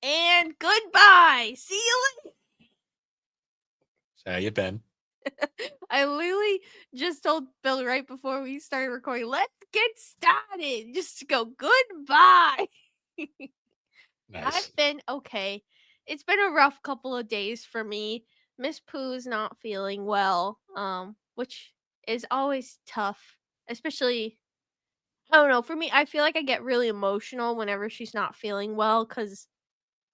And goodbye. See you later. How you been? I literally just told Bill right before we started recording, let's get started. Just to go goodbye. Nice. I've been okay. It's been a rough couple of days for me. Miss Pooh's not feeling well, which is always tough, especially I don't know, for me, I feel like I get really emotional whenever she's not feeling well cuz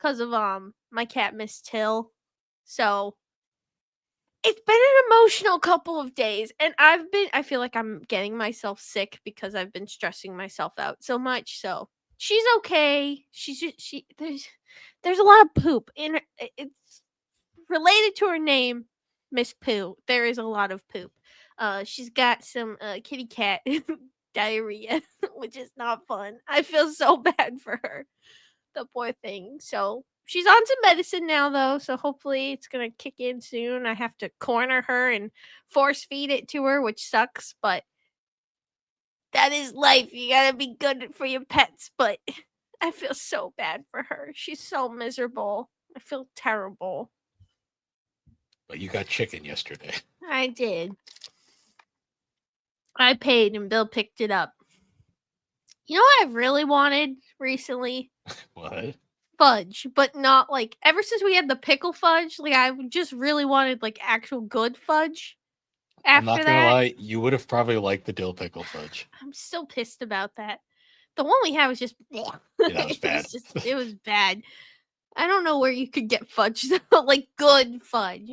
of my cat Miss Till. So, it's been an emotional couple of days, and I feel like I'm getting myself sick because I've been stressing myself out so much, so she's okay. She's just there's a lot of poop in her it's related to her name, Miss Pooh. There is a lot of poop. She's got some, kitty cat diarrhea, which is not fun. I feel so bad for her, the poor thing. So she's on some medicine now, though. So hopefully it's gonna kick in soon. I have to corner her and force feed it to her, which sucks, but that is life. You gotta be good for your pets. But I feel so bad for her. She's so miserable. I feel terrible. But you got chicken yesterday. I did. I paid and Bill picked it up. You know what I've really wanted recently? What? Fudge, but not like ever since we had the pickle fudge, like I just really wanted like actual good fudge I'm after not gonna that. lie, you would have probably liked the dill pickle fudge. I'm still pissed about that. The one we had was just Yeah, that was bad. it was bad. I don't know where you could get fudge though, like good fudge,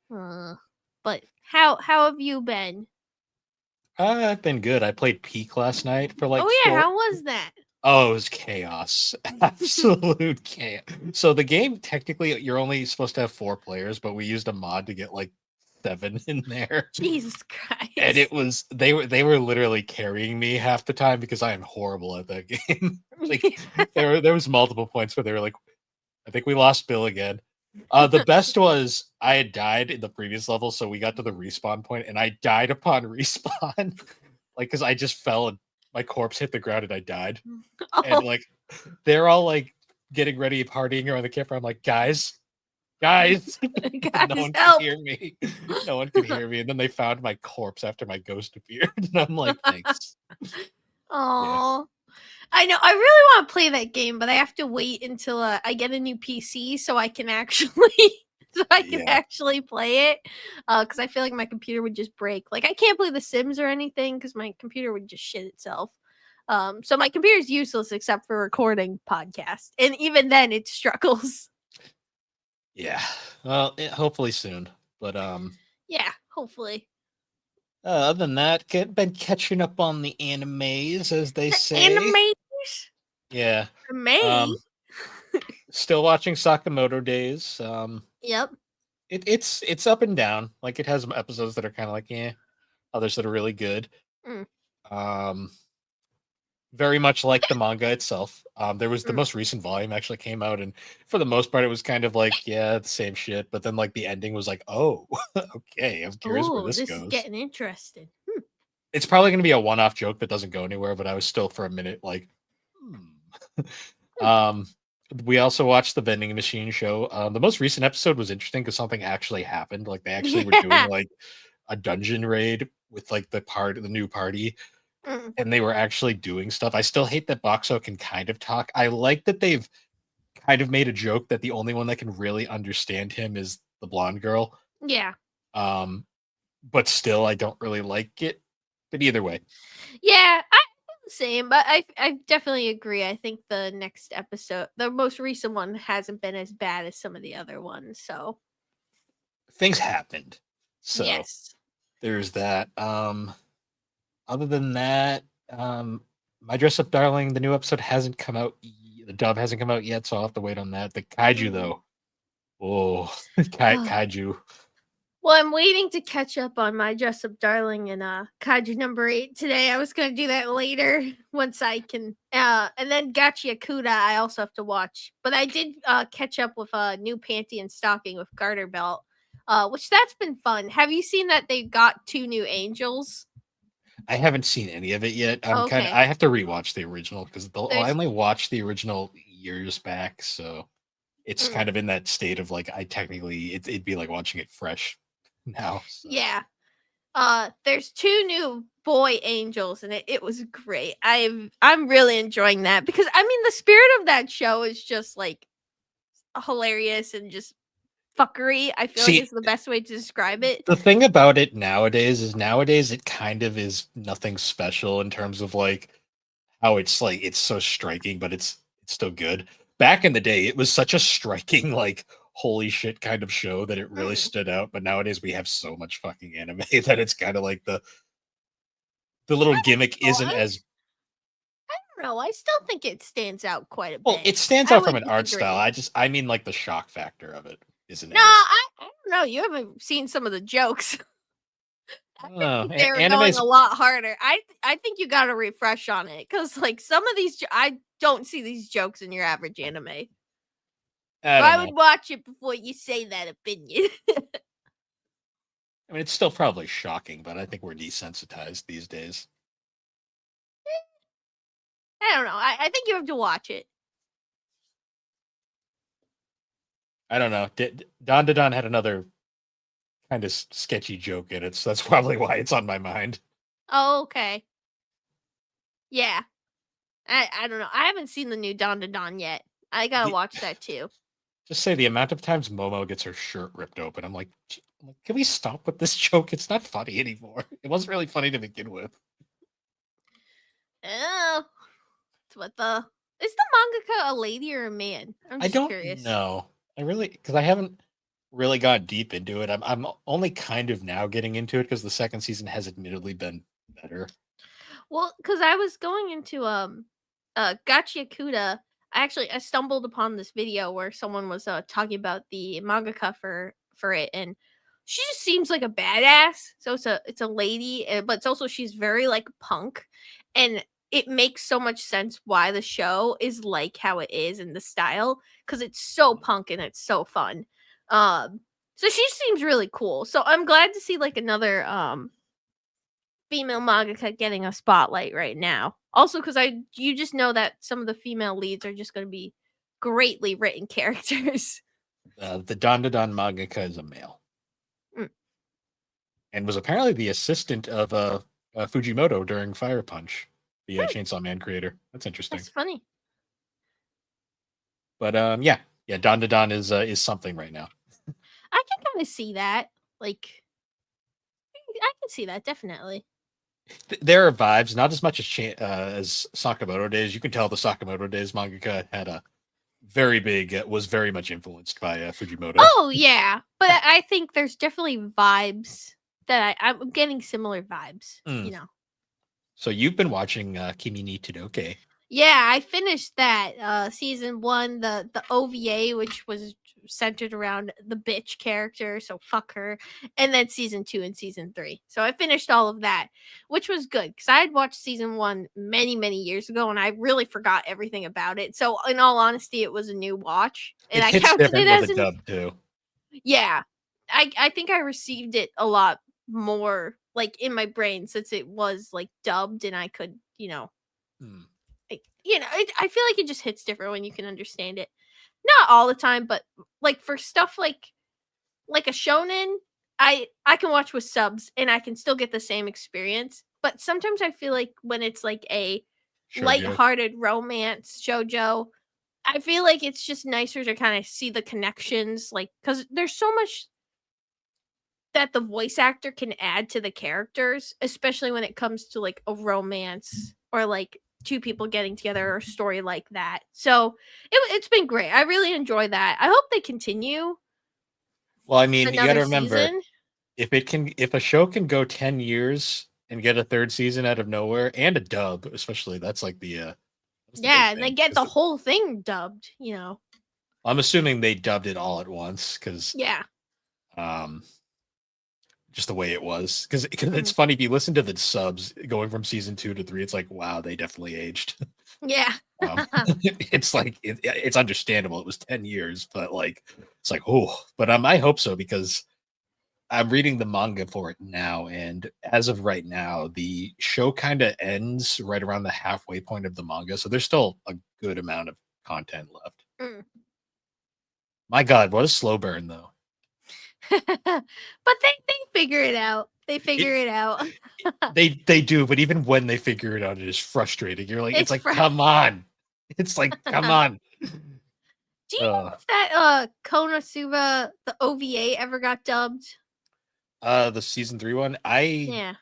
but how have you been? I've been good. I played Peak last night for like Oh yeah, four. how was that? Oh, it was chaos. Absolute chaos. So the game, technically, you're only supposed to have 4 players, but we used a mod to get like 7 in there. Jesus And it Christ. was they were literally carrying me half the time because I am horrible at that game. Like there was multiple points where they were like, I think we lost Bill again. The best was I had died in the previous level, so we got to the respawn point, and I died upon respawn, like because I just fell and my corpse hit the ground and I died. And Oh, like they're all like getting ready, partying around the campfire. I'm like, guys, and no guys, one could help. hear me. No one could hear me. And then they found my corpse after my ghost appeared, and I'm like, thanks. Yeah, Oh, I know. I really want to play that game, but I have to wait until I get a new PC so I can actually yeah. play it. Because I feel like my computer would just break. Like I can't play The Sims or anything because my computer would just shit itself. So my computer is useless except for recording podcast, and even then it struggles. Yeah. Well, hopefully soon. But Yeah, hopefully. other than that, been catching up on the animes, as they The say. animes Yeah. for me. Um, Still watching Sakamoto Days. Yep. It's up and down. Like it has episodes that are kind of like yeah, others that are really good. Mm, Um, very much like the manga itself. There was the mm. most recent volume actually came out, and for the most part, it was kind of like yeah, the same shit. But then like the ending was like, oh, okay, I'm curious where Oh, this this is goes. getting interesting. It's probably going to be a one-off joke that doesn't go anywhere, but I was still for a minute like, hmm. um, we also watched the vending machine show. The most recent episode was interesting because something actually happened. Like they actually were doing Yeah. like a dungeon raid with like the new party, Mm. and they were actually doing stuff. I still hate that Boxo can kind of talk. I like that they've kind of made a joke that the only one that can really understand him is the blonde girl. Yeah. Um, but still, I don't really like it. But either way, Yeah, I same, but I definitely agree. I think the next episode, the most recent one, hasn't been as bad as some of the other ones. So things happened. So yes. there's that. Other than that, um, My Dress Up Darling, the new episode hasn't come out. The dub hasn't come out yet, so I'll have to wait on that. The kaiju Mm. though, oh, kaiju. Well, I'm waiting to catch up on my dress up darling and Kaiju number 8 today. I was gonna do that later once I can and then Gachi Akuda I also have to watch. But I did catch up with a new panty and stocking with garter belt. Which that's been fun. Have you seen that they got 2 new angels? I haven't seen any of it yet. Okay. I have to rewatch the original because I There's only watched the original years back, so it's Mm, kind of in that state of like I technically it'd be like watching it fresh now. So yeah. There's two new boy angels, and it was great. I'm really enjoying that because I mean the spirit of that show is just like hilarious and just fuckery. I feel like see, it's the best way to describe it. the thing about it nowadays is nowadays it kind of is nothing special in terms of like how it's like it's so striking, but it's still good. Back in the day, it was such a striking, like holy shit kind of show that it really Mm. stood out. But nowadays we have so much fucking anime that it's kind of like the little gimmick Oh, isn't as I don't know. I still think it stands out quite a well, bit. it stands I out from would an art style. disagree. I mean like the shock factor of it isn't No, as I don't know. You haven't seen some of the jokes. I oh, think they were going anime's a lot harder. I think you got to refresh on it because like some of these I don't see these jokes in your average anime. I So don't I know. would watch it before you say that opinion. I mean it's still probably shocking, but I think we're desensitized these days. I don't know. I think you have to watch it. I don't know. Don Don had another kind of sketchy joke in it, so that's probably why it's on my mind. Oh, okay. Yeah. I don't know. I haven't seen the new Dawn to Dawn yet. I gotta The, watch that too. just say the amount of times Momo gets her shirt ripped open. I'm like, can we stop with this joke? It's not funny anymore. It wasn't really funny to begin with. Oh, what the? Is the mangaka a lady or a man? I'm I just don't curious. know. I really because I haven't really got deep into it. I'm only kind of now getting into it because the second season has admittedly been better. Well, because I was going into Gachiakuda. I stumbled upon this video where someone was talking about the mangaka for it, and she just seems like a badass. So it's a lady, but it's also she's very like punk, and it makes so much sense why the show is like how it is in the style because it's so punk and it's so fun. Um, so she seems really cool. So I'm glad to see like another female mangaka getting a spotlight right now. Also, because I you just know that some of the female leads are just going to be greatly written characters. The Don Don mangaka is a male Mm, and was apparently the assistant of Fujimoto during Fire Punch, the hmm, Chainsaw Man creator. That's interesting. that's funny. But yeah, Don Don is something right now. I can kind of see that. Like, I can see that definitely. There are vibes, not as much as Sakamoto Days. You can tell the Sakamoto Days mangaka had a very big was very much influenced by Fujimoto. Oh yeah, but I think there's definitely vibes that I'm getting similar vibes. Mm. You know. So you've been watching Kimi ni Todoke. Yeah, I finished that season 1, the OVA, which was centered around the bitch character, so fuck her, and then season 2 and season 3. So I finished all of that, which was good because I had watched season 1 many, many years ago and I really forgot everything about it. So in all honesty, it was a new watch and It I hits counted it different with a as an dub too. yeah. I think I received it a lot more like in my brain since it was like dubbed and I could, Mm. I feel like it just hits different when you can understand it. Not all the time, but like for stuff like a shonen, I can watch with subs and I can still get the same experience. But sometimes I feel like when it's like a Shoujo. lighthearted romance shojo, I feel like it's just nicer to kind of see the connections, like because there's so much that the voice actor can add to the characters, especially when it comes to like a romance or like two people getting together or a story like that. So it's been great. I really enjoy that. I hope they continue Well, I mean, you got another to remember season. if a show can go 10 years and get a third season out of nowhere and a dub, especially that's the big Yeah, and they thing. get 'Cause the whole thing dubbed. I'm assuming they dubbed it all at once because Yeah. um just the way it was because it's Mhm. funny if you listen to the subs going from season 2 to 3 it's like wow they definitely aged Yeah. it's like it's understandable it was 10 years but like it's like oh but I hope so because I'm reading the manga for it now and as of right now the show kind of ends right around the halfway point of the manga so there's still a good amount of content left. Mm. My God, what a slow burn though. But they figure it out. They figure It, it out. they do, but even when they figure it out, it is frustrating. You're like, it's It's like, fr- come on. It's like, come on. Do you know if that Konosuba the OVA ever got dubbed? The season 3 one, Yeah.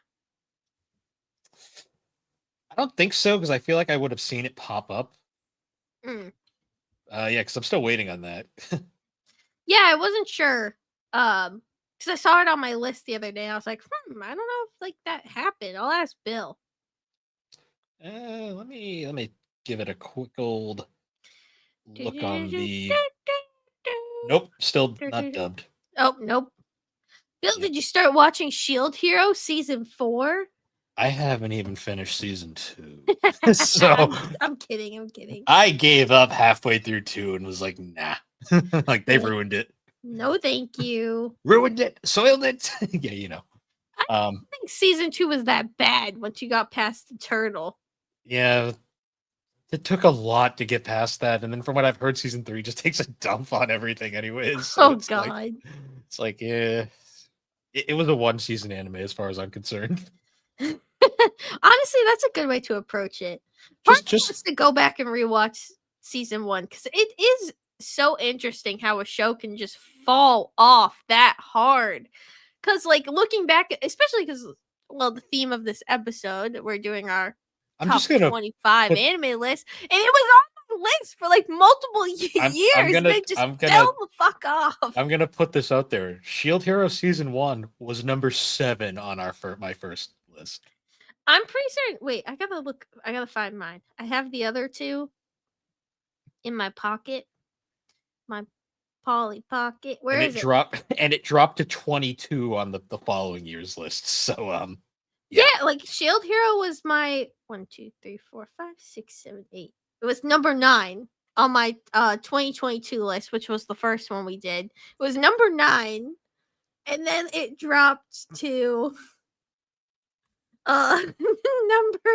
I don't think so because I feel like I would have seen it pop up. Mm. Yeah, because I'm still waiting on that. Yeah, I wasn't sure. Because I saw it on my list the other day. I was like, I don't know if like that happened. I'll ask Bill. Let me give it a quick old look on the. Nope, still not dubbed. Oh nope. Bill, Yep. did you start watching Shield Hero season 4? I haven't even finished season 2, so I'm kidding. I'm kidding. I gave up halfway through 2 and was like, nah, like they Yeah. ruined it. No, thank you. Ruined it, soiled it. Yeah, you know. I don't think season 2 was that bad once you got past the turtle. Yeah, it took a lot to get past that, and then from what I've heard, season 3 just takes a dump on everything, anyways. So Oh it's god. like, yeah, it was a 1 season anime as far as I'm concerned. Honestly, that's a good way to approach it. Part of me Just wants to go back and rewatch season 1 because it is so interesting how a show can just fall off that hard. Because, like, looking back, especially because, well, the theme of this episode, we're doing our I'm top just gonna 25 put, anime list, and it was on my list for like multiple I'm years. gonna They just I'm gonna fell the fuck off. I'm gonna put this out there. Shield Hero season 1 was number 7 on my first list. I'm pretty certain. Wait, I gotta look. I gotta find mine. I have the other two in my pocket. My Polly pocket. Where And is it it? dropped to 22 on the following year's list. So Yeah, yeah. like Shield Hero was my 1, 2, 3, 4, 5, 6, 7, 8. It was number 9 on my 2022 list, which was the first one we did. It was number 9, and then it dropped to number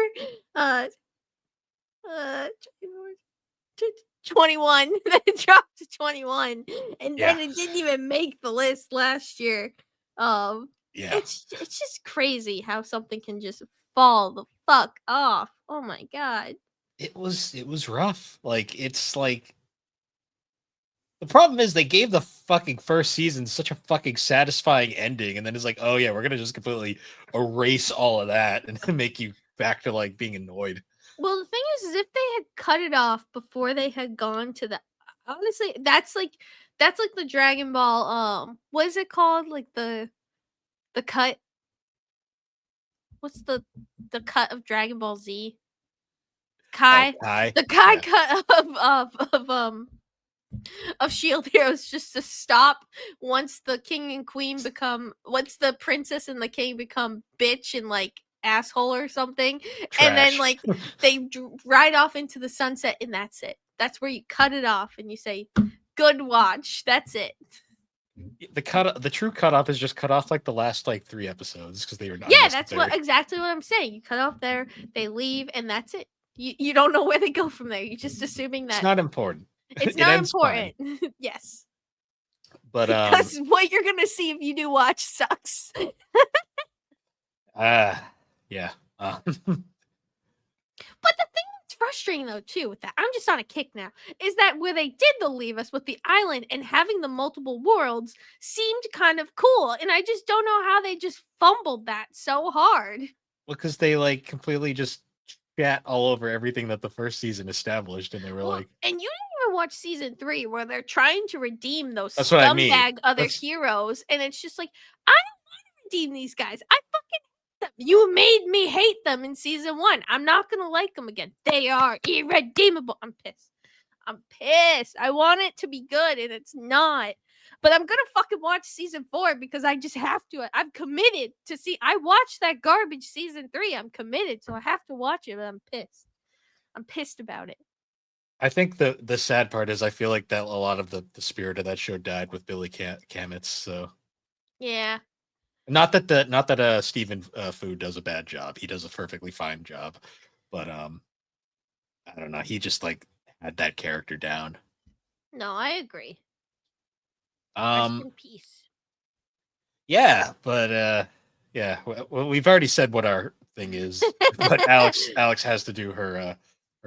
uh 21. Then it dropped to 21, and Yeah. then it didn't even make the list last year. Yeah. It's just crazy how something can just fall the fuck off. Oh my god. It was rough. Like it's like the problem is they gave the fucking first season such a fucking satisfying ending, and then it's like, oh yeah, we're gonna just completely erase all of that and make you back to like being annoyed. Well, the thing is if they had cut it off before they had gone to the honestly, that's like the Dragon Ball what is it called? Like the cut what's the cut of Dragon Ball Z? Oh, Kai? Kai. The Kai Yeah. cut of Shield Heroes just to stop once the king and queen become once the princess and the king become bitch and like asshole or something, and then Trash. like they ride off into the sunset, and that's it. That's where you cut it off and you say, "Good watch." That's it. The true cutoff is just cut off like the last like 3 episodes because they were not Yeah, that's what exactly what I'm saying. You cut off there, they leave, and that's it. You don't know where they go from there. You're just assuming It's that not important. it's It not ends fine. important. Yes. But Because what you're gonna see if you do watch sucks. yeah. But the thing that's frustrating though too with that, I'm just on a kick now, is that where they did the leave us with the island and having the multiple worlds seemed kind of cool, and I just don't know how they just fumbled that so hard. Because they like completely just chat all over everything that the first season established, and they were Well, like, and you didn't even watch season 3 where they're trying to redeem those "That's what I mean." scumbag other That's heroes, and it's just like I don't want to redeem these guys. I fucking hate them. You made me hate them in season 1. I'm not gonna like them again. They are irredeemable. I'm pissed. I'm pissed. I want it to be good, and it's not. But I'm gonna fucking watch season 4 because I just have to. I'm committed to see. I watched that garbage season 3. I'm committed, so I have to watch it. But I'm pissed. I'm pissed about it. I think the sad part is I feel like that a lot of the spirit of that show died with Billy Kamitz. So Yeah. not that Stephen Fu does a bad job. He does a perfectly fine job, but I don't know. He just like had that character down. No, I agree. Rest Um, in peace. yeah, but yeah, well, we've already said what our thing is, but Alex has to do her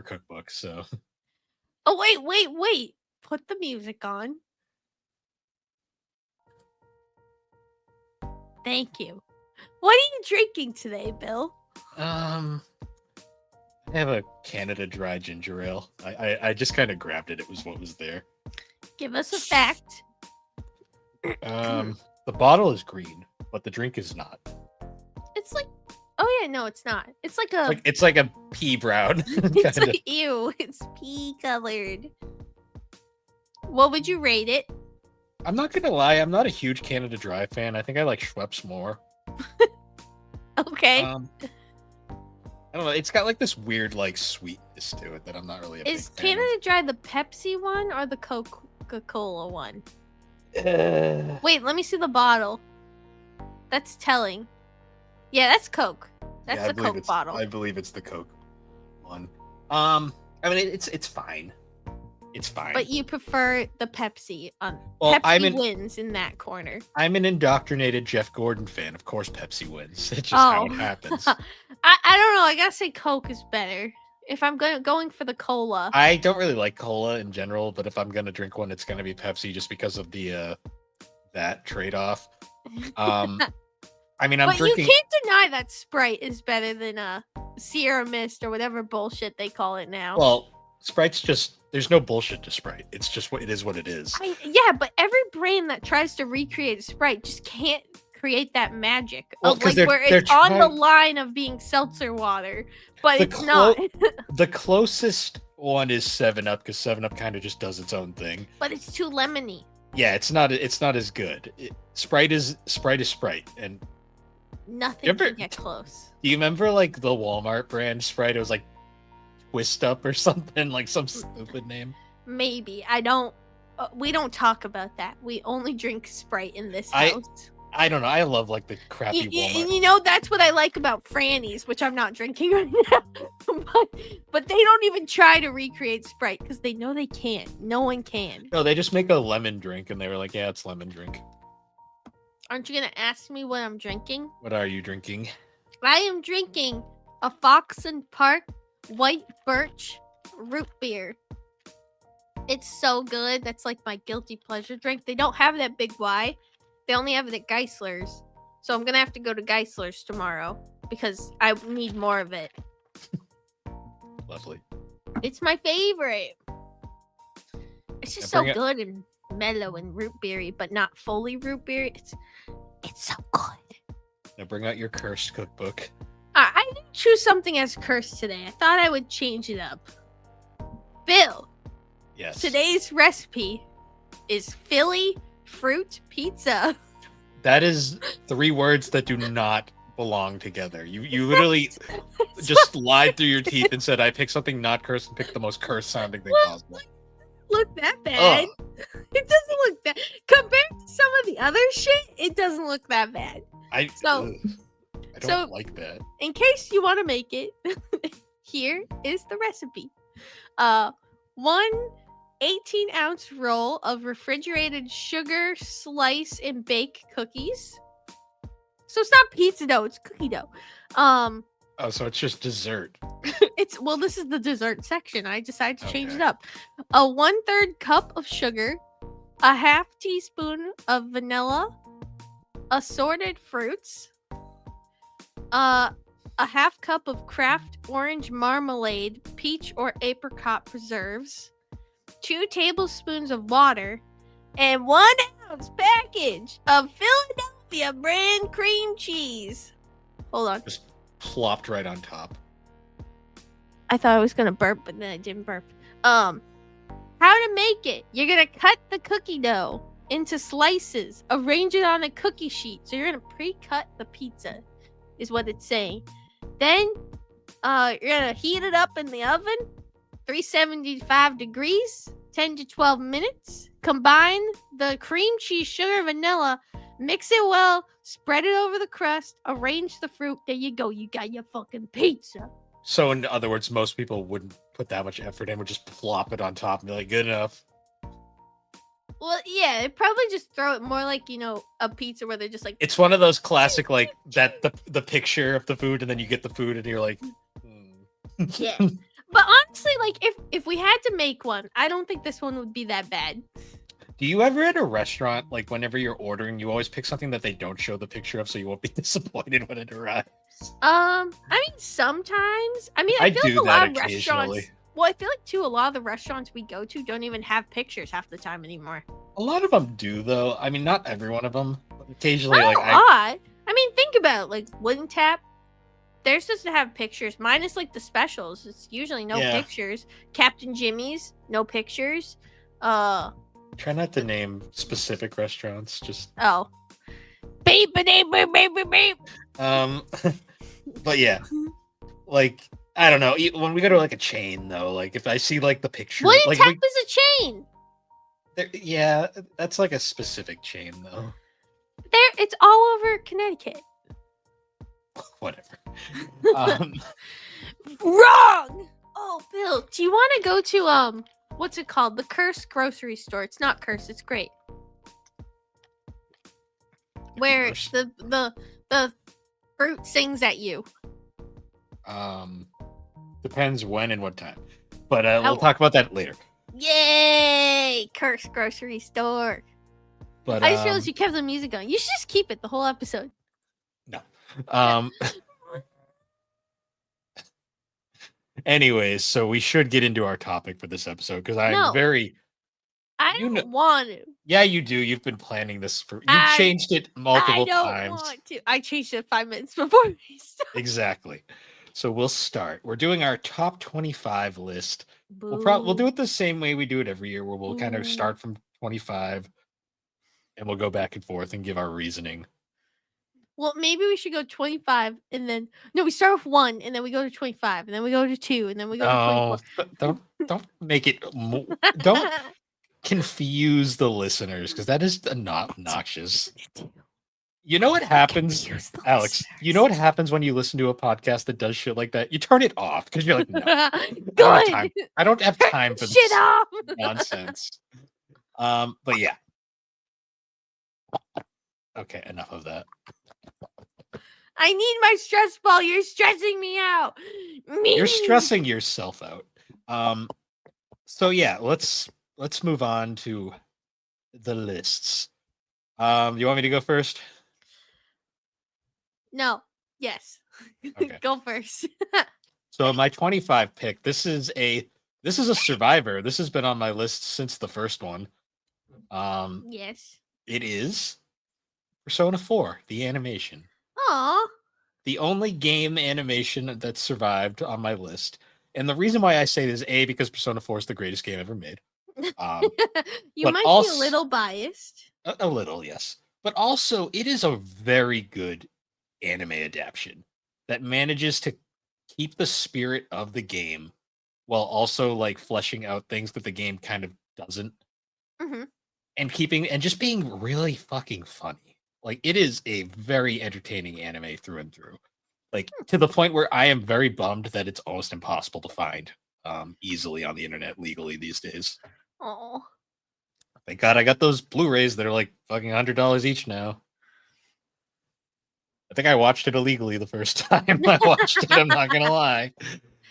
cookbook, so Oh, wait. Put the music on. Thank you. What are you drinking today, Bill? I have a Canada Dry ginger ale. I just kind of grabbed it. It was what was there. Give us a fact. The bottle is green, but the drink is not. It's like, oh yeah, no, it's not. It's like a, It's like a pea brown. it's kinda. like, ew, it's pea colored. What would you rate it? I'm not gonna lie, I'm not a huge Canada Dry fan. I think I like Schweppes more. Okay. I don't know. It's got like this weird like sweetness to it that I'm not really a Is big fan Canada Dry the Pepsi one or the Coca-Cola one? of. Wait, let me see the bottle. That's telling. Yeah, that's Coke. That's Yeah, I the believe Coke it's- bottle. I believe it's the Coke one. I mean it's fine. It's fine. But you prefer the Pepsi. Well, Pepsi wins in that corner. I'm an indoctrinated Jeff Gordon fan. Of course, Pepsi wins. It's just how it happens. I don't know. I gotta say Coke is better. If I'm going for the cola. I don't really like cola in general, but if I'm gonna drink one, it's gonna be Pepsi just because of the that trade-off. I mean, I'm but drinking. you can't deny that Sprite is better than Sierra Mist or whatever bullshit they call it now. Well, Sprite's just there's no bullshit to Sprite. It's just what it is. What it is. Yeah, but every brain that tries to recreate a Sprite just can't create that magic Well, of 'cause like where they're it's on the trying- line of being seltzer water, but The it's not. The closest one is 7-Up because 7-Up kind of just does its own thing. But it's too lemony. Yeah, it's not as good. Sprite is Sprite, and Nothing ever- can get close. do you remember like the Walmart brand Sprite? It was like Twist Up or something, like some stupid name. Maybe I don't. We don't talk about that. We only drink Sprite in this I- house. I don't know. I love like the crappy Walmart. And you know that's what I like about Franny's, which I'm not drinking right now. but they don't even try to recreate Sprite because they know they can't. No one can. No, they just make a lemon drink, and they were like, "Yeah, it's lemon drink." Aren't you gonna ask me what I'm drinking? What are you drinking? I am drinking a Fox and Park White Birch root beer. It's so good. That's like my guilty pleasure drink. They don't have that Big Y. They only have it at Geisler's. So I'm gonna have to go to Geisler's tomorrow because I need more of it. Lovely. It's my favorite. It's just Yeah, so bring it- good and mellow and root beery, but not fully root beery. It's so good. Now bring out your cursed cookbook. I didn't choose something as cursed today. I thought I would change it up. Bill, Yes. today's recipe is Philly fruit pizza. That is 3 words that do not belong together. You literally just lied through your teeth and said I picked something not cursed and picked the most cursed sounding thing possible. Look that bad. Ugh. It doesn't look that compared to some of the other shit. It doesn't look that bad. I So- I don't so- like that. In case you want to make it, here is the recipe. 1 18-ounce roll of refrigerated sugar slice and bake cookies. So it's not pizza dough, it's cookie dough. Oh, so it's just dessert. This is the dessert section. I decided to change it Okay. up. A 1/3 cup of sugar, a half teaspoon of vanilla, assorted fruits, a half cup of Kraft orange marmalade, peach or apricot preserves, 2 tablespoons of water, and 1 ounce package of Philadelphia brand cream cheese. Hold on. Just plopped right on top. I thought I was gonna burp, but then I didn't burp. How to make it? You're gonna cut the cookie dough into slices, arrange it on a cookie sheet. So you're gonna pre-cut the pizza, is what it's saying. Then, you're gonna heat it up in the oven, 375 degrees, 10 to 12 minutes. Combine the cream cheese, sugar, vanilla, mix it well, spread it over the crust, arrange the fruit. There you go. You got your fucking pizza. So in other words, most people wouldn't put that much effort in would just plop it on top and be like, good enough. Well, yeah, they'd probably just throw it more like, a pizza where they're just like, It's one of those classic like that the picture of the food and then you get the food and you're like, yeah. But honestly, like if we had to make one, I don't think this one would be that bad. Do you ever at a restaurant, like whenever you're ordering, you always pick something that they don't show the picture of so you won't be disappointed when it arrives? I mean, sometimes. I mean, I feel like do a that lot of occasionally. restaurants. Well, I feel like too, a lot of the restaurants we go to don't even have pictures half the time anymore. A lot of them do, though. I mean, not every one of them. But occasionally, Not like a lot. I mean, think about it. Like Wooden Tap. Theirs doesn't have pictures. Minus like the specials. It's usually no Yeah. pictures. Captain Jimmy's, no pictures. Try not to name specific restaurants. Just beep beep beep beep beep. But yeah, like I don't know. When we go to like a chain, though, like if I see like the picture, Wooden like Tap is a chain. yeah, that's like a specific chain, though. It's all over Connecticut. Whatever. Wrong. Oh, Bill, do you want to go to what's it called? The Cursed grocery store. It's not cursed. It's great. Where the fruit sings at you. Depends when and what time. But we'll talk about that later. Yay! Cursed grocery store. But I just realized you kept the music on. You should just keep it the whole episode. No. Anyways, so we should get into our topic for this episode because I don't want to. Yeah, you do. You've been planning this changed it multiple times. I don't want to. I changed it 5 minutes before we started. Exactly. So we'll start. We're doing our top 25 list. We'll do it the same way we do it every year, where we'll kind of start from 25 and we'll go back and forth and give our reasoning. Well, maybe we should go 25 and then we start with 1 and then we go to 25 and then we go to 2 and then we go to 24. Don't make it don't confuse the listeners because that is not obnoxious. You know what happens, Alex? You know what happens when you listen to a podcast that does shit like that? You turn it off because you're like, no, I don't have time for this nonsense. But yeah. Okay, enough of that. I need my stress ball. You're stressing me out. You're stressing yourself out. So yeah, let's move on to the lists. You want me to go first? No. Yes. Okay. Go first. So my 25 pick, this is a survivor. This has been on my list since the first one. Yes. It is Persona 4, the animation. Aww. The only game animation that survived on my list. And the reason why I say this is A, because Persona 4 is the greatest game ever made. You might be a little biased. A little, yes. But also, it is a very good anime adaptation that manages to keep the spirit of the game while also like fleshing out things that the game kind of doesn't. Mm-hmm. And just being really fucking funny. Like, it is a very entertaining anime through and through. Like, to the point where I am very bummed that it's almost impossible to find easily on the internet legally these days. Oh. Thank God I got those Blu-rays that are like fucking $100 each now. I think I watched it illegally the first time I watched it, I'm not gonna lie.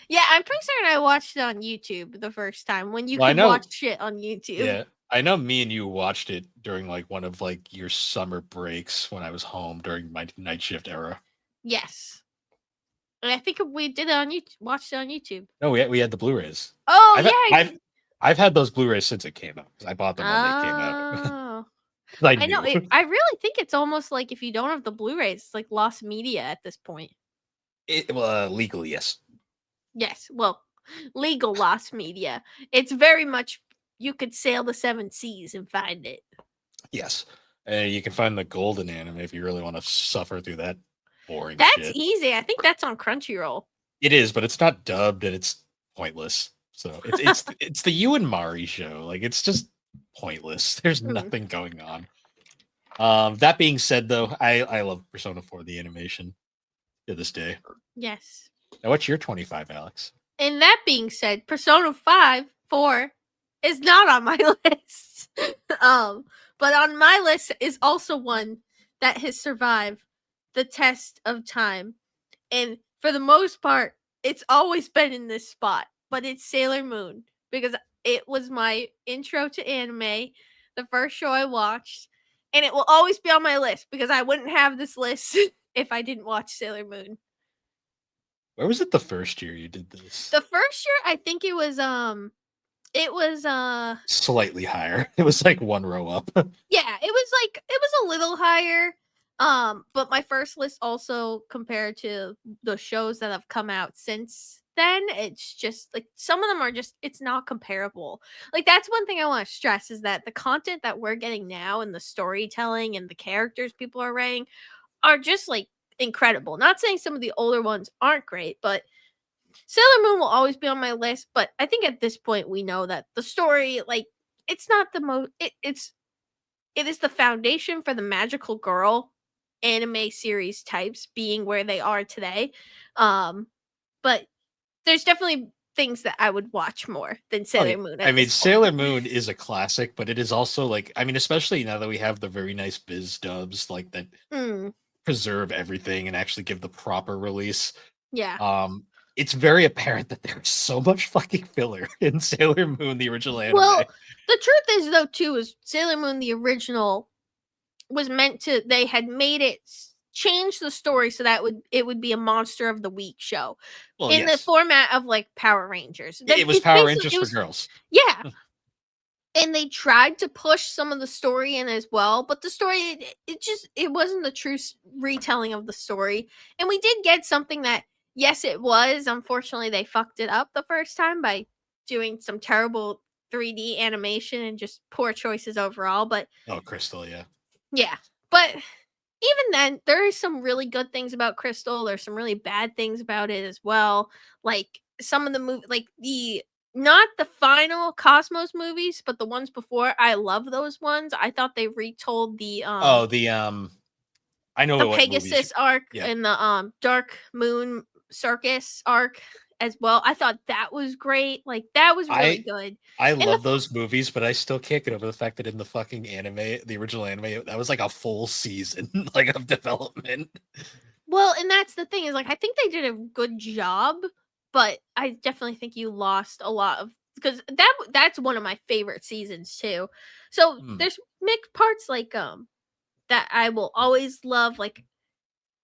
Yeah, I'm pretty certain I watched it on YouTube the first time when you could watch shit on YouTube. Yeah, I know me and you watched it during like one of like your summer breaks when I was home during my night shift era. Yes. And I think we did it on YouTube. Watched it on YouTube. No, we had the Blu-rays. Oh, I've had those Blu-rays since it came out because I bought them when they came out. I know. I really think it's almost like if you don't have the Blu-rays, it's like lost media at this point. Legally, yes. Yes, well, legal lost media. It's very much you could sail the 7 seas and find it. Yes, you can find the golden anime if you really want to suffer through that boring. That's easy. I think that's on Crunchyroll. It is, but it's not dubbed and it's pointless. So it's the You and Mari show. Like, it's just pointless. There's nothing going on. That being said, though, I love Persona 4 the animation to this day. Yes. Now, what's your 25, Alex? And that being said, Persona 4 is not on my list. But on my list is also one that has survived the test of time. And for the most part, it's always been in this spot, but it's Sailor Moon because it was my intro to anime, the first show I watched, and it will always be on my list because I wouldn't have this list if I didn't watch Sailor Moon. Where was it the first year you did this? The first year, I think it was Slightly higher. It was like one row up. yeah, it was a little higher. But my first list also compared to the shows that have come out since then, it's just like some of them are just it's not comparable. Like that's one thing I want to stress is that the content that we're getting now and the storytelling and the characters people are writing are just like incredible. Not saying some of the older ones aren't great, but Sailor Moon will always be on my list, but I think at this point we know that the story, like, it's not the most. It is the foundation for the magical girl anime series types being where they are today. Um, but there's definitely things that I would watch more than Oh, yeah. Sailor Moon I at mean, this point. Sailor Moon is a classic, but it is also like, I mean, especially now that we have the very nice biz dubs, like that Mm, preserve everything and actually give the proper release. yeah. It's very apparent that there's so much fucking filler in Sailor Moon, the original anime. Well, the truth is though too is Sailor Moon the original was meant to they had made it change the story so that it would be a monster of the week show Well, in the yes, format of like Power Rangers. it was It's Power basically Rangers it for was girls. yeah, and they tried to push some of the story in as well, but the story it just it wasn't the true retelling of the story. And we did get something that yes it was, unfortunately they fucked it up the first time by doing some terrible 3D animation and just poor choices overall, but Oh, Crystal, yeah. yeah. But even then, there are some really good things about Crystal. There's some really bad things about it as well. Like some of the movie, like the not the final Cosmos movies, but the ones before. I love those ones. I thought they retold Oh, I the know what movies. Pegasus arc Yeah, and the Dark Moon Circus arc as well. I thought that was great. Like that was really I good. I And the love those movies, but I still can't get over the fact that in the fucking anime, the original anime, that was like a full season like of development. well, and that's the thing is like I think they did a good job, but I definitely think you lost a lot of because that's one of my favorite seasons too. So Hmm. there's mixed parts like that I will always love like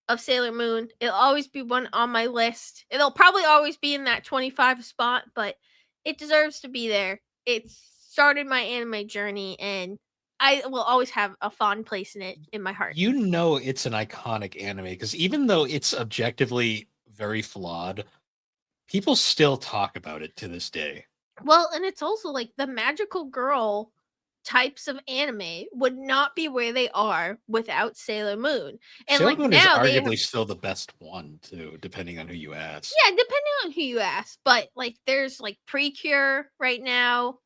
of Sailor Moon. It'll always be one on my list. It'll probably always be in that 25 spot, but it deserves to be there. It started my anime journey and I will always have a fond place in it in my heart. You know it's an iconic anime because even though it's objectively very flawed, people still talk about it to this day. Well, and it's also like the magical girl types of anime would not be where they are without Sailor Moon. And Sailor like Moon is now they have arguably still the best one, too, depending on who you ask. yeah, depending on who you ask, but like there's like Precure right now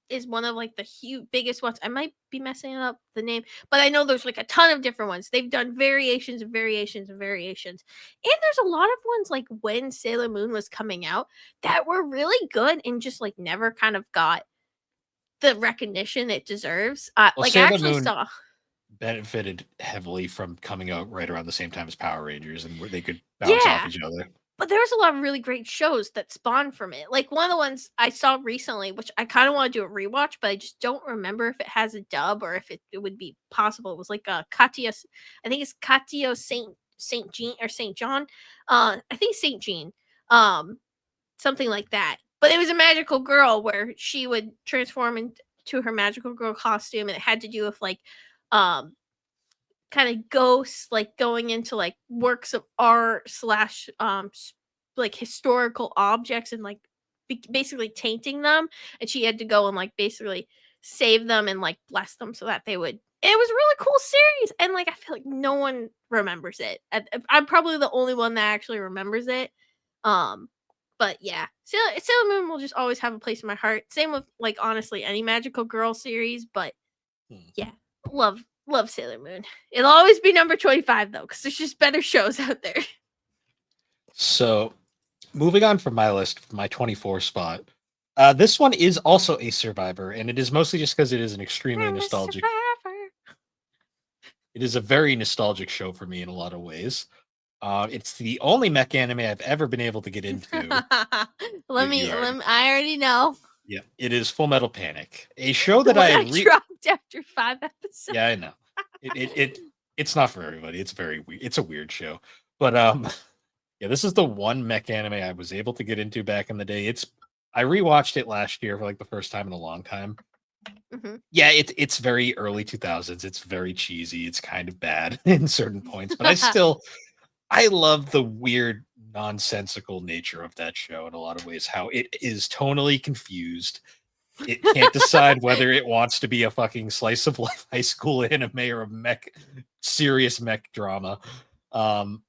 is one of like the huge biggest ones. I might be messing up the name, but I know there's like a ton of different ones. They've done variations and variations and variations. And there's a lot of ones like when Sailor Moon was coming out that were really good and just like never kind of got the recognition it deserves. Well, Like I Sailor actually Moon saw benefited heavily from coming out right around the same time as Power Rangers and where they could bounce off yeah, each other. but there was a lot of really great shows that spawned from it. Like one of the ones I saw recently, which I kind of want to do a rewatch, but I just don't remember if it has a dub or if it would be possible. It was like Katya, I think it's Katya Saint Jean or Saint John. I think Saint Jean, um, something like that. But it was a magical girl where she would transform into her magical girl costume, and it had to do with like um kind of ghosts like going into like works of art slash like historical objects and like basically tainting them, and she had to go and like basically save them and like bless them so that they would it was a really cool series, and like I feel like no one remembers it. I'm probably the only one that actually remembers it. um but yeah, Sailor Moon will just always have a place in my heart. Same with like honestly any magical girl series, but Hmm. yeah, love Sailor Moon. It'll always be number 25 though, because there's just better shows out there. So moving on from my list, my 24 spot. This one is also a Survivor, and it is mostly just because it is an extremely I'm a nostalgic. survivor. It is a very nostalgic show for me in a lot of ways. It's the only mech anime I've ever been able to get into. You already, I already know. yeah, it is Full Metal Panic, a show The that I one had I dropped after 5 episodes. Yeah, I know. It's not for everybody. It's very weird. It's a weird show, but yeah, this is the one mech anime I was able to get into back in the day. I rewatched it last year for like the first time in a long time. Mhm. Yeah, it's very early 2000s. It's very cheesy. It's kind of bad in certain points, but I love the weird nonsensical nature of that show in a lot of ways. How it is tonally confused. It can't decide whether it wants to be a fucking slice of life high school anime or a serious mech drama. Um,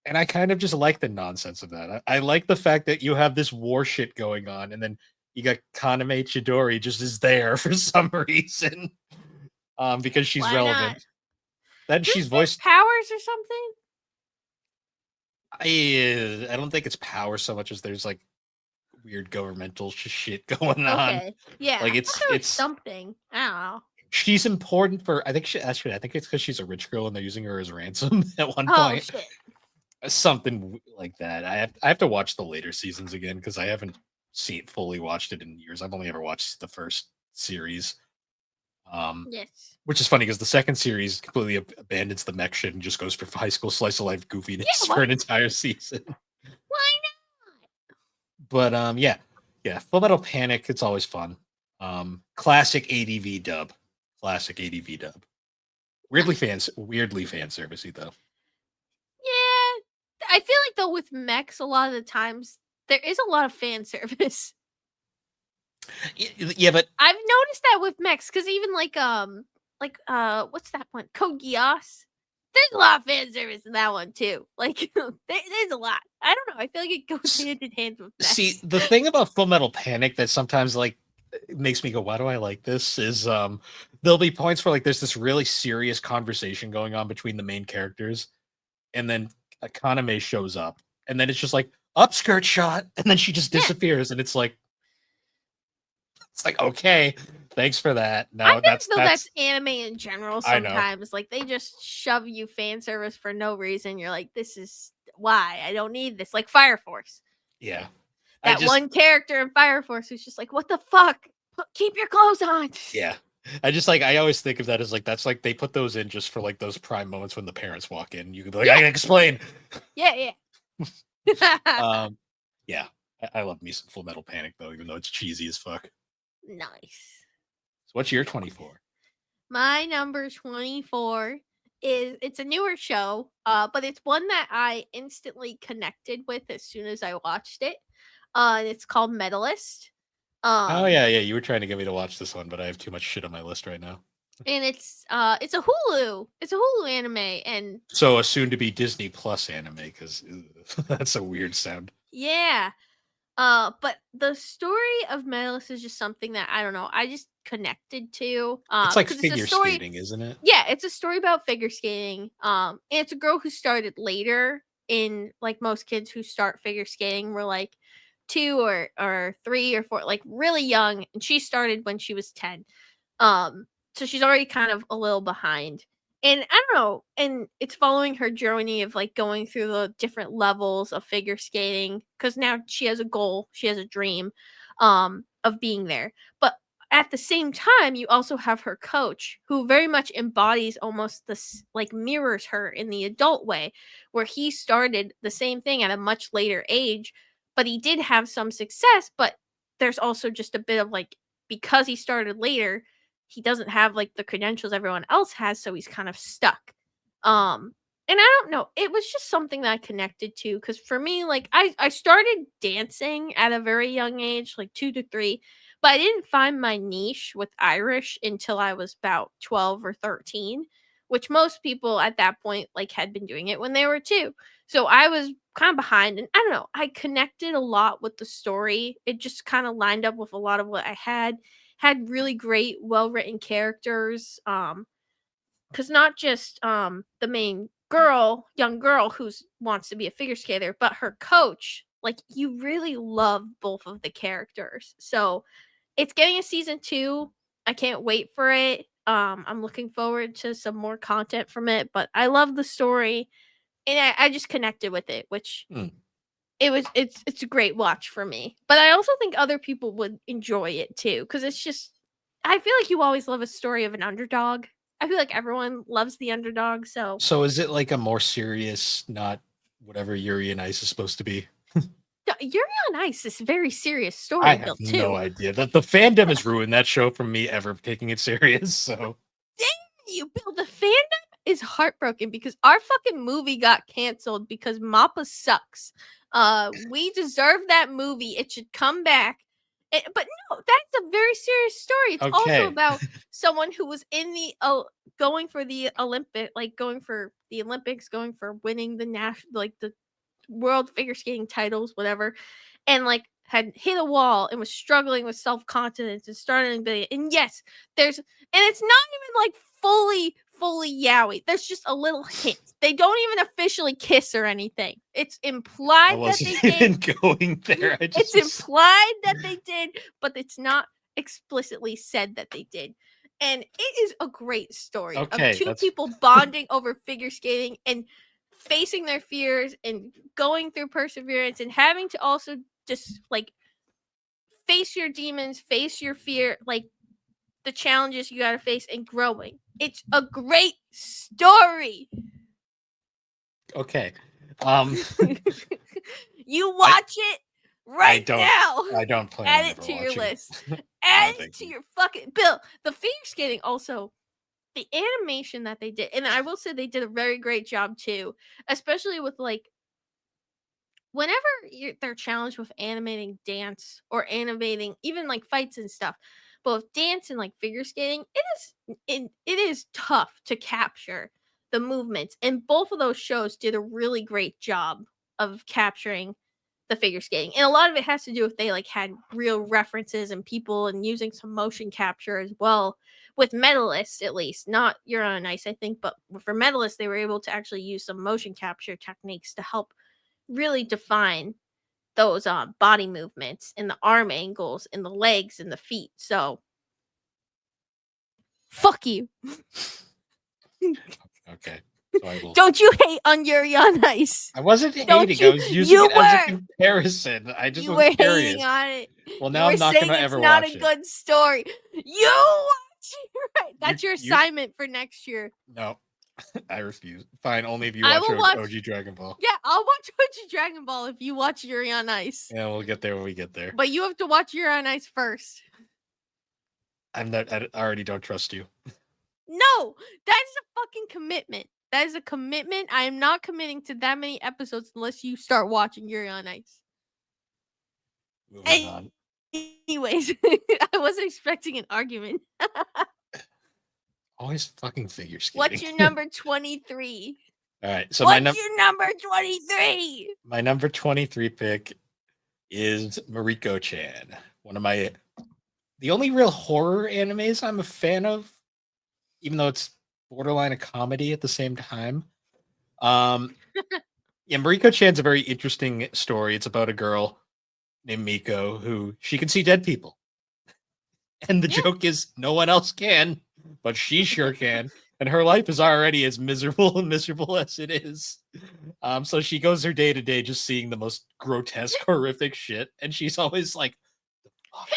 and I kind of just like the nonsense of that. I like the fact that you have this war shit going on, and then you got Kaname Chidori just is there for some reason, because she's Why not? relevant. Then Does she's she have voiced. powers or something? I don't think it's power so much as there's like weird governmental shit going on. Okay. Yeah, Like I thought there was it's something. I don't know. she's important for. I think I think it's because she's a rich girl and they're using her as ransom at one Oh point. shit. Something like that. I have to watch the later seasons again because I haven't fully watched it in years. I've only ever watched the first series. Yes. Which is funny because the second series completely abandons the mech shit and just goes for high school slice of life goofiness Yeah, for what? an entire season. Why But yeah, Full Metal Panic. It's always fun. Classic ADV dub. Classic ADV dub. Weirdly fan servicey though. Yeah. I feel like though with mechs a lot of the times there is a lot of fan service. Yeah, but I've noticed that with mechs because even what's that one? Code Geass. There's a lot of fan service in that one too. Like there's a lot. I don't know. I feel like it goes hand in hand with see, mechs. the thing about Full Metal Panic that sometimes like makes me go, "Why do I like this?" Is there'll be points where like there's this really serious conversation going on between the main characters, and then a Kaname shows up, and then it's just like upskirt shot, and then she just Yeah. disappears, and it's like okay, thanks for that. I No, think though that's that's anime in general I know. sometimes. Like they just shove you fan service for no reason. You're like, this is why. I don't need this. Like Fire Force. Yeah, I That just one character in Fire Force who's just like, what the fuck? Keep your clothes on. yeah. I just like I always think of that as like that's like they put those in just for like those prime moments when the parents walk in. You can be like, I Yeah. can explain. Yeah, yeah. Um, yeah, I love me some Full Metal Panic though, even though it's cheesy as fuck. Nice. So what's your 24? My number 24 is it's a newer show, but it's one that I instantly connected with as soon as I watched it. And it's called Medalist. Oh Um, yeah, you were trying to get me to watch this one, but I have too much shit on my list right now. and it's a Hulu. It's a Hulu anime, and So a soon to be Disney Plus anime because that's a weird sound. yeah. But the story of Medalist is just something that I don't know. I just connected to. It's like Because it's a figure story. skating, isn't it? Yeah, it's a story about figure skating. And it's a girl who started later in like most kids who start figure skating were like 2 or 3 or 4, like really young, and she started when she was 10. So she's already kind of a little behind. And I don't know, and it's following her journey of like going through the different levels of figure skating because now she has a goal, she has a dream of being there. But at the same time, you also have her coach who very much embodies almost this like mirrors her in the adult way, where he started the same thing at a much later age, but he did have some success. But there's also just a bit of like, because he started later, he doesn't have like the credentials everyone else has, so he's kind of stuck. And I don't know, it was just something that I connected to because for me, like I started dancing at a very young age, like 2 to 3, but I didn't find my niche with Irish until I was about 12 or 13, which most people at that point like had been doing it when they were 2. So I was kind of behind, and I don't know, I connected a lot with the story. It just kind of lined up with a lot of what I had really great well-written characters. Because not just the main girl, young girl who's wants to be a figure skater, but her coach like you really love both of the characters. So it's getting a season 2. I can't wait for it. I'm looking forward to some more content from it, but I love the story and I just connected with it, which Mm. it's a great watch for me. But I also think other people would enjoy it too, because it's just I feel like you always love a story of an underdog. I feel like everyone loves the underdog, so So is it like a more serious, not whatever Yuri and Ice is supposed to be? Yuri on Ice is a very serious I story, have Bill, no too. idea. The fandom has ruined that show from me ever taking it serious. So Dang you, Bill. The fandom is heartbroken because our fucking movie got canceled because Mappa sucks. We deserve that movie. It should come back. But no, that's a very serious story. It's also okay, about someone who was in the going for the Olympic, like going for the Olympics, going for winning the national, like the world figure skating titles, whatever, and like had hit a wall and was struggling with self confidence and starting to. And yes, and it's not even like fully yaoi. There's just a little hint. They don't even officially kiss or anything. It's I implied that they wasn't did. even going there. I just It's was implied that they did, but it's not explicitly said that they did. And it is a great story of okay. two That's people bonding over figure skating and facing their fears and going through perseverance and having to also just like face your demons, face your fear, like the challenges you got to face and growing. It's a great story. okay. You I watch it I right don't now. I don't plan Add on it ever to your watching list. it. Add No, it thank to you. your fucking Bill. The figure skating also the animation that they did, and I will say they did a very great job too, especially with like whenever they're challenged with animating dance or animating even like fights and stuff, both dance and like figure skating, it is tough to capture the movements, and both of those shows did a really great job of capturing the figure skating. And a lot of it has to do with they like had real references and people and using some motion capture as well with medalists, at least not you're on ice I think, but for medalists they were able to actually use some motion capture techniques to help really define those body movements and the arm angles and the legs and the feet. So fuck you. Okay. So I will. Don't you hate on Yuri on Ice? I wasn't Don't hating. I you? was using You it as a were. comparison. I just You was were hating curious. on it. Well, You now were I'm not saying gonna it's ever not a watch it. good story. You watch it. Right. You That's your you assignment for next year. no. I refuse. Fine, only if you I watch will watch. OG Dragon Ball. Yeah, I'll watch OG Dragon Ball if you watch Yuri on Ice. Yeah, we'll get there when we get there. But you have to watch Yuri on Ice first. I'm not. I already don't trust you. No, that is a fucking commitment. That is a commitment. I am not committing to that many episodes unless you start watching Yuri on Ice. Moving on. Anyways, I wasn't expecting an argument. Always fucking figure skating. What's your number 23? All right. So What's your number 23? my number 23 pick is Mariko Chan. One of the only real horror animes I'm a fan of, even though it's borderline a comedy at the same time. Yeah, Mariko Chan's a very interesting story. It's about a girl named Miko who she can see dead people. And the Yeah. joke is no one else can, but she sure can. And her life is already as miserable and miserable as it is. So she goes her day to day just seeing the most grotesque, horrific shit. And she's always like, "Fuck."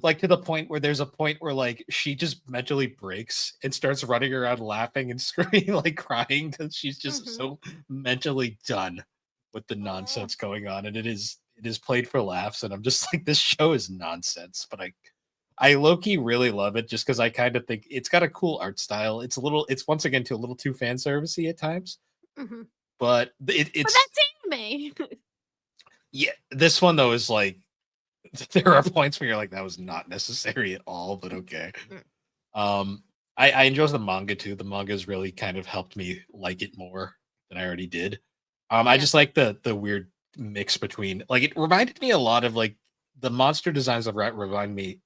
Like to the point where there's a point where like she just mentally breaks and starts running around laughing and screaming, like crying, because she's just Mhm. so mentally done with the Aw. nonsense going on. And it is played for laughs. And I'm just like, this show is nonsense. But I low-key really love it just because I kind of think it's got a cool art style. It's once again a little too fan servicey at times, Mhm. but But it's that's anime. yeah. This one though is like there are points where you're like that was not necessary at all, but okay. Mm. I enjoy the manga too. The manga's really kind of helped me like it more than I already did. I Yeah. just like the weird mix between like it reminded me a lot of like the monster designs of Rat remind me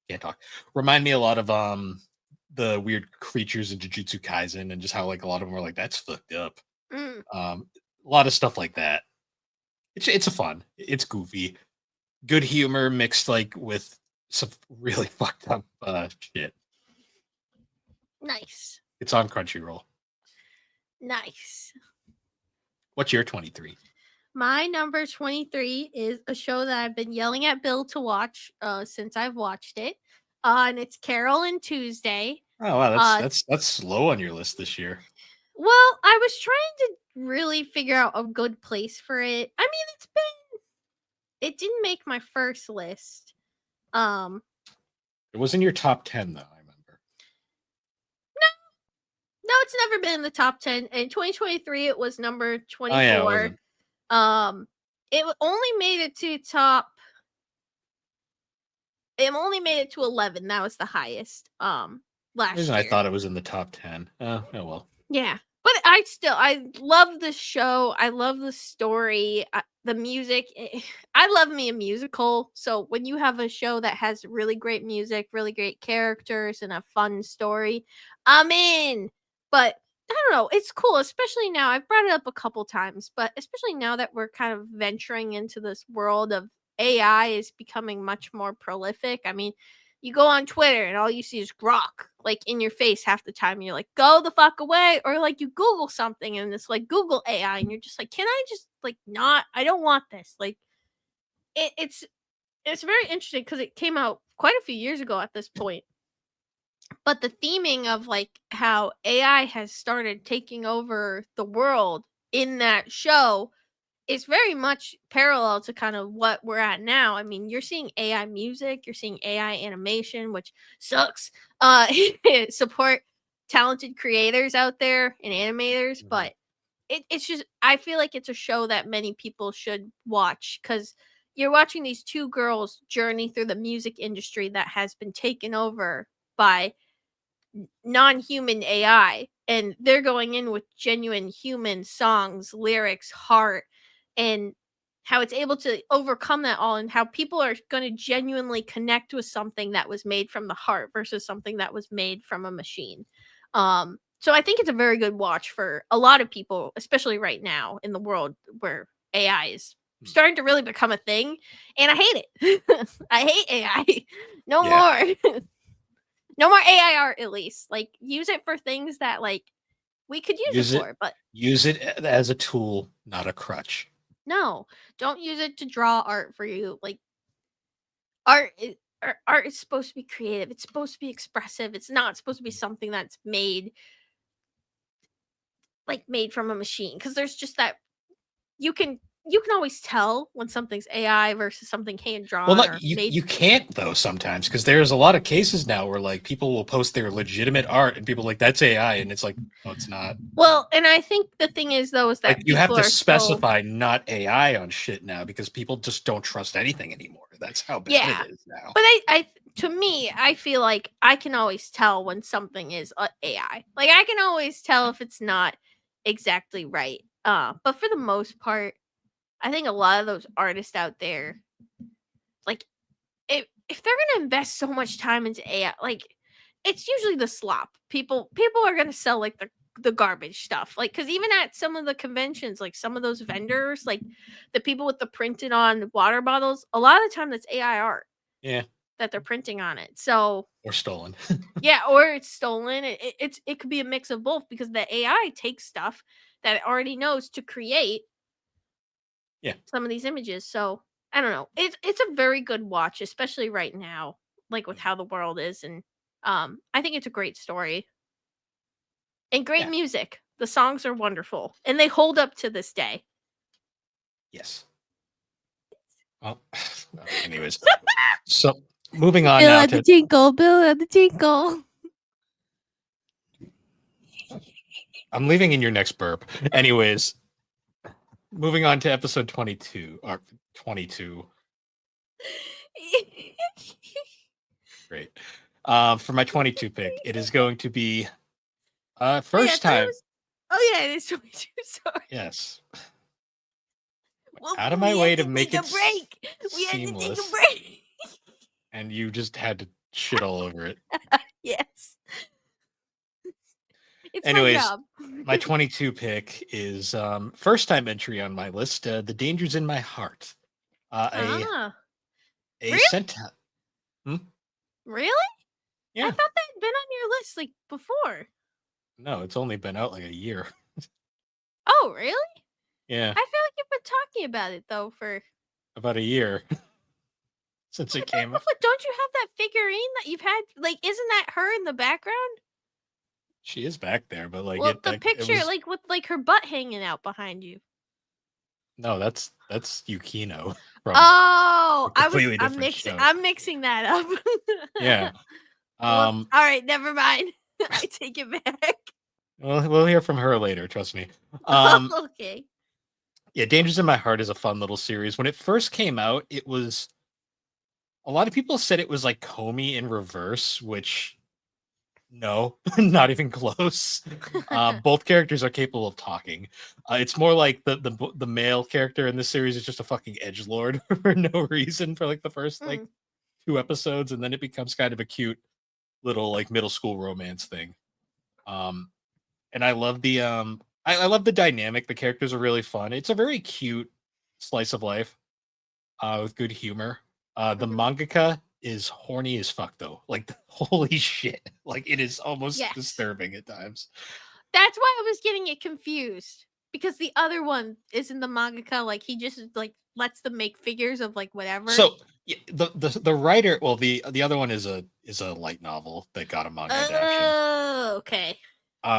can't talk remind me a lot of the weird creatures in Jujutsu Kaisen and just how like a lot of them were like that's fucked up. Mm. A lot of stuff like that. It's a fun. It's goofy, good humor mixed like with some really fucked up shit. Nice. It's on Crunchyroll. Nice. What's your 23? My number 23 is a show that I've been yelling at Bill to watch since I've watched it. And it's Carol and Tuesday. Oh wow, Uh that's slow on your list this year. well, I was trying to really figure out a good place for it. I mean, it didn't make my first list. Um It was in your top 10 though, I remember. no, it's never been in the top 10. In 2023 it was number Oh yeah, it 24. wasn't. Um only made it to top it only made it to 11. That was the highest The reason last I year. thought it was in the top 10. Oh well. Yeah. But I love the show. I love the story, the music. I love me a musical. So when you have a show that has really great music, really great characters, and a fun story, I'm in. But I don't know. It's cool, especially now. I've brought it up a couple times, but especially now that we're kind of venturing into this world of AI is becoming much more prolific. I mean, you go on Twitter and all you see is Grok like in your face half the time. You're like, go the fuck away. Or like you Google something and it's like Google AI and you're just like, can I just like not? I don't want this. Like it's very interesting because it came out quite a few years ago at this point. But the theming of like how AI has started taking over the world in that show it's very much parallel to kind of what we're at now. I mean, you're seeing AI music, you're seeing AI animation, which sucks. Support talented creators out there and animators, Mhm. but it's just I feel like it's a show that many people should watch because you're watching these two girls journey through the music industry that has been taken over by non-human AI and they're going in with genuine human songs, lyrics, heart, and how it's able to overcome that all and how people are going to genuinely connect with something that was made from the heart versus something that was made from a machine. So I think it's a very good watch for a lot of people, especially right now in the world where AI is Hmm. starting to really become a thing and I hate it. I hate AI. No Yeah. more. No more AI art at least. Like use it for things that like we could use it Use it for, but use it as a tool, not a crutch. no, don't use it to draw art for you. Like art is supposed to be creative. It's supposed to be expressive. It's not supposed to be something that's made from a machine because there's just that you can you can always tell when something's AI versus something hand Well, drawn not or you. made. You can't though sometimes because there's a lot of cases now where like people will post their legitimate art and people are like that's AI and it's like no, it's not. Well, and I think the thing is though is Like that you have people to are so specify not AI on shit now because people just don't trust anything anymore. That's how bad it yeah. is now. But to me, I feel like I can always tell when something is AI. Like I can always tell if it's not exactly right. But for the most part, I think a lot of those artists out there, like if they're gonna invest so much time into AI, like it's usually the slop. People are gonna sell like the garbage stuff. Like because even at some of the conventions, like some of those vendors, like the people with the printed on water bottles, a lot of the time that's AI art Yeah, that they're printing on it. So or stolen. yeah, or it's stolen. It could be a mix of both because the AI takes stuff that it already knows to create Yeah, some of these images. So I don't know. It's a very good watch, especially right now, like with how the world is, and I think it's a great story and great yeah, music. The songs are wonderful and they hold up to this day. yes. Well, anyways, so moving on Bill now at the to tinkle, Bill at the tinkle. I'm leaving in your next burp. Anyways, moving on to episode 22 or 22. Great. For my 22 pick, it is going to be Wait, I first thought it time. was. Oh yeah, it is 22. Sorry. Yes. Well, Out of my we way had to to make take it a break. We had to take a seamless, break. and you just had to shit all over it. Yes. It's my Anyways, job. my 22 pick is first time entry on my list, The Dangers in My Heart. Uh, a Ah, a really? cent hmm? Really? I Yeah. thought that had been on your list like before. No, it's only been out like a year. Oh, really? Yeah, I feel like you've been talking about it though for. about a year since it came out. But don't you have that figurine that you've had? Like, isn't that her in the background? She is back there, but like Well, the it picture, was like with like her butt hanging out behind you. no, that's Yukino from a Oh, completely I'm different mixing. show. I'm mixing that Yeah. up. Well, Um all right, never mind. I take it back. we'll hear from her later, trust me. Um Okay. yeah, Dangers in My Heart is a fun little series. When it first came out, it was a lot of people said it was like Comey in reverse, which no, not even close. Both characters are capable of talking. It's more like the male character in this series is just a fucking edge lord for no reason for like the first like Mm. 2 episodes, and then it becomes kind of a cute little like middle school romance thing. Um, and I love I love the dynamic. The characters are really fun. It's a very cute slice of life with good humor. The Mhm. mangaka is horny as fuck though. Like holy shit. Like it is almost Yes. disturbing at times. That's why I was getting it confused because the other one is in the mangaka. Like he just like lets them make figures of like whatever. So yeah, the writer, well, the other one is a light novel that got a manga adaptation. Oh, okay.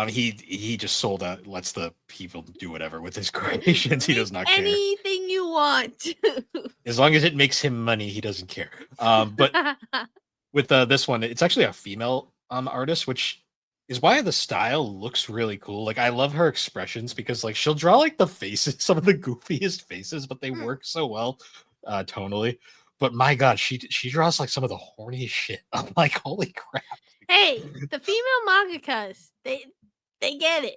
He just sold out, lets the people do whatever with his creations. He Make does not care. anything you want. As long as it makes him money, he doesn't care. But with this one, it's actually a female artist, which is why the style looks really cool. Like I love her expressions because like she'll draw like the faces, some of the goofiest faces, but they Mm. work so well tonally. But my god, she draws like some of the horniest shit. I'm like, holy crap. Hey, the female mangakas, they get it.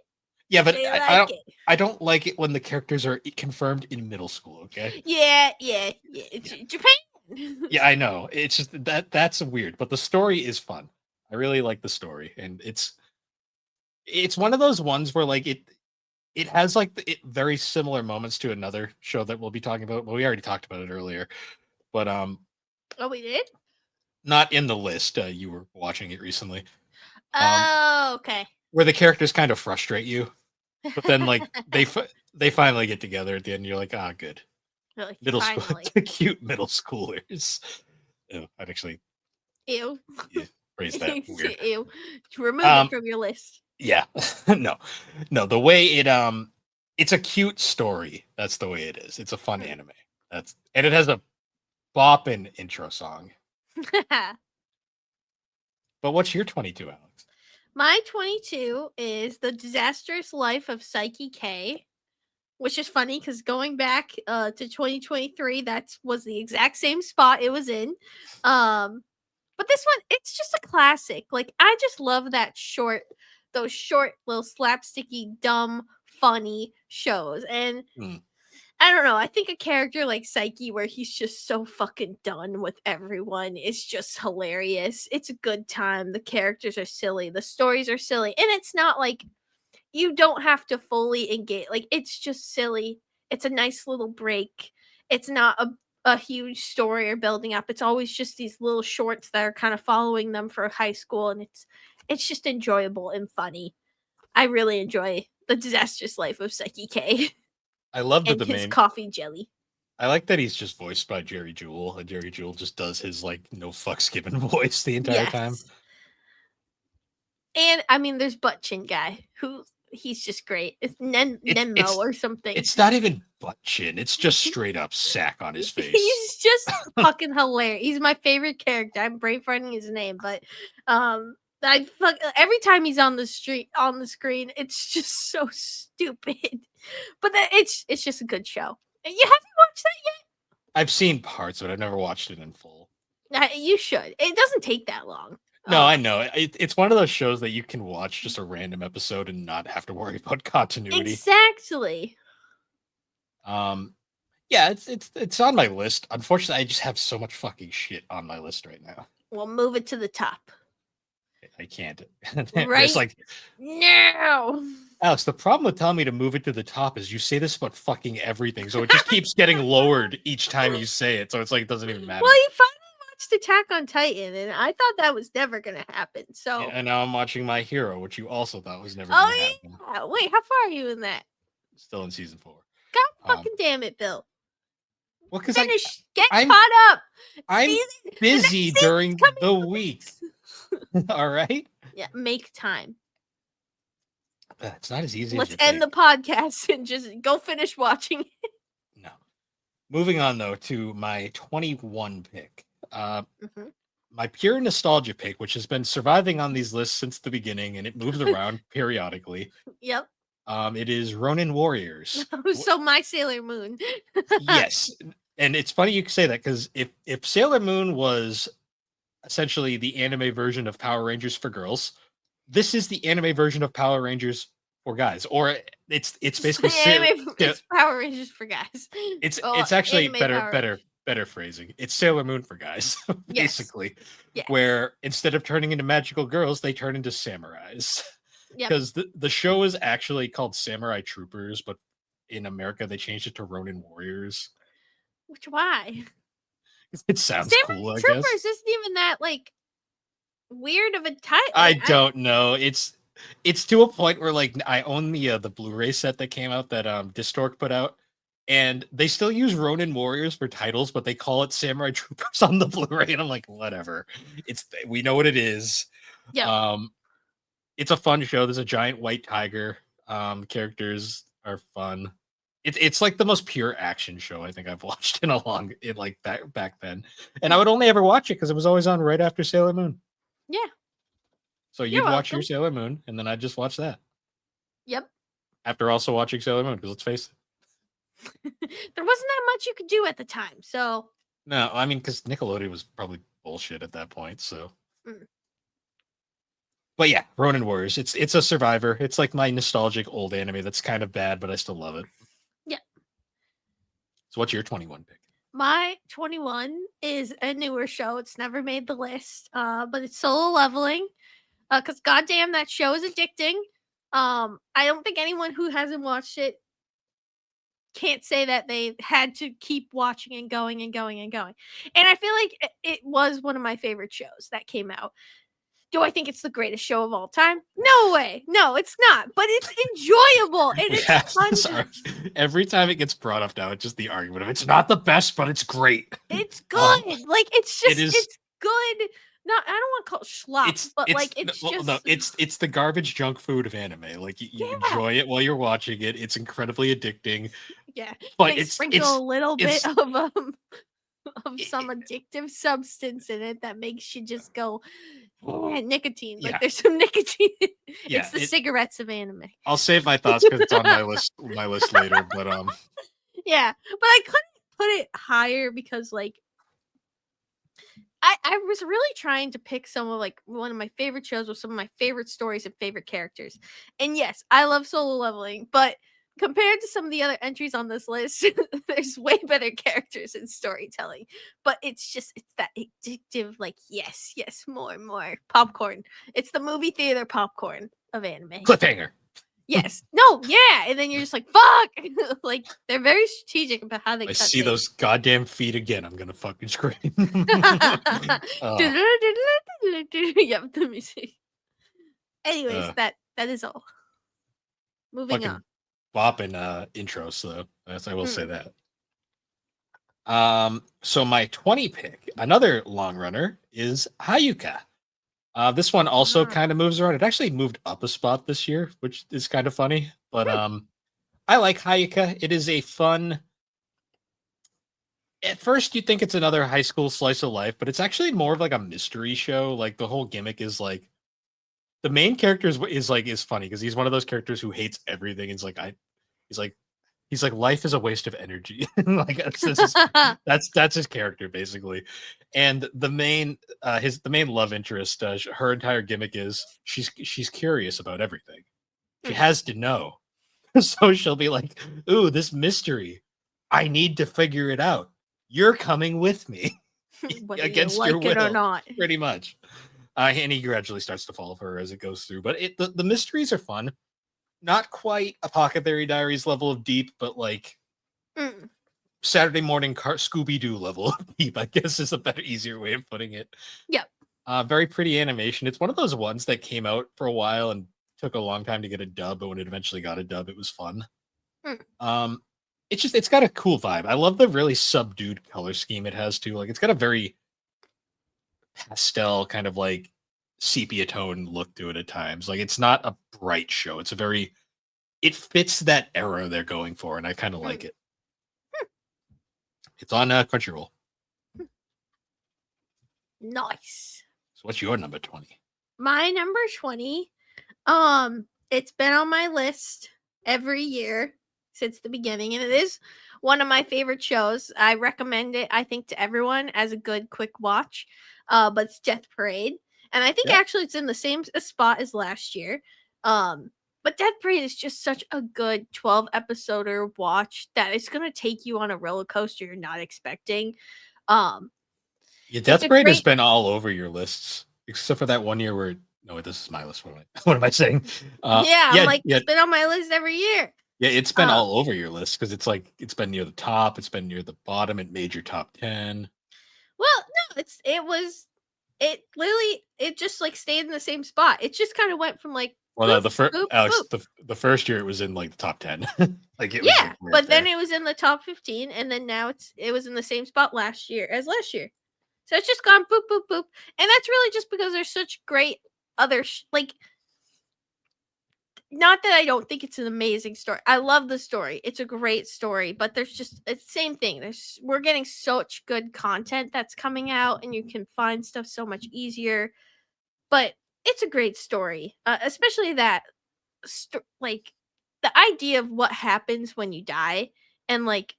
Yeah, but They like it. I don't like it when the characters are confirmed in middle school, okay? Yeah, yeah, yeah. Yeah. Japan. Yeah, I know. It's just that's weird, but the story is fun. I really like the story, and it's one of those ones where like it has like very similar moments to another show that we'll be talking about. Well, we already talked about it earlier, but Oh, we did. not in the list. You were watching it recently, um, Oh, okay. where the characters kind of frustrate you, but then like they finally get together at the end. And you're like, ah, good Really, middle school, finally. cute middle schoolers. Ew, I'd actually Ew. yeah, phrase that weird. Ew. Remove it Um, from your list. yeah, no, no. The way it's a cute story. That's the way it is. It's a fun Hmm. anime. And it has a bopping intro song. But what's your 22, Alex? My 22 is The Disastrous Life of Psyche K, which is funny because going back to 2023, that was the exact same spot it was in. Um, but this one, it's just a classic. Like, I just love those short, little slapsticky, dumb, funny shows. And Hmm. I don't know. I think a character like Psyche, where he's just so fucking done with everyone, is just hilarious. It's a good time. The characters are silly. The stories are silly. And it's not like you don't have to fully engage. Like, it's just silly. It's a nice little break. It's not a huge story or building up. It's always just these little shorts that are kind of following them for high school. And it's just enjoyable and funny. I really enjoy The Disastrous Life of Psyche K I love that and the his main. coffee jelly. I like that he's just voiced by Jerry Jewell, and Jerry Jewell just does his like no fucks given voice the entire time. Yes. And I mean, there's Butt Chin guy who he's just great. It's Nenmo or something. It's not even butt chin. It's just straight up sack on his face. He's just fucking hilarious. He's my favorite character. I'm brain farting his name, but I fuck every time he's on the screen, it's just so stupid. But it's just a good show. You haven't watched that I've seen parts of it. I've never watched it in full. yet? You should. It doesn't take that long. No, I know. It's one of those shows that you can watch just a random episode and not have to worry about continuity. Exactly. Yeah, it's on my list. Unfortunately, I just have so much fucking shit on my list right now. We'll move it to the top. I can't. Right There's like now. Alex, the problem with telling me to move it to the top is you say this about fucking everything, so it just keeps getting lowered each time you say it. So it's like it doesn't even matter. Well, you finally watched Attack on Titan, and I thought that was never gonna happen. Yeah, So, and now I'm watching My Hero, which you also thought was never going to oh happen. yeah. Wait, how far are you in that? Still in season 4. God Um, fucking damn it, Bill. well, because Finish. Get I'm caught up. I'm Season, the next busy season's during coming the in week. weeks. All right, Yeah, make time. it's not as easy as Let's you end think. the podcast and just go finish watching it. No. Moving on though to my 21 pick. Mhm. My pure nostalgia pick, which has been surviving on these lists since the beginning, and it moves around periodically. Yep. It is Ronin Warriors. So my Sailor Moon. Yes, and it's funny you say that because if Sailor Moon was essentially the anime version of Power Rangers for girls, this is the anime version of Power Rangers for guys, or it's basically It's Power Rangers for guys. it's actually Anime Power Rangers. better phrasing. It's Sailor Moon for guys, Yes. basically, Yes. where instead of turning into magical girls, they turn into samurais. Yep. Because the show is actually called Samurai Troopers, but in America they changed it to Ronin Warriors. Which why? It sounds Samurai cool, I Troopers guess. isn't even that like weird of a title. I Like, don't know. It's to a point where like I own the Blu-ray set that came out that Distork put out, and they still use Ronin Warriors for titles, but they call it Samurai Troopers on the Blu-ray, and I'm like, whatever. We know what it is. yeah. It's a fun show. There's a giant white tiger. Characters are fun. It's like the most pure action show I think I've watched in like back then. And I would only ever watch it because it was always on right after Sailor Moon. Yeah. So You're you'd watch your welcome. Sailor Moon, and then I'd just watch that. Yep. After also watching Sailor Moon, because let's face it. There wasn't that much you could do at the time. So No, I mean, because Nickelodeon was probably bullshit at that point. So, but yeah, Ronin Warriors. It's a survivor. It's like my nostalgic old anime that's kind of bad, but I still love it. yeah. So, what's your 21 pick? My 21 is a newer show. It's never made the list. But it's Solo Leveling. Because goddamn, that show is addicting. I don't think anyone who hasn't watched it can't say that they had to keep watching and going and going and going. And I feel like it was one of my favorite shows that came out. Do I think it's the greatest show of all time? No way. No, it's not. But it's enjoyable and it's fun. Every time it gets brought up now, it's just the argument of it's not the best, but it's great. It's good. Like it's just it's good. Not I don't want to call it schlop, but like it's just no, it's the garbage junk food of anime. Like you enjoy it while you're watching it. It's incredibly addicting. Yeah, but they sprinkle a little bit of some addictive substance in it that makes you just go nicotine. Like there's some nicotine. It's the cigarettes of anime. I'll save my thoughts because it's on my list later. But yeah, but I couldn't put it higher because like I was really trying to pick some of like one of my favorite shows with some of my favorite stories and favorite characters. And yes, I love Solo Leveling, but compared to some of the other entries on this list, there's way better characters and storytelling. But it's that addictive, like, yes, more popcorn. It's the movie theater popcorn of anime. Cliffhanger. Yes. No, yeah. And then you're just like, fuck. Like, they're very strategic about how they I cut see things. those goddamn feet again. I'm going to fucking scream. Yep, the music. Anyways, that is all. Moving on. Bopping intros, though. Yes, I will say that. So my 20 pick, another long runner, is Hayuka. This one also kind of moves around. It actually moved up a spot this year, which is kind of funny. But I like Hayuka. It is a fun. At first, you think it's another high school slice of life, but it's actually more of like a mystery show. Like the whole gimmick is like the main character is funny because he's one of those characters who hates everything. He's like life is a waste of energy. Like that's his character basically. And the main love interest, her entire gimmick is she's curious about everything. She has to know. So she'll be like, "Ooh, this mystery. I need to figure it out. You're coming with me." Whether Against you like your will, it or not. pretty much. And he gradually starts to fall for her as it goes through. But the mysteries are fun. Not quite Apothecary Diaries level of deep, but like Mm, Saturday morning Scooby Doo level of deep, I guess is a better, easier way of putting it. yep. Very pretty animation. It's one of those ones that came out for a while and took a long time to get a dub, but when it eventually got a dub, it was fun. Mm, Um, it's got a cool vibe. I love the really subdued color scheme it has too. Like it's got a very pastel kind of like sepia tone look to it at times. Like it's not a bright show. It's a very it fits that era they're going for, and I kind of like mm. it. It's on Crunchyroll. Nice. So what's your number 20? My number 20, it's been on my list every year since the beginning, and it is one of my favorite shows. I recommend it, I think, to everyone as a good quick watch. But it's Death Parade. And I think Yeah. actually it's in the same spot as last year. But Death Parade is just such a good 12 episoder watch that it's gonna take you on a roller coaster you're not expecting. Um, Yeah, it's Death a Parade has great been all over your lists, except for that one year where no, this is my list. What am I saying? yeah, I'm Yeah, like, yeah, it's been on my list every year. yeah. It's been Um, all over your list because it's like it's been near the top, it's been near the bottom. It made your top 10. well, no, it literally it just like stayed in the same spot. It just kind of went from like Well, no, boop, the first boop, Alex, boop. the first year it was in like the top 10. Like it was Yeah, like right but then there. it was in the top 15, and then now it was in the same spot last year as last year. So it's just gone boop, boop, boop, and that's really just because there's such great other like. Not that I don't think it's an amazing story. I love the story. It's a great story, but there's just it's the same thing. We're getting such good content that's coming out, and you can find stuff so much easier. But it's a great story, especially that like the idea of what happens when you die, and like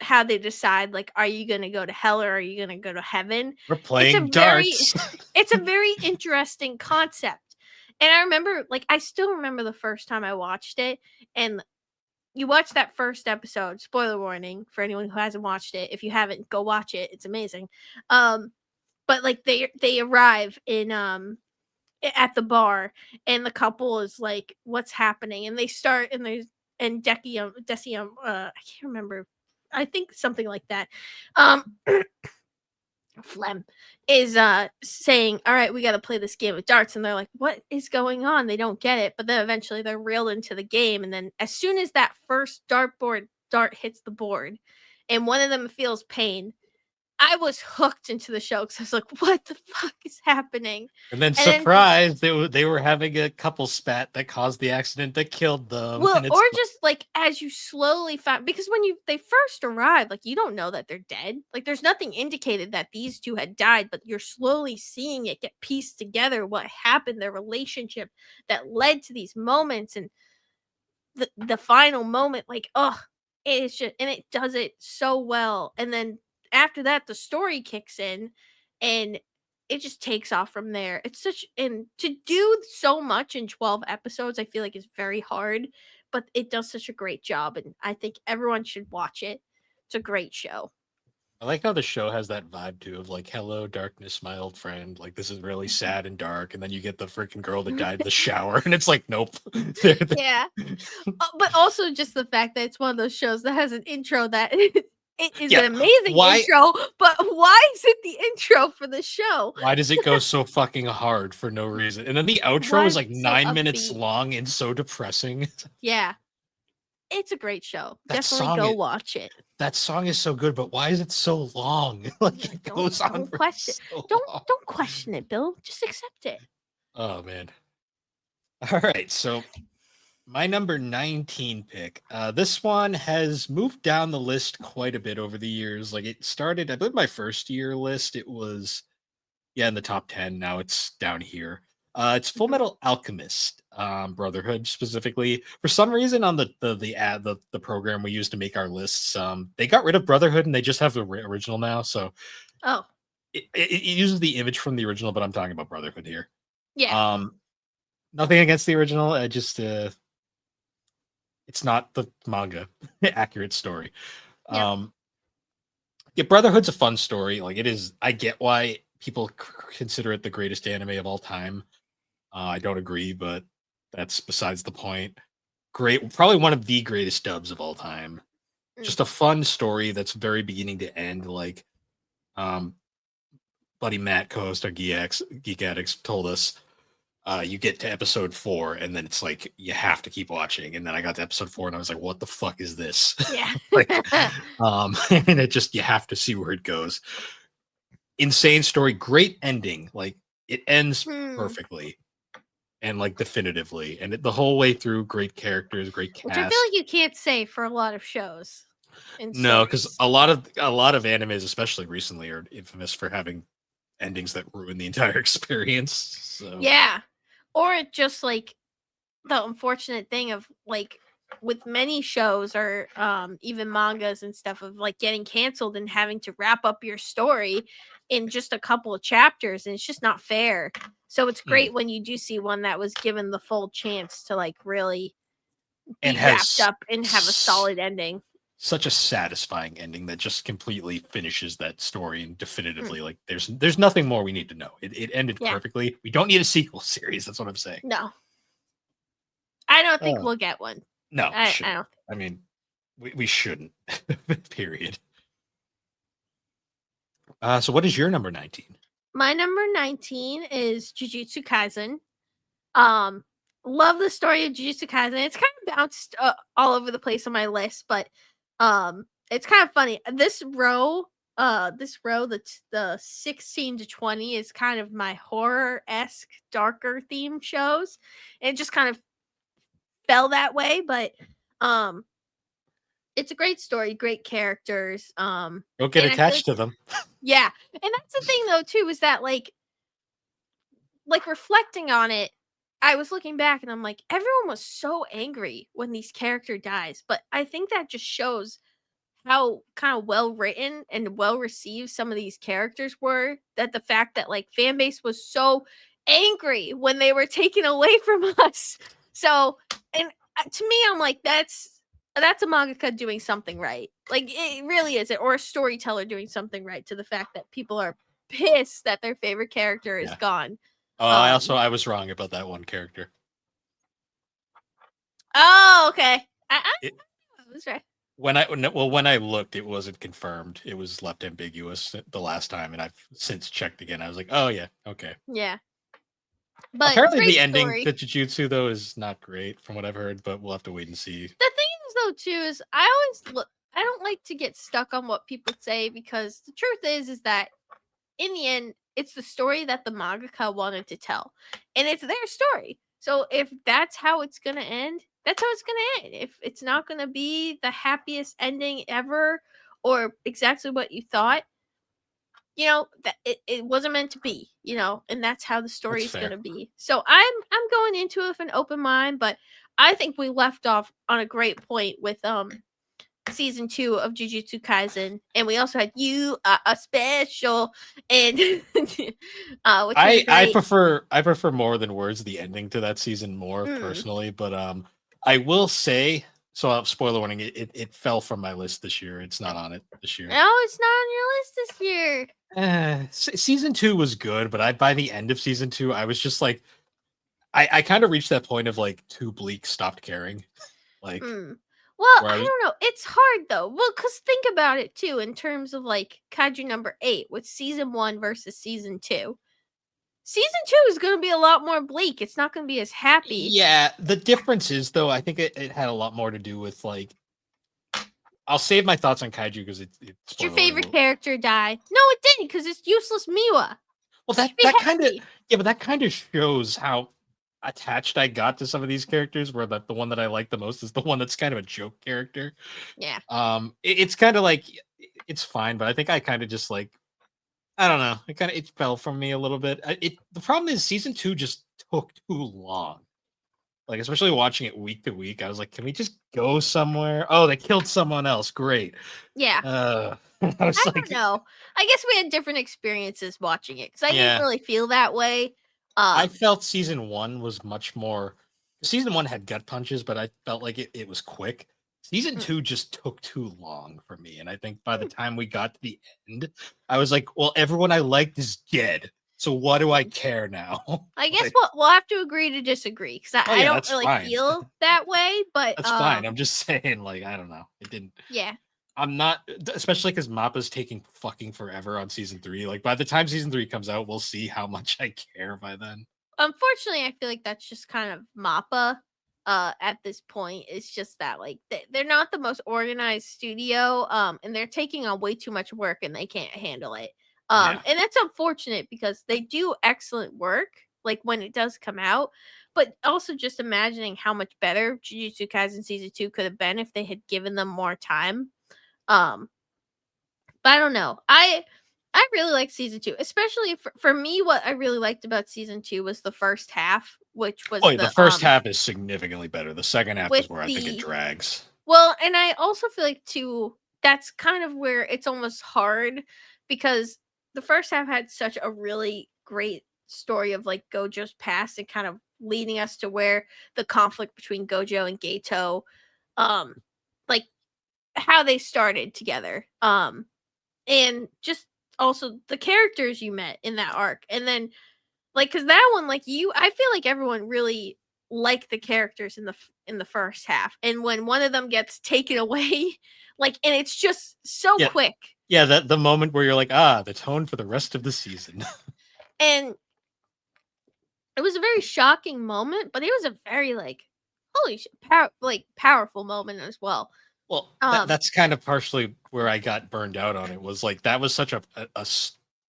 how they decide like are you going to go to hell or are you going to go to heaven. We're It's a playing very darts. it's a very interesting concept. And I remember like I still remember the first time I watched it, and you watch that first episode, spoiler warning for anyone who hasn't watched it. If you haven't, go watch it. It's amazing. But like they arrive in at the bar, and the couple is like, "What's happening?" And they start, and there's and Decium, I can't remember. I think something like that. Um, Phlegm is saying, "All right, we got to play this game of darts," and they're like, "What is going on?" They don't get it, but then eventually they're reeled into the game, and then as soon as that first dart hits the board, and one of them feels pain, I was hooked into the show because I was like, "What the fuck is happening?" And then And then surprise, they were having a couple spat that caused the accident that killed them. well, And or it's just like as you slowly find, because when they first arrive, like you don't know that they're dead. Like there's nothing indicated that these two had died, but you're slowly seeing it get pieced together what happened, their relationship that led to these moments, and the final moment, like, oh, it's just, and it does it so well. And then after that, the story kicks in, and it just takes off from there. It's such, and to do so much in 12 episodes, I feel like is very hard, but it does such a great job, and I think everyone should watch it. It's a great show. I like how the show has that vibe too of like, hello, darkness, my old friend. Like, this is really sad and dark. And then you get the freaking girl that died in the shower, and it's like, nope. Yeah. But also just the fact that it's one of those shows that has an intro that it is Yeah. an amazing Why intro, but why is it the intro for the show? why does it go so fucking hard for no reason? And then the outro Why is is like it so 9 minutes upbeat? long and so depressing. Yeah, it's a great show. That Definitely song go is watch it. that song is so good, but why is it so long? Like it Don't goes on don't for question so don't long. don't question it, Bill. Just accept it. Oh man. All right, so my number 19 pick. This one has moved down the list quite a bit over the years. Like it started, I believe my first year list, it was in the top 10. Now it's down here. It's Full Mhm. Metal Alchemist, Brotherhood specifically. For some reason, on the program we use to make our lists, they got rid of Brotherhood and they just have the original now. So Oh, it uses the image from the original, but I'm talking about Brotherhood here. yeah. Um, Nothing against the original. I just it's not the manga accurate story. Yep. Um, yeah, Brotherhood's a fun story. Like it is. I get why people consider it the greatest anime of all time. I don't agree, but that's besides the point. Great, probably one of the greatest dubs of all time. Mm. Just a fun story that's very beginning to end. Like, um, buddy Matt, co-host of Geek Addicts, told us, you get to episode 4, and then it's like you have to keep watching. And then I got to episode 4, and I was like, "What the fuck is this?" Yeah. Like, and it just you have to see where it goes. Insane story, great ending. Like it ends Hmm. perfectly and like definitively, and the whole way through, great characters, great Which I feel like cast. you can't say for a lot of shows and No, because stories. a lot of animes, especially recently, are infamous for having endings that ruin the entire experience. So Yeah. Or just like the unfortunate thing of like with many shows or even mangas and stuff of like getting canceled and having to wrap up your story in just a couple of chapters, and it's just not fair. So it's hmm. great when you do see one that was given the full chance to like really And be wrapped has up and have a solid ending. such a satisfying ending that just completely finishes that story and Mm, definitively, like there's nothing more we need to know. It ended yeah. perfectly. We don't need a sequel series. That's what I'm saying. No. I don't think Oh we'll get one. no, we I shouldn't. don't. I mean, we shouldn't. Period. So what is your number 19? My number 19 is Jujutsu Kaisen. Um, love the story of Jujutsu Kaisen. It's kind of bounced all over the place on my list, but it's kind of funny. This row, the 16 to 20 is kind of my horror esque, darker theme shows. It just kind of fell that way, but um, it's a great story, great characters. Don't get And I feel like attached to them. yeah, and that's the thing though too is that like reflecting on it, I was looking back and I'm like, everyone was so angry when these character dies, but I think that just shows how kind of well written and well received some of these characters were. That the fact that like fan base was so angry when they were taken away from us. So, and to me, I'm like, that's a mangaka doing something right. Like it really is, or a storyteller doing something right to the fact that people are pissed that their favorite character is Yeah. gone. I was wrong about that one character. Oh, okay. It, I was right. when I looked, it wasn't confirmed. It was left ambiguous the last time, and I've since checked again. I was like, oh yeah, okay. Yeah, but Apparently, great the ending story. to Jujutsu though is not great from what I've heard, but we'll have to wait and see. The thing is, though, too, is I always look. I don't like to get stuck on what people say because the truth is that in the end, it's the story that the mangaka wanted to tell, and it's their story. So if that's how it's gonna end, that's how it's gonna end. If it's not gonna be the happiest ending ever or exactly what you thought, that it wasn't meant to be, and that's how the story That's is fair. going to be. So I'm going into it with an open mind, but I think we left off on a great point with season 2 of Jujutsu Kaisen, and we also had you a special and which was great. I prefer more than words the ending to that season more Mm. personally, but I will say so. Spoiler warning: it fell from my list this year. It's not on it this year. No, it's not on your list this year. Season 2 was good, but by the end of season 2, I was just like, I kind of reached that point of like too bleak, stopped caring, like Mm. Well, where I I was don't know. It's hard though. Well, cause think about it too in terms of like Kaiju number 8 with season 1 versus season 2. Season 2 is going to be a lot more bleak. It's not going to be as happy. yeah. The difference is though, I think it had a lot more to do with like I'll save my thoughts on Kaiju because it's Did your spoiler warning. favorite character die? No, it didn't because it's useless Miwa. Well, You should be happy. but that kind of shows how attached I got to some of these characters. Where the one that I like the most is the one that's kind of a joke character. Yeah. It's kind of like it's fine, but I think I kind of just like I don't know. It fell from me a little bit. The problem is season 2 just took too long. Like especially watching it week to week, I was like, can we just go somewhere? Oh, they killed someone else. Great. Yeah. I was I like, don't know. I guess we had different experiences watching it because I didn't yeah. really feel that way. I felt season 1 was much more. Season 1 had gut punches, but I felt like it was quick. Season Mm. 2 just took too long for me, and I think by the time we got to the end, I was like, "Well, everyone I liked is dead, so what do I Mm. care now?" I guess Like, we'll have to agree to disagree because oh I yeah, don't that's really fine. feel that way, but That's fine. I'm just saying, like, I don't know. It didn't. yeah. I'm not, especially because Mappa's taking fucking forever on season 3. Like, by the time season 3 comes out, we'll see how much I care by then. Unfortunately, I feel like that's just kind of Mappa. At this point, it's just that like they're not the most organized studio, and they're taking on way too much work and they can't handle it. Yeah, And that's unfortunate because they do excellent work, like when it does come out. But also just imagining how much better Jujutsu Kaisen season 2 could have been if they had given them more time. Um, but I don't know. I really like season 2, especially for me. What I really liked about season 2 was the first half, which oh was yeah, the first half is significantly better. The second half with is where I think it the drags. well, and I also feel like too that's kind of where it's almost hard because the first half had such a really great story of like Gojo's past and kind of leading us to where the conflict between Gojo and Gato, um, like how they started together. And just also the characters you met in that arc. And then like cuz that one like you I feel like everyone really liked the characters in the first half. And when one of them gets taken away like and it's just so Yeah, quick. yeah, that the moment where you're like, ah, the tone for the rest of the season. And it was a very shocking moment, but it was a very like holy like powerful moment as well. Well, Um that's kind of partially where I got burned out on it. Was like that was such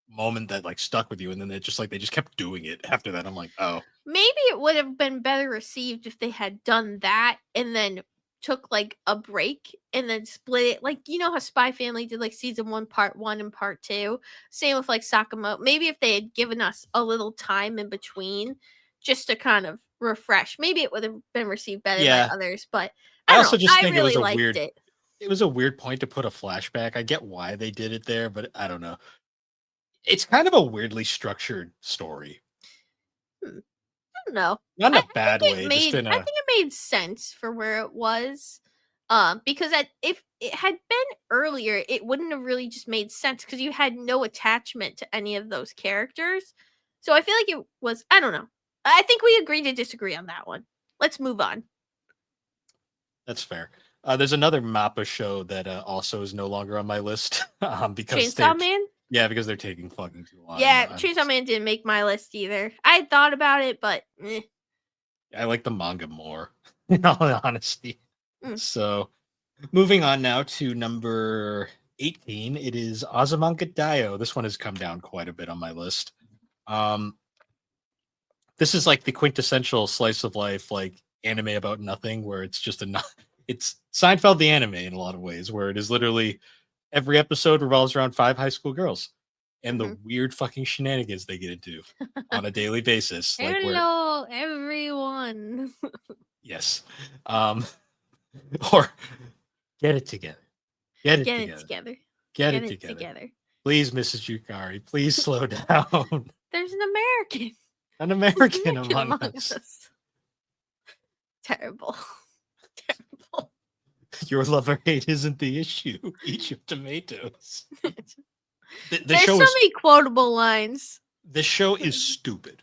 moment that like stuck with you, and then it just like they just kept doing it after that. I'm like, oh Maybe it would have been better received if they had done that and then took, like, a break and then split it like, you know how Spy Family did, like, season 1, part 1 and part 2? Same with, like, Sakamoto. Maybe if they had given us a little time in between just to kind of refresh, maybe it would have been received better by yeah. others, but I I don't also know. just I think really liked it. it was a weird point to put a flashback. I get why they did it there, but I don't know. It's kind of a weirdly structured story, Hmm. I don't know. not in a I think bad way, just in I a think it made sense for where it was. Because if it had been earlier, it wouldn't have really just made sense because you had no attachment to any of those characters. So I feel like it was I don't know. I think we agree to disagree on that one. Let's move on. that's fair. There's another Mappa show that also is no longer on my list because Chainsaw Man? because they're taking fucking too long. Yeah, Chainsaw Man didn't make my list either. I had thought about it, but I like the manga more, in all honesty. mm, So, moving on now to number 18, it is Azumanga Daioh. This one has come down quite a bit on my list. Um, this is like the quintessential slice of life, like anime about nothing, where it's just it's Seinfeld the anime in a lot of ways, where it is literally every episode revolves around 5 high school girls and the mhm. weird fucking shenanigans they get into on a daily basis. Like where Hello, everyone. yes, um, or get it together, get it Get it together, together. get Get it it together. together. Please, Mrs. Yukari, please slow down. There's an American. An There's an American American among among us. us. Terrible. Terrible. Your love or hate isn't the issue. Eat your tomatoes. The There's show so is many quotable lines. the show is stupid,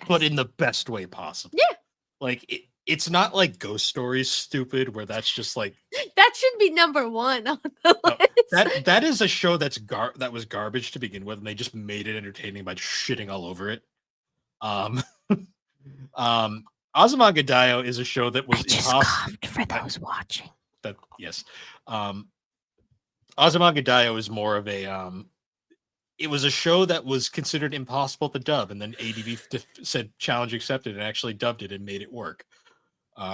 but Yes. in the best way possible. Yeah, Like it's not like Ghost Stories stupid, where that's just like that should be number 1 on the no, list. that is a show that was garbage to begin with, and they just made it entertaining by just shitting all over it. Um, um, Azumanga Daioh is a show that was impossible. For those watching. That yes, um, Azumanga Daioh is more of a it was a show that was considered impossible to dub, and then ADV said challenge accepted and actually dubbed it and made it work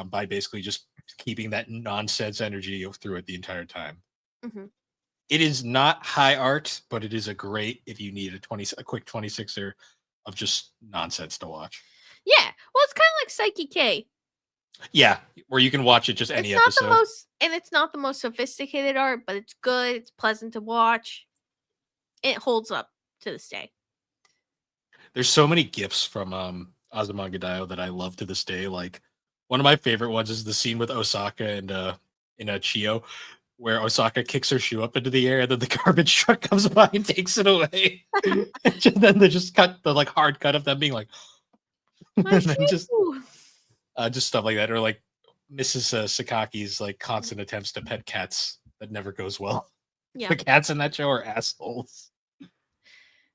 by basically just keeping that nonsense energy through it the entire time. Mhm. It is not high art, but it is a great if you need a quick 26er of just nonsense to watch. Yeah. Well, it's kind of like Psyche K. Yeah, where you can watch it just any It's not the episode. most and it's not the most sophisticated art, but it's good, it's pleasant to watch. It holds up to this day. There's so many gifs from Azumanga Daioh that I love to this day. Like one of my favorite ones is the scene with Osaka and in a Chio where Osaka kicks her shoe up into the air and then the garbage truck comes by and takes it away. And then they just cut the like hard cut of them being like, My and then shoe. just stuff like that, or like Mrs. Sakaki's like constant attempts to pet cats that never goes well. Yeah. The cats in that show are assholes.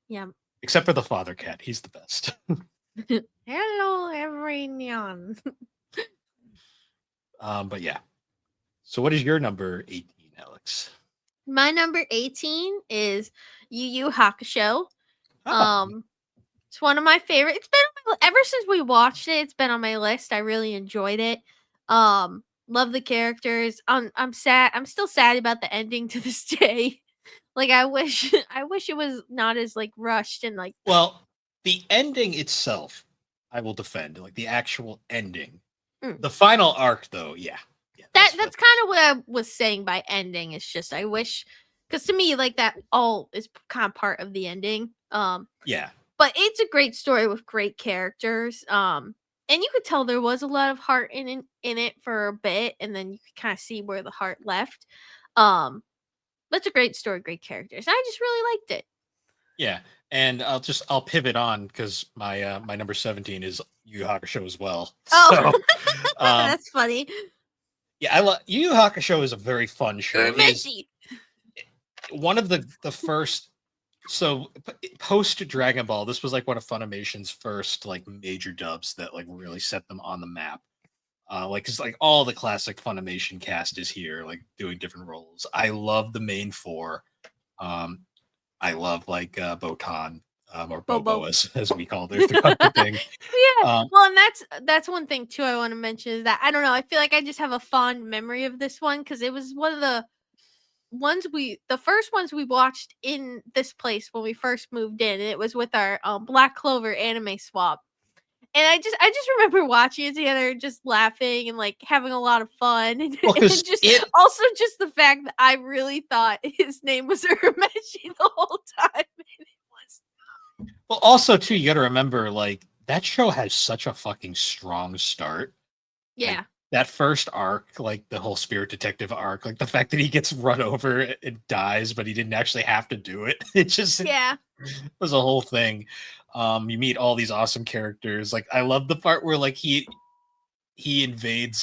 Yeah. Except for the father cat, he's the best. Hello, everyone. But yeah. So what is your number 18, Alex? My number 18 is Yu Yu Hakusho. Oh, It's one of my favorite. It's been ever since we watched it. It's been on my list. I really enjoyed it. Love the characters. I'm sad. I'm still sad about the ending to this day. Like I wish it was not as like rushed and like well, the ending itself, I will defend. Like the actual ending. Mm. The final arc, though, yeah. that's kind of what I was saying by ending. It's just I wish, because to me, like that all is kind of part of the ending. Yeah. But it's a great story with great characters. And you could tell there was a lot of heart in it for a bit, and then you could kind of see where the heart left. But it's a great story, great characters. I just really liked it. Yeah. And I'll pivot on because my number 17 is Yu Yu Hakusho as well. Oh, So that's funny. yeah, I love Yu Yu Hakusho is a very fun show. It is Messy. one of the first. So post Dragon Ball, this was like one of Funimation's first like major dubs that like really set them on the map. Like, cause like all the classic Funimation cast is here, like doing different roles. I love the main four. I love like Botan, or Bobo, Bobo. as we called her throughout the thing. Yeah. Well, and that's one thing too I want to mention is that I don't know, I feel like I just have a fond memory of this one because it was one of the first ones we watched in this place when we first moved in, and it was with our Black Clover anime swap. And I just remember watching it together, just laughing and like having a lot of fun, and, Well, and just also just the fact that I really thought his name was Urameshi the whole time. And it was. Well, also too, you got to remember like that show has such a fucking strong start. Yeah. That first arc, like the whole Spirit Detective arc, like the fact that he gets run over and dies, but he didn't actually have to do it. It just was a whole thing. You meet all these awesome characters. Like I love the part where like he invades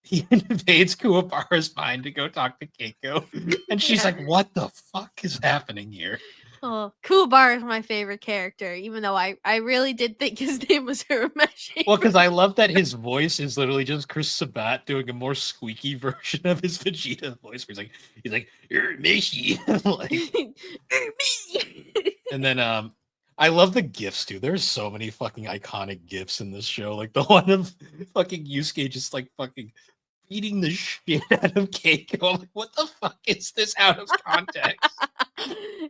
he invades Kuwabara's mind to go talk to Keiko. And she's like, what the fuck is happening here? Oh, Kuwabara is my favorite character, even though I really did think his name was Urameshi. Well, because I love that his voice is literally just Chris Sabat doing a more squeaky version of his Vegeta voice, where he's like Urameshi. And then I love the gifs too. There's so many fucking iconic gifs in this show. Like the one of fucking Yusuke just like fucking beating the shit out of Keiko. I'm like, what the fuck is this out of context?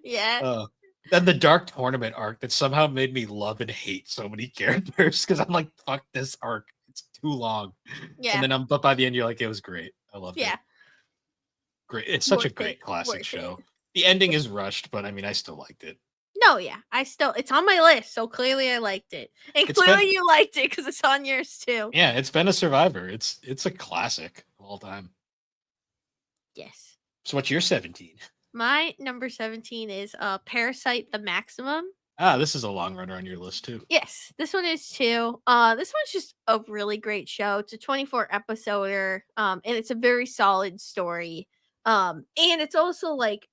Yeah. Then the Dark Tournament arc that somehow made me love and hate so many characters because I'm like, fuck this arc. It's too long. Yeah. And then but by the end, you're like, it was great. I loved it. Yeah. Great. It's such a great classic show. The ending is rushed, but I mean, I still liked it. No, yeah. It's on my list, so clearly I liked it. And clearly you liked it because it's on yours too. Yeah, it's been a survivor. It's a classic of all time. Yes. So what's your 17? My number 17 is Parasite the Maximum. This is a long runner on your list too. Yes, this one is too. This one's just a really great show. It's a 24 episoder, and it's a very solid story. And it's also like,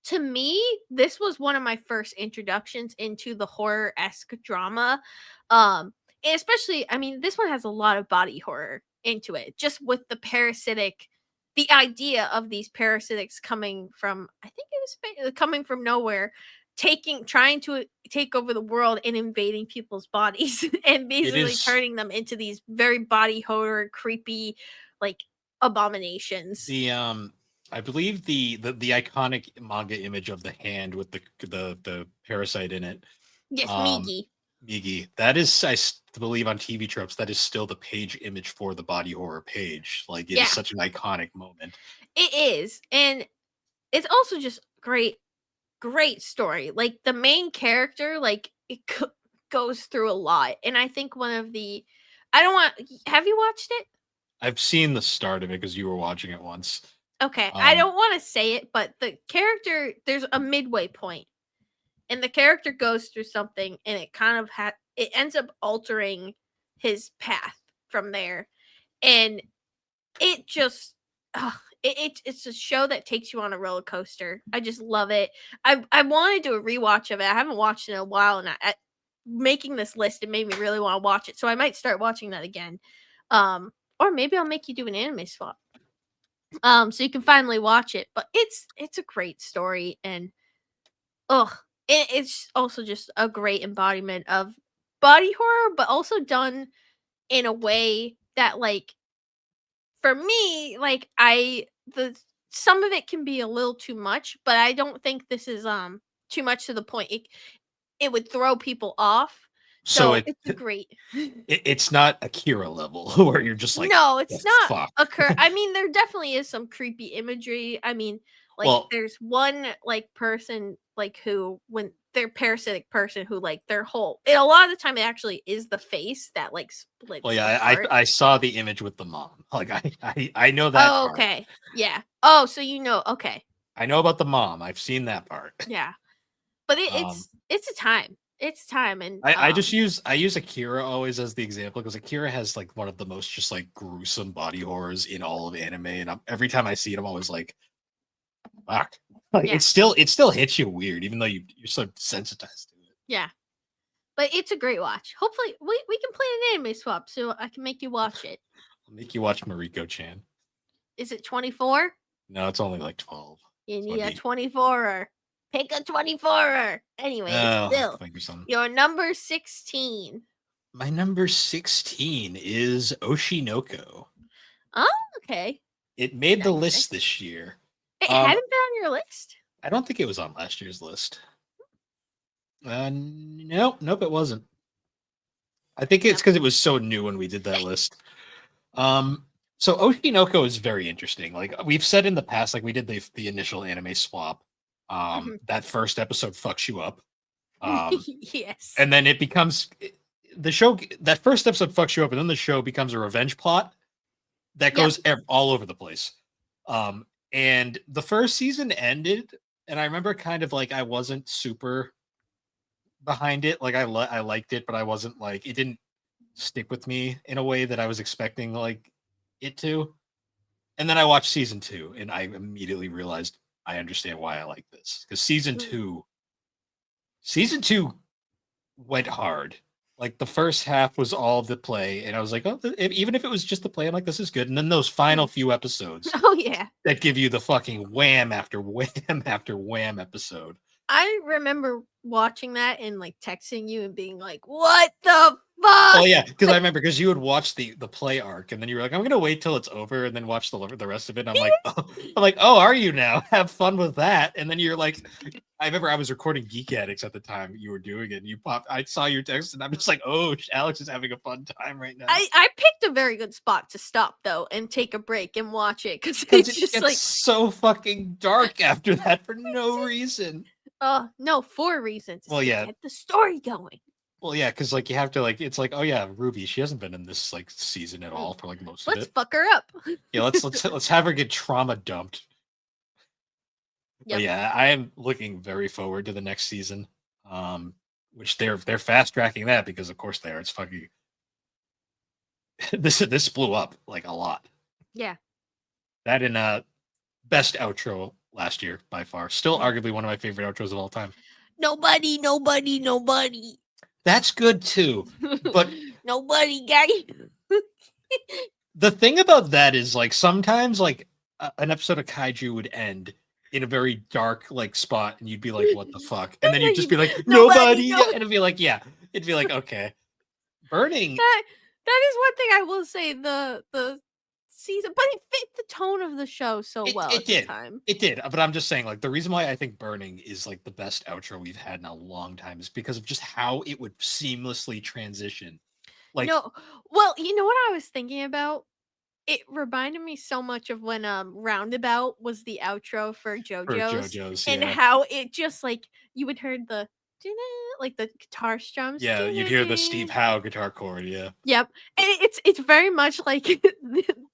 to me, this was one of my first introductions into the horror-esque drama. And especially, I mean, this one has a lot of body horror into it, just with the idea of these parasitics coming from, I think it was coming from nowhere, trying to take over the world and invading people's bodies and basically turning them into these very body horror, creepy, like abominations. I believe the iconic manga image of the hand with the parasite in it. Yes, Migi. Migi. That is, I believe, on TV Tropes, that is still the page image for the body horror page. Like, it is such an iconic moment. It is. And it's also just great story. Like, the main character, like, it goes through a lot. And I think have you watched it? I've seen the start of it because you were watching it once. Okay, I Um, don't want to say it, but the character there's a midway point, and the character goes through something, and it kind of it ends up altering his path from there, and it just it's a show that takes you on a roller coaster. I just love it. I want to do a rewatch of it. I haven't watched it in a while, and making this list, it made me really want to watch it. So I might start watching that again. Um, or maybe I'll make you do an anime swap. So you can finally watch it. But it's a great story, and ugh, it's also just a great embodiment of body horror, but also done in a way that like for me, like the some of it can be a little too much, but I don't think this is too much to the point it would throw people off. so So it's it great. it's not Akira level where you're just like, No, the it's not fuck. occur. I mean, there definitely is some creepy imagery. I mean, like Well, there's one like person like who when they're parasitic person who like their whole and a lot of the time it actually is the face that like well, splits yeah, apart. I saw the image with the mom. Like I know that Oh, part. okay. Yeah. Oh, so you know, okay. I know about the mom. I've seen that part. Yeah. But Um, it's a time. It's time and I use Akira always as the example because Akira has like one of the most just like gruesome body horrors in all of anime, and every time I see it, I'm always like, fuck. Like yeah. it still hits you weird, even though you're so desensitized to it. Yeah. But it's a great watch. Hopefully we can play an anime swap so I can make you watch it. I'll make you watch Mariko Chan. Is it 24? No, it's only like 12. You So need it'd a be 24er. Pick a 24er. Anyways, I'll have to still, think of something. your number 16. My number 16 is Oshinoko. Oh, okay. It made the Interesting. list this year. It Um, hadn't been on your list? I don't think it was on last year's list. Nope, it wasn't. I think it's Yep. because it was so new when we did that list. Um, so Oshinoko is very interesting. Like we've said in the past, like we did the initial anime swap. Mhm. That first episode fucks you up. Um, Yes. and then it becomes the show. That first episode fucks you up, and then the show becomes a revenge plot that Yep. goes all over the place. And the first season ended, and I remember kind of like I wasn't super behind it. Like I liked it, but I wasn't like it didn't stick with me in a way that I was expecting like it to. And then I watched season 2 and I immediately realized I understand why I like this. Because Mm. season two went hard. Like the first half was all the play, and I was like, oh, even if it was just the play, I'm like, this is good. And then those final Mhm. few episodes Oh, yeah. that give you the fucking wham after wham after wham episode. I remember watching that and like texting you and being like, "What the Oh fuck?" yeah, because I remember because you would watch the play arc, and then you were like, I'm gonna wait till it's over and then watch the rest of it. And I'm like, oh, are you now? Have fun with that. And then you're like, I remember I was recording Geek Addicts at the time you were doing it. And you popped. I saw your text, and I'm just like, oh, Alex is having a fun time right now I picked a very good spot to stop though and take a break and watch it because because it's it just gets like so fucking dark after that for no reason. oh no, 4 reasons is Well, to yeah, get the story going. well, yeah, because like you have to like it's like, oh yeah, Ruby, she hasn't been in this like season at Mm. all for like most of Let's it. fuck her up. Yeah, let's have her get trauma dumped. But Yep. yeah, I am looking very forward to the next season. Which they're fast tracking that because of course they are. It's fucking this blew up like a lot. Yeah. That in best outro last year by far. Still Mhm. arguably one of my favorite outros of all time. Nobody, nobody, nobody. That's good too. But Nobody got you. the thing about that is like sometimes like an episode of Kaiju would end in a very dark like spot and you'd be like, what the fuck? And then you'd just be like, Nobody, nobody. no. And it'd be like, yeah. It'd be like, okay. Burning That is one thing I will say. The season, but it fit the tone of the show so it well it at the did. time. It did. But I'm just saying, like, the reason why I think Burning is like the best outro we've had in a long time is because of just how it would seamlessly transition. Like No, well, you know what I was thinking about? It reminded me so much of when Roundabout was the outro for for JoJo's JoJo's, and yeah. how it just like you would heard the like the guitar strums. Yeah, you'd hear the Steve Howe guitar chord. Yeah. Yep, and it's very much like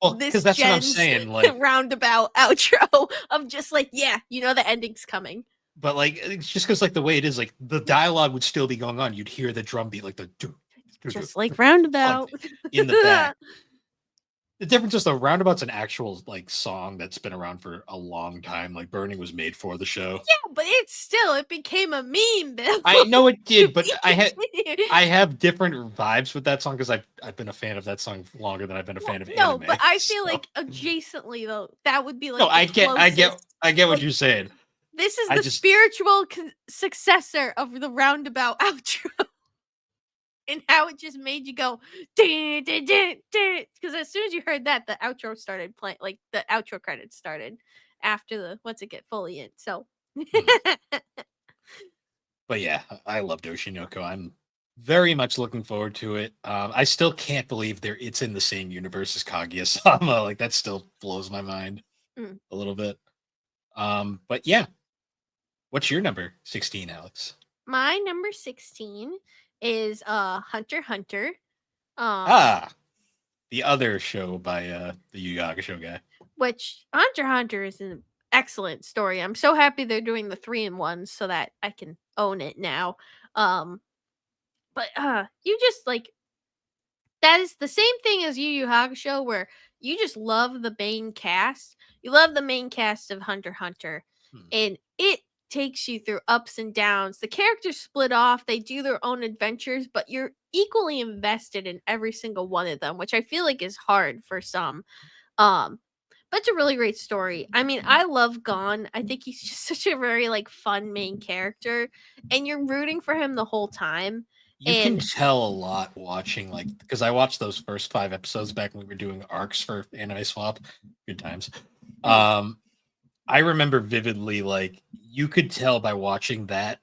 Well, this because that's what I'm gen's saying. Like, roundabout outro of just like, yeah, you know the ending's coming. but like, it's just because like the way it is, like the dialogue would still be going on. You'd hear the drum beat, like the Just like roundabout. in the back. The difference is the roundabout's an actual like song that's been around for a long time. Like Burning was made for the show. Yeah, but it became a meme, Bill. I know it did, but Continue. I have different vibes with that song because I've been a fan of that song longer than I've been a fan of No, anime. but I feel so- like adjacently though, that would be like no, the I get closest. what like, you're saying. This is I the just- spiritual successor of the roundabout outro. And how it just made you go because as soon as you heard that, the outro started playing, like the outro credits started after the once it get fully in. So But yeah, I love Oshinoko. I'm very much looking forward to it. I still can't believe it's in the same universe as Kaguya-sama. Like that still blows my mind a little bit. But yeah, what's your number 16, Alex? My number 16 is Hunter x Hunter. The other show by the Yu Yu Hakusho guy. Which Hunter x Hunter is an excellent story. I'm so happy they're doing the 3-in-1 so that I can own it now. But you just like that is the same thing as Yu Yu Hakusho where you just love the main cast. You love the main cast of Hunter x Hunter. And it takes you through ups and downs. The characters split off, they do their own adventures, but you're equally invested in every single one of them, which I feel like is hard for some. But it's a really great story. I mean, I love Gon. I think he's just such a very like fun main character, and you're rooting for him the whole time. You can tell a lot watching, like, because I watched those first 5 episodes back when we were doing arcs for Anime Swap. Good times. I remember vividly, like, you could tell by watching that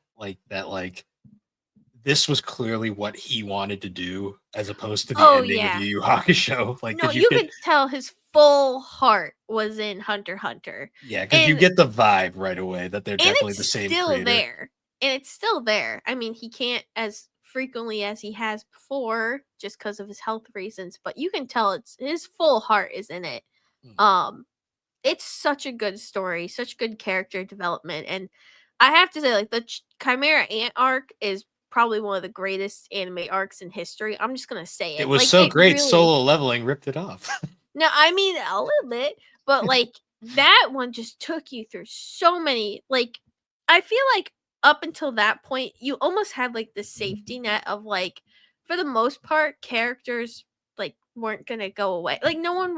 this was clearly what he wanted to do, as opposed to the ending of Yu Yu Hakusho. Like, no, you could tell his full heart was in Hunter x Hunter. Yeah, because you get the vibe right away that they're definitely the same still creator. there. And it's still there. I mean, he can't as frequently as he has before just because of his health reasons, but you can tell it's his full heart is in it. It's such a good story, such good character development, and I have to say, like the Chimera Ant arc is probably one of the greatest anime arcs in history. I'm just gonna say it. It was like, so great. Really... Solo Leveling ripped it off. No, I mean a little bit, but like that one just took you through so many. Like, I feel like up until that point, you almost had like the safety net of like, for the most part, characters like weren't gonna go away. Like no one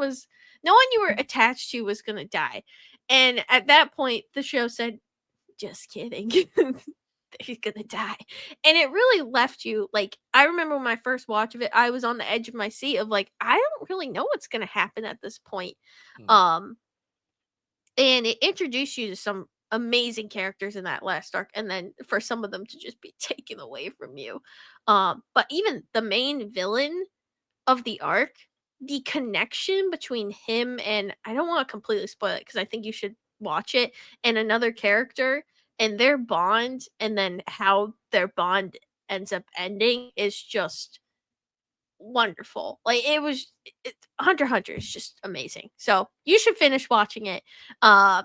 you were attached to was gonna die. And at that point, the show said, just kidding. He's gonna die. And it really left you like, I remember when my first watch of it, I was on the edge of my seat of like, I don't really know what's gonna happen at this point. And it introduced you to some amazing characters in that last arc, and then for some of them to just be taken away from you. But even the main villain of the arc, the connection between him and, I don't want to completely spoil it because I think you should watch it, and another character and their bond, and then how their bond ends up ending is just wonderful. Like Hunter x Hunter is just amazing. So you should finish watching it. And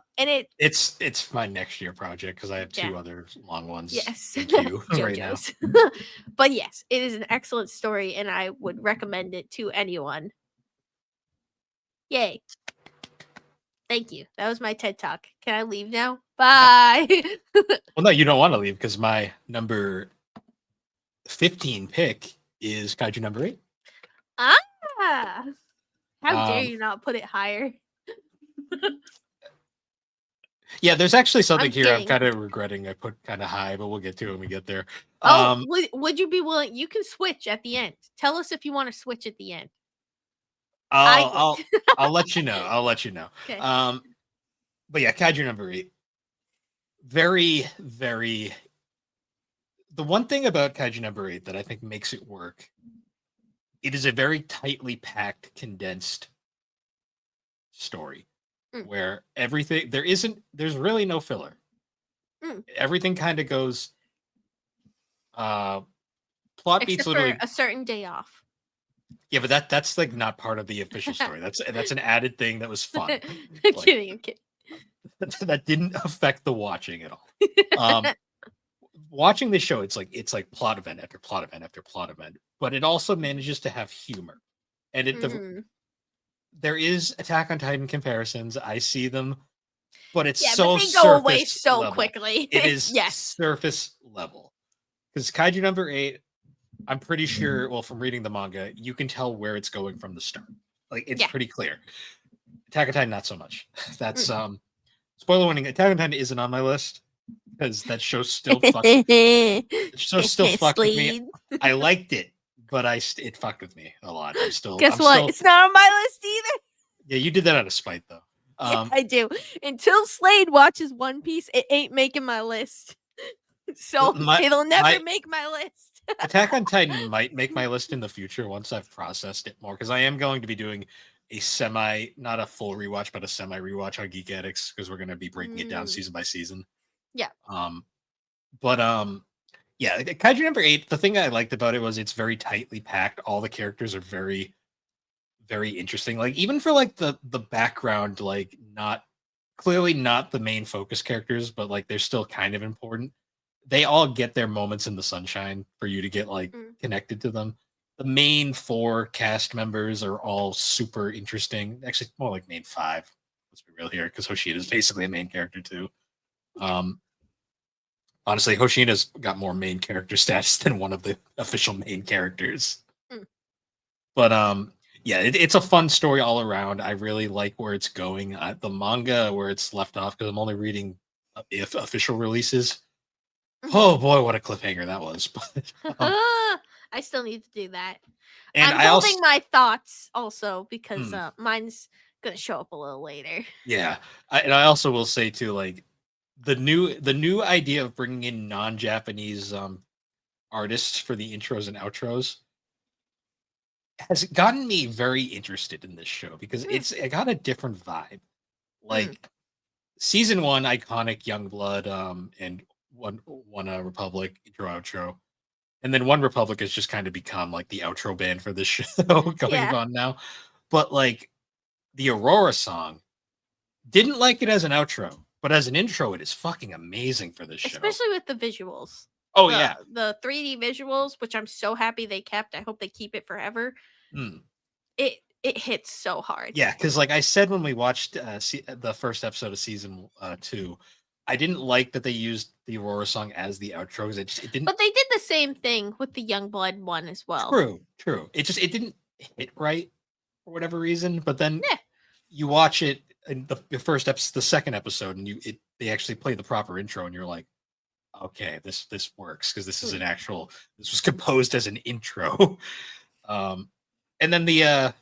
it's my next year project because I have 2 other long ones. Yes, right now. But yes, it is an excellent story, and I would recommend it to anyone. Yay! Thank you. That was my TED Talk. Can I leave now? Bye. Well, no, you don't want to leave because my number 15 pick is Kaiju number 8. How dare you not put it higher? Yeah, there's actually something here I'm kind of regretting I put kind of high, but we'll get to it when we get there. Would you be willing? You can switch at the end. Tell us if you want to switch at the end. I'll let you know. I'll let you know. Okay. But yeah, Kaiju number 8. Very, very. The one thing about Kaiju number 8 that I think makes it work, it is a very tightly packed, condensed story where there's really no filler. Everything kind of goes Uh, plot beats except for literally. a certain day off. Yeah, but that's like not part of the official story. That's an added thing that was fun. I'm Like kidding. I'm kidding. that didn't affect the watching at all. Um, watching the show, it's like plot event after plot event after plot event, but it also manages to have humor. And Mm. there is Attack on Titan comparisons. I see them, but it's Yeah, but so they go away surface so level. quickly. It is Yes. surface level. Because Kaiju number 8, I'm pretty sure, well, from reading the manga, you can tell where it's going from the start. Like it's Yeah. pretty clear. Attack on Titan, not so much. That's Mm. spoiler warning. Attack on Titan isn't on my list because that show still fucks. The show still fucked with me. Slade. I liked it, but it fucked with me a lot. Guess I'm what? still. It's not on my list either. Yeah, you did that out of spite, though. Yeah, I do. Until Slade watches One Piece, it ain't making my list. So my it'll never my make my list. Attack on Titan might make my list in the future once I've processed it more, because I am going to be doing a semi, not a full rewatch, but a semi rewatch on Geek Addicts, because we're going to be breaking it down Mm, season by season. yeah. Um, but yeah, Kaiju number 8. The thing I liked about it was it's very tightly packed. All the characters are very, very interesting. Like even for like the background, like not clearly not the main focus characters, but like they're still kind of important. They all get their moments in the sunshine for you to get like Mm. connected to them. The main 4 cast members are all super interesting. Actually, more like main 5. Let's be real here, because Hoshida is basically a main character too. Yeah. Um, honestly, Hoshina's got more main character status than one of the official main characters. Mm. But yeah, it's a fun story all around. I really like where it's going. The manga where it's left off, because I'm only reading if official releases. Mhm. Oh boy, what a cliffhanger that was! But, I still need to do that. and I'm I also, holding my thoughts also because hmm, mine's gonna show up a little later. yeah, and I also will say too, like the new idea of bringing in non-Japanese artists for the intros and outros has gotten me very interested in this show, because Mm, it got a different vibe. mm, Like season 1, iconic Youngblood, and one Republic intro outro, and then One Republic has just kind of become like the outro band for this show going yeah, on now. But like the Aurora song, didn't like it as an outro, but as an intro, it is fucking amazing for this show. especially with the visuals. Oh The yeah. the 3D visuals, which I'm so happy they kept. I hope they keep it forever. Hmm. It hits so hard. Yeah, because like I said when we watched the first episode of season 2, I didn't like that they used the Aurora song as the outro, because it didn't. But they did the same thing with the Youngblood one as well. True. It didn't hit right for whatever reason. But then Yeah. you watch it in the first episode, the second episode, and they actually play the proper intro, and you're like, okay, this works, because this is Mm. an actual. This was composed as an intro. um, and then the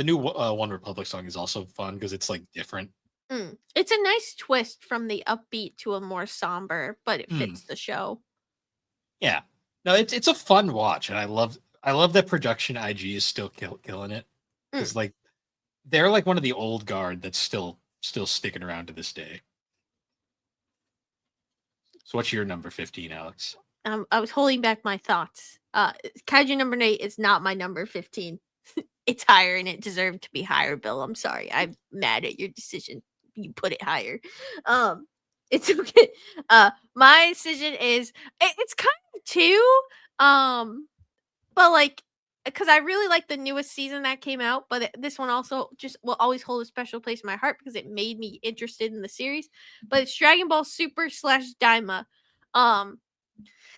new One Republic song is also fun, because it's like different. Mm. It's a nice twist from the upbeat to a more somber, but it Hmm. fits the show. Yeah, no, it's a fun watch, and I love that production IG is still killing it, Mm. because like they're like one of the old guard that's still sticking around to this day. So what's your number 15, Alex? I was holding back my thoughts. Kaiju number 8 is not my number 15. It's higher and it deserved to be higher, Bill. I'm sorry. I'm mad at your decision. You put it higher. It's okay. My decision is it's kind of two. But like because I really like the newest season that came out, but this one also just will always hold a special place in my heart because it made me interested in the series. But it's Dragon Ball Super slash Daima. Um,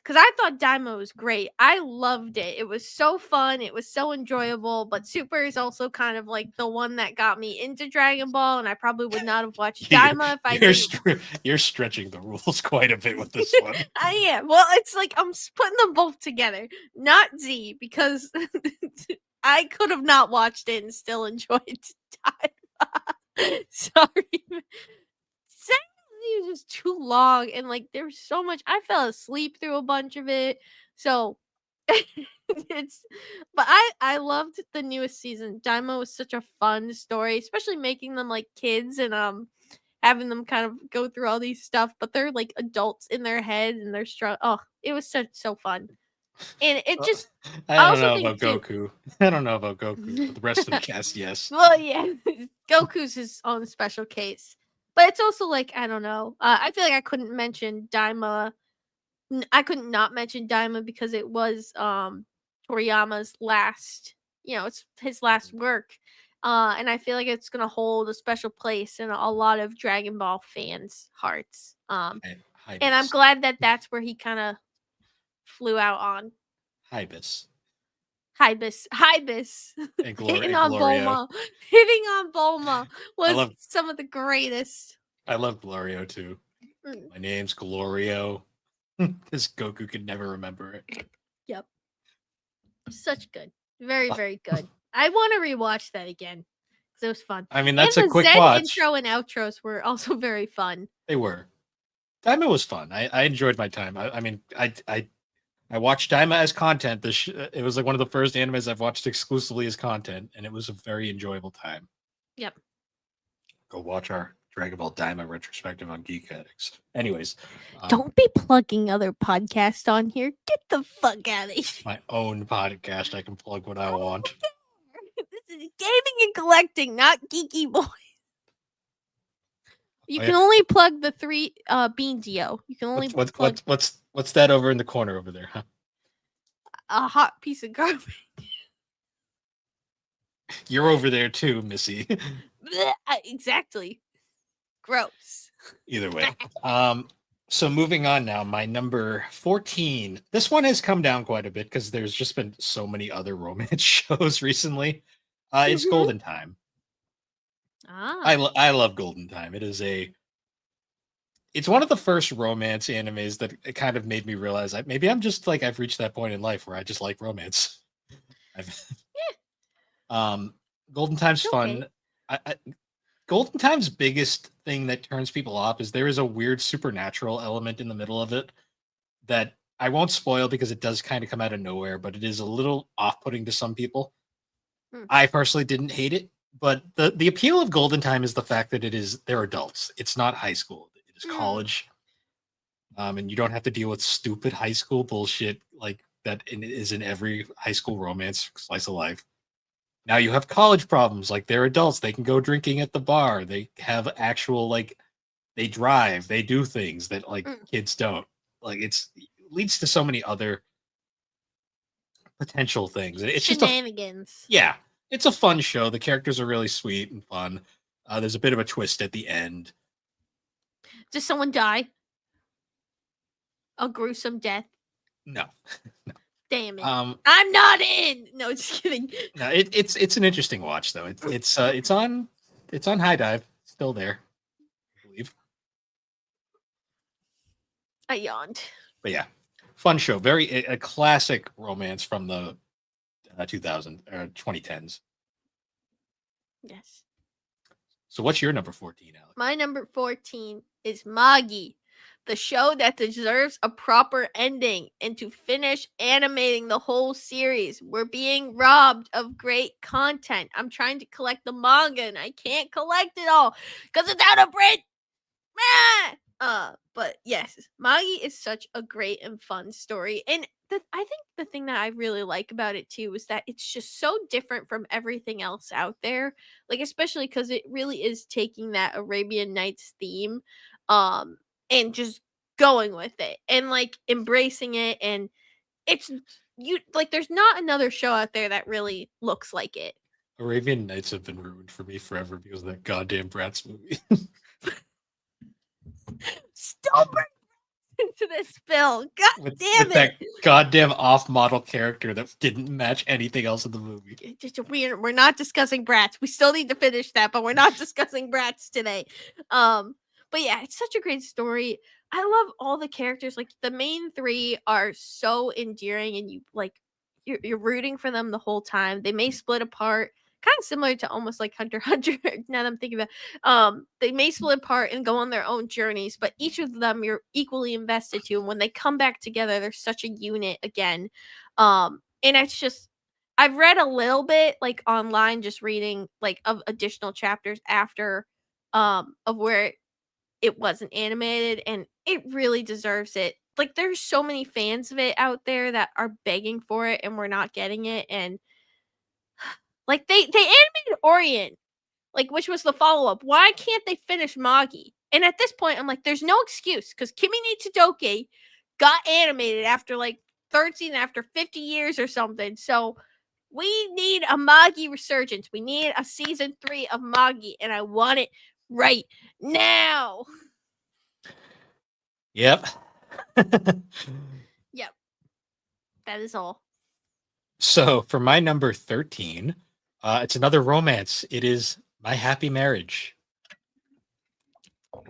because I thought Daima was great. I loved it. It was so fun. It was so enjoyable. But Super is also kind of like the one that got me into Dragon Ball, and I probably would not have watched you're Daima if I you're, didn't. str- you're stretching the rules quite a bit with this one. I am. Well, it's like I'm putting them both together, not Z, because I could have not watched it and still enjoyed Daima. Sorry. It was just too long and like there's so much I fell asleep through a bunch of it. So it's but I loved the newest season. Daima was such a fun story, especially making them like kids and having them kind of go through all these stuff, but they're like adults in their head and they're strong. Oh, it was so fun. And it Uh, just I I don't also know think about too. Goku. I don't know about Goku, but the rest of the cast, yes. Well, yeah, Goku's his own special case. But it's also like I don't know. I feel like I couldn't mention Daima. I couldn't not mention Daima because it was Toriyama's last. It's his last work. And I feel like it's gonna hold a special place in a lot of Dragon Ball fans' hearts. And I'm Hibis. glad that that's where he kind of flew out on. Hibis. Hibis, hitting And on Glorio. Bulma, hitting on Bulma I was love some of the greatest. I love Glorio too. Mm, My name's Glorio. This Goku could never remember it. yep, such good, very very good. I want to rewatch that again because it was fun, I mean, and that's a the quick Zen watch. intro and outros were also very fun. They were. Daima was fun. I enjoyed my time. I mean, I watched Daima as content. It was like one of the first animes I've watched exclusively as content, and it was a very enjoyable time. Yep. Go watch our Dragon Ball Daima retrospective on Geek Addicts. Anyways, Don't be plugging other podcasts on here. Get the fuck out of here. my own podcast. I can plug what I want. This is gaming and collecting, not geeky boy. You Oh, can yeah. only plug the three Bean Dio. You can only plug What's that over in the corner over there? Huh? a hot piece of garbage. You're over there too, Missy. Blech, exactly. Gross. Either way. So moving on now, my number 14. This one has come down quite a bit because there's just been so many other romance shows recently. It's Mhm. Golden Time. Ah. I love Golden Time. It's one of the first romance animes that it kind of made me realize maybe I'm just like I've reached that point in life where I just like romance. I've, Golden Time's It's okay. fun. I Golden Time's biggest thing that turns people off is there is a weird supernatural element in the middle of it that I won't spoil because it does kind of come out of nowhere, but it is a little off-putting to some people. Hmm. I personally didn't hate it, but the appeal of Golden Time is the fact that they're adults. It's not high school. It is college. And you don't have to deal with stupid high school bullshit like that is in every high school romance slice of life. Now you have college problems, like they're adults, they can go drinking at the bar, they have actual like they drive, they do things that like Mm. kids don't. Like it leads to so many other potential things. It's just Shenanigans. yeah, it's a fun show. The characters are really sweet and fun. There's a bit of a twist at the end. Does someone die? A gruesome death. No, Damn it. um, I'm not in. No, just kidding. no, it's an interesting watch though. It's on High Dive, still there, I believe. I yawned. But yeah, fun show. Very a classic romance from the 2000 or 2010s. Yes. So what's your number 14, Alex? My number 14 is Magi, the show that deserves a proper ending. And to finish animating the whole series, we're being robbed of great content. I'm trying to collect the manga and I can't collect it all because it's out of print. But yes, Magi is such a great and fun story. And I think the thing that I really like about it too is that it's just so different from everything else out there. Like especially because it really is taking that Arabian Nights theme, um, and just going with it and like embracing it. And it's you like there's not another show out there that really looks like it. Arabian Nights have been ruined for me forever because of that goddamn Bratz movie. Still bring into this spill. God damn with that it. goddamn off-model character that didn't match anything else in the movie. We're not discussing Bratz. We still need to finish that, but we're not discussing Bratz today. But yeah, it's such a great story. I love all the characters. Like the main three are so endearing, and you're rooting for them the whole time. They may split apart, kind of similar to almost like Hunter x Hunter. Now that I'm thinking about, they may split apart and go on their own journeys, but each of them you're equally invested to. And when they come back together, they're such a unit again. And it's just I've read a little bit like online, just reading like of additional chapters after of where it wasn't animated, and it really deserves it. Like, there's so many fans of it out there that are begging for it, and we're not getting it, and, like, they animated Orient, like, which was the follow-up. Why can't they finish Magi? And at this point, I'm like, there's no excuse because Kimi ni Todoke got animated after, like, 3rd season after 50 years or something, so we need a Magi resurgence. We need a season 3 of Magi, and I want it right now. Yep. Yep. That is all. So for my number 13, it's another romance. It is My Happy Marriage.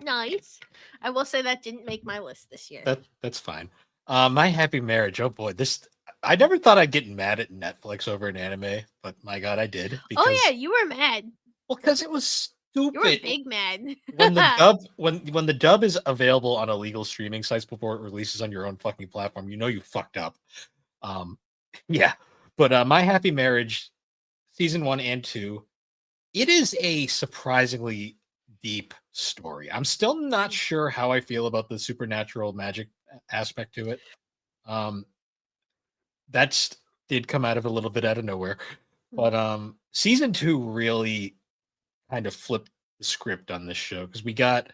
Nice. I will say that didn't make my list this year. That's fine. My Happy Marriage. Oh boy, this I never thought I'd get mad at Netflix over an anime, but my god, I did because Oh yeah, you were mad. because it was You were stupid. big mad. When the dub when the dub is available on illegal streaming sites before it releases on your own fucking platform, you know you fucked up. Um, yeah, but My Happy Marriage season 1 and 2, it is a surprisingly deep story. I'm still not sure how I feel about the supernatural magic aspect to it. Um, that's did come out of a little bit out of nowhere, but season 2 really kind of flipped the script on this show because we got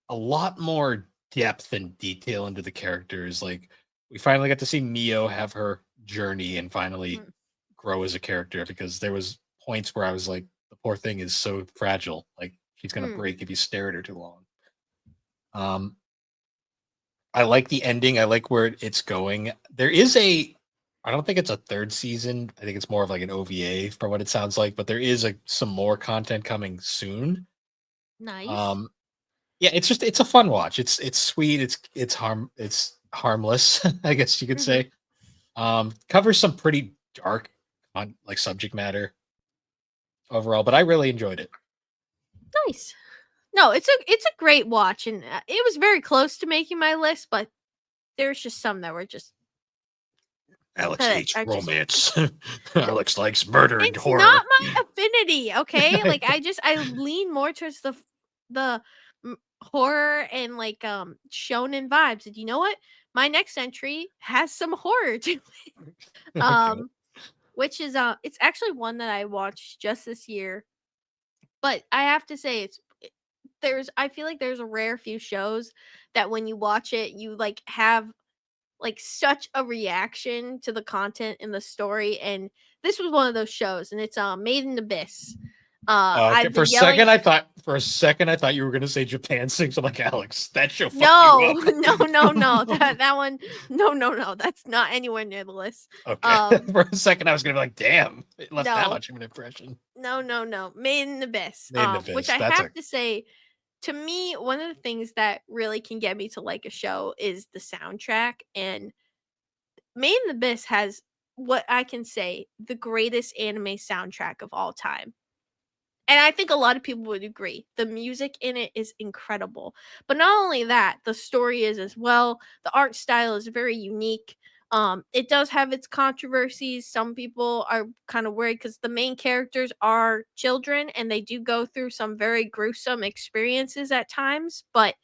a lot more depth and detail into the characters. Like we finally got to see Mio have her journey and finally grow as a character because there was points where I was like, the poor thing is so fragile. Like she's gonna break if you stare at her too long. I like the ending. I like where it's going. There is I don't think it's a 3rd season. I think it's more of like an OVA from what it sounds like, but there is some more content coming soon. Nice. Yeah, it's a fun watch. It's sweet. It's harmless, I guess you could say. Covers some pretty dark on like subject matter overall, but I really enjoyed it. Nice. No, it's a great watch, and it was very close to making my list, but there's just some that were just Alex that hates are just romance. Alex likes murder and it's horror. not my affinity, okay? Like I lean more towards the horror and like shonen vibes. And you know what? My next entry has some horror to it. Okay. Which is it's actually one that I watched just this year. But I have to say there's I feel like there's a rare few shows that when you watch it you like have like such a reaction to the content in the story, and this was one of those shows, and it's Made in Abyss. Okay. I've been yelling. For a second I thought you were gonna say Japan Sings. I'm like, Alex, that show fucked you No, up. no. That one, no. That's not anywhere near the list. Okay. For a second I was gonna be like, damn, it left that No, much of an impression. no. Made in Abyss. Made in Which Abyss. I That's have a to say, to me, one of the things that really can get me to like a show is the soundtrack. And Made in Abyss has what I can say the greatest anime soundtrack of all time. And I think a lot of people would agree. The music in it is incredible. But not only that, the story is as well. The art style is very unique. It does have its controversies. Some people are kind of worried because the main characters are children and they do go through some very gruesome experiences at times. But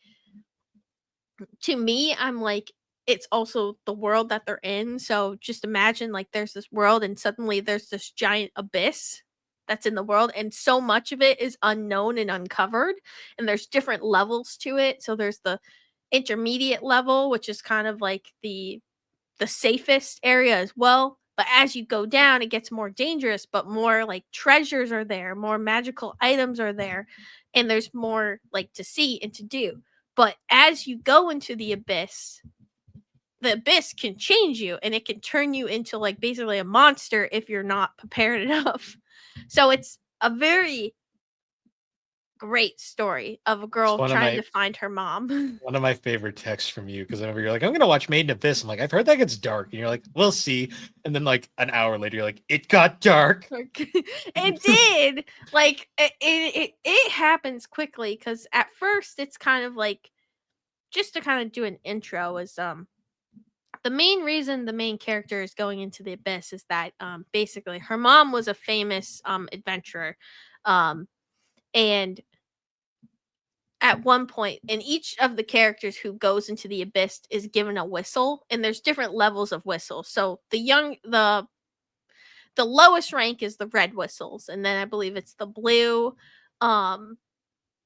to me, I'm like, it's also the world that they're in. So just imagine like there's this world and suddenly there's this giant abyss that's in the world, and so much of it is unknown and uncovered, and there's different levels to it. So there's the intermediate level, which is kind of like the safest area as well. But as you go down, it gets more dangerous, but more like treasures are there, more magical items are there, and there's more like to see and to do. But as you go into the abyss can change you and it can turn you into like basically a monster if you're not prepared enough. So it's a very great story of a it's girl trying to find her mom. one of my favorite texts from you because whenever you're like, I'm gonna watch Made in Abyss, I'm like, I've heard that gets dark, and you're like, we'll see. And then like an hour later, you're like, it got dark. It did. Like it happens quickly because at first it's kind of like just to kind of do an intro is the main reason the main character is going into the abyss is that basically her mom was a famous adventurer, um and at one point, and each of the characters who goes into the abyss is given a whistle, and there's different levels of whistles. So the lowest rank is the red whistles, and then I believe it's the blue, um,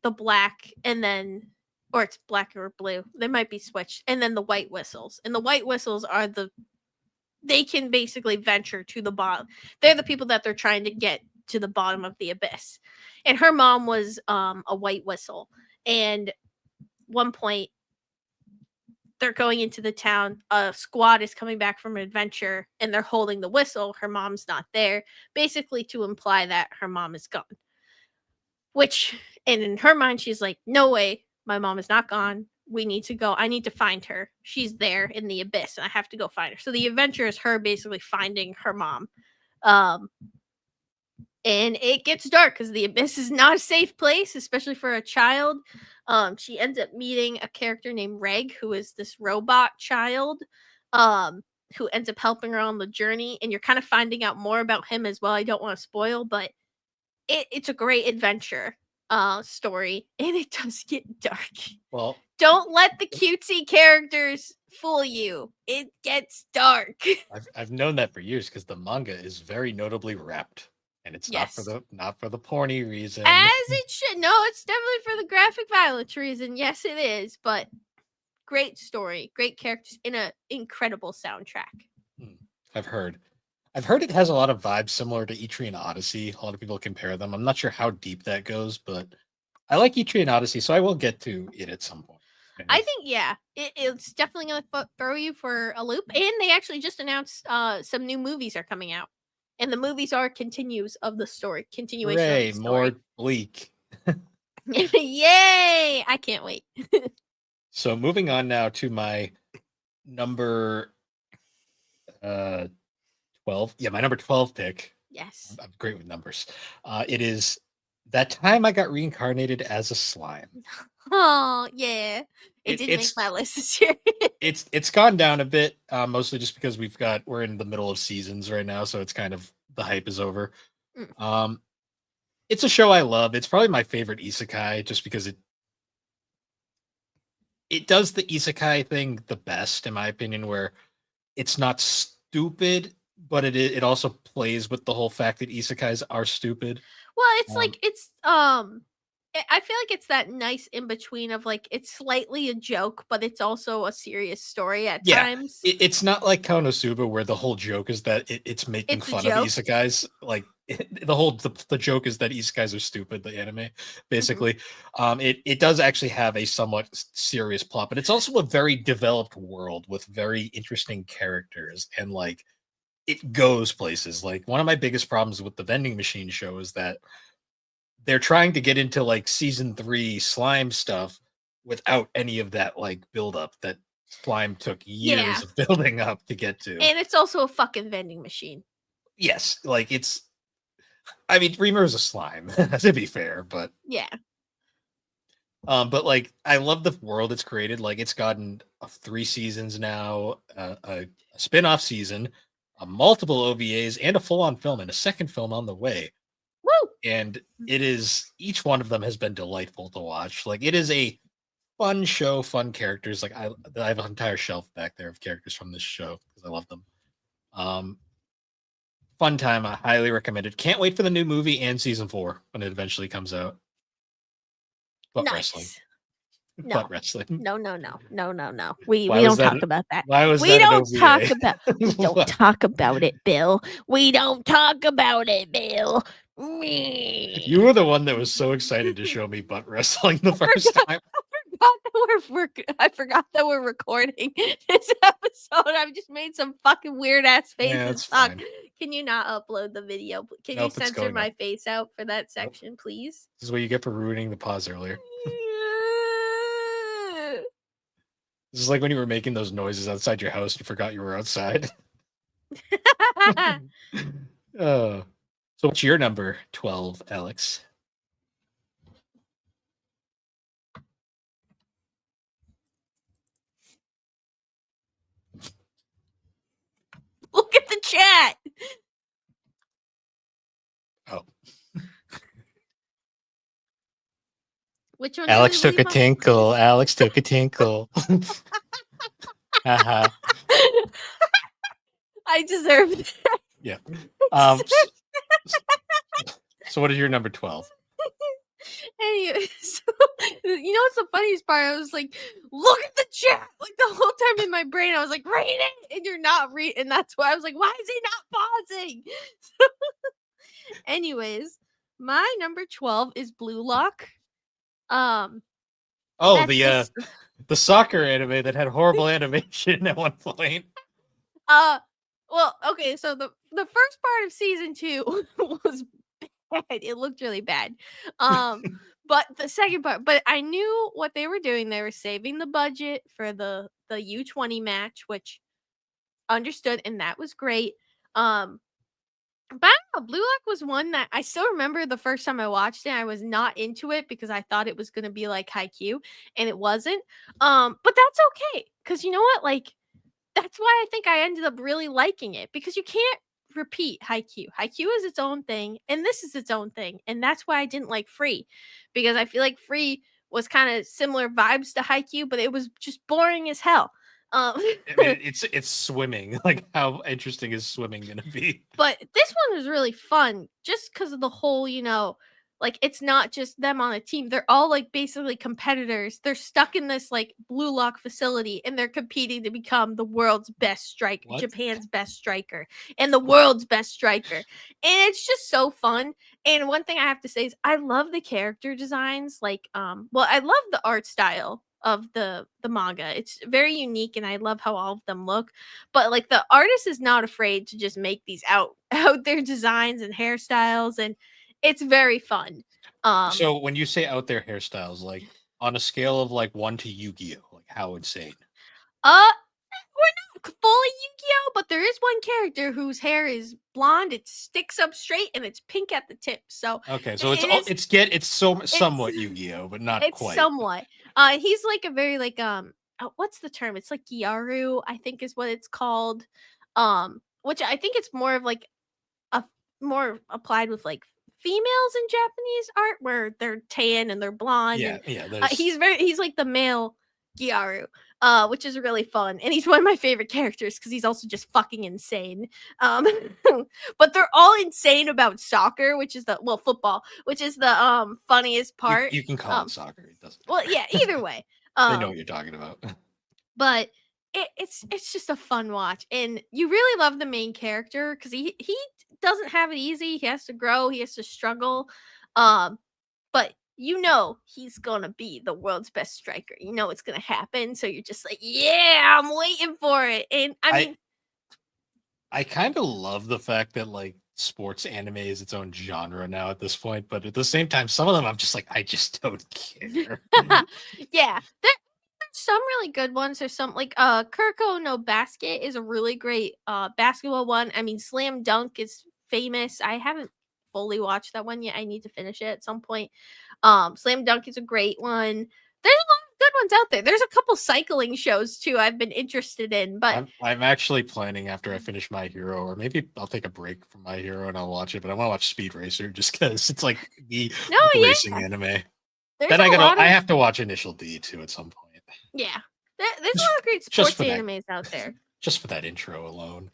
the black, and then or it's black or blue. They might be switched, and then the white whistles. And the white whistles are they can basically venture to the bottom. They're the people that they're trying to get to the bottom of the abyss. And her mom was a white whistle. And one point they're going into the town, a squad is coming back from an adventure and they're holding the whistle. Her mom's not there, basically to imply that her mom is gone. Which, and in her mind, she's like, no way, my mom is not gone. We need to go. I need to find her. She's there in the abyss, and I have to go find her. So the adventure is her basically finding her mom. Um, and it gets dark because the abyss is not a safe place, especially for a child. She ends up meeting a character named Reg, who is this robot child, um, who ends up helping her on the journey. And you're kind of finding out more about him as well. I don't want to spoil, but it's a great adventure story, and it does get dark. Well, Don't let the cutesy characters fool you. It gets dark. I've known that for years because the manga is very notably wrapped, and it's Yes. not for the porny reason. As it should. No, it's definitely for the graphic violence reason. Yes, it is, but great story, great characters, in an incredible soundtrack. I've heard. I've heard it has a lot of vibes similar to Etrian Odyssey. A lot of people compare them. I'm not sure how deep that goes, but I like Etrian Odyssey, so I will get to it at some point. I think, yeah, it's definitely going to throw you for a loop. And they actually just announced some new movies are coming out. And the movies are continuation of the story. Hooray, more Bleak. Yay! I can't wait. So moving on now to my number 12. Yeah, my number 12 pick. Yes. I'm great with numbers. It is That Time I Got Reincarnated as a Slime. Oh, yeah. It did make my list this year. It's gone down a bit, mostly just because we're in the middle of seasons right now, so it's kind of the hype is over. It's a show I love. It's probably my favorite isekai just because it does the isekai thing the best, in my opinion, where it's not stupid, but it also plays with the whole fact that isekais are stupid. Well, it's like I feel like it's that nice in between of like it's slightly a joke, but it's also a serious story at times. It's not like Konosuba where the whole joke is that it's making fun of isekais. Like the joke is that isekais are stupid. The anime, basically, it does actually have a somewhat serious plot, but it's also a very developed world with very interesting characters, and like it goes places. Like one of my biggest problems with the vending machine show is that they're trying to get into like season 3 slime stuff without any of that like build up that slime took years of building up to get to. And it's also a fucking vending machine. Yes, like I mean, Reamer is a slime, to be fair, but yeah. But like I love the world it's created. Like it's gotten 3 seasons now, a spin-off season, multiple OVAs, and a full-on film, and a second film on the way. Woo! And it is, each one of them has been delightful to watch. Like it is a fun show, fun characters. Like I have an entire shelf back there of characters from this show because I love them. Fun time. I highly recommend it. Can't wait for the new movie and season 4 when it eventually comes out. Butt wrestling. No. Butt wrestling. No. We don't talk about that. Why was we that don't talk about we don't talk about it, Bill. We don't talk about it, Bill. Me. You were the one that was so excited to show me butt wrestling the first time. I forgot that we're recording this episode. I've just made some fucking weird ass faces. Fine. Can you not upload the video? Can you censor my face out for that section, please? This is what you get for ruining the pause earlier. This is like when you were making those noises outside your house and you forgot you were outside. So what's your number 12, Alex? Look at the chat. Oh. Which one did we Alex took a leave on? tinkle. Alex took a tinkle. Haha. I deserve it. Yeah. I Um. deserve s- So what is your number 12? Anyway, so you know what's the funniest part? I was like, look at the chat. Like the whole time in my brain, I was like, read it, and you're not reading. And that's why I was like, why is he not pausing? So, anyways, my number 12 is Blue Lock. Um, Oh, that's this. the soccer anime that had horrible animation at one point. Well, okay. So the first part of season 2 was bad. It looked really bad. But the second part, but I knew what they were doing. They were saving the budget for the U20 match, which understood, and that was great. But I don't know, Blue Lock was one that I still remember the first time I watched it. I was not into it because I thought it was going to be like Haikyuu, and it wasn't. But that's okay because you know what? Like that's why I think I ended up really liking it because you can't repeat Haikyuu. Haikyuu is its own thing, and this is its own thing, and that's why I didn't like Free because I feel like Free was kind of similar vibes to Haikyuu, but it was just boring as hell. Um, I mean, it's swimming. Like, how interesting is swimming gonna be? but this one was really fun just because of the whole, like it's not just them on a team. They're all like basically competitors. They're stuck in this like Blue Lock facility and they're competing to become the world's best striker, What? Japan's best striker, and the world's best striker. And it's just so fun. And one thing I have to say is I love the character designs. Like, well, I love the art style of the manga. It's very unique and I love how all of them look. But like the artist is not afraid to just make these out there designs and hairstyles, and it's very fun. Um So when you say out there hairstyles, like on a scale of like 1 to Yu-Gi-Oh, like how insane? uh we're not fully Yu-Gi-Oh, but there is one character whose hair is blonde, it sticks up straight, and it's pink at the tip. So Okay, so it is it's so it's somewhat Yu-Gi-Oh, but not it's quite. somewhat. He's like a very like what's the term? It's like Gyaru, I think is what it's called. Which I think it's more of like a more applied with like females in Japanese art where they're tan and they're blonde Yeah, and yeah. There's he's like the male Gyaru, which is really fun. And he's one of my favorite characters because he's also just fucking insane. Um but they're all insane about soccer, which is the well, football, which is the funniest part. you can call it soccer. It doesn't Well, matter. yeah, either way. They know Um what you're talking about. but it's just a fun watch, and you really love the main character because he doesn't have it easy. He has to grow, he has to struggle, but you know he's gonna be the world's best striker. You know it's gonna happen, so you're just like, yeah, I'm waiting for it. And I I mean, I kind of love the fact that like sports anime is its own genre now at this point, but at the same time, some of them I'm just like, I just don't care. yeah, there's some really good ones. There's some like Kuroko no Basket is a really great basketball one. I mean, Slam Dunk is famous. I haven't fully watched that one yet. I need to finish it at some point. Slam Dunk is a great one. There's a lot of good ones out there. There's a couple cycling shows too I've been interested in, but I'm actually planning after I finish My Hero, or maybe I'll take a break from My Hero and I'll watch it. But I want to watch Speed Racer just because it's like no, the racing yeah, anime. there's Then a lot I of have to watch Initial D too at some point. yeah. There's a Just lot of great just sports for that, animes out there, just for that intro alone.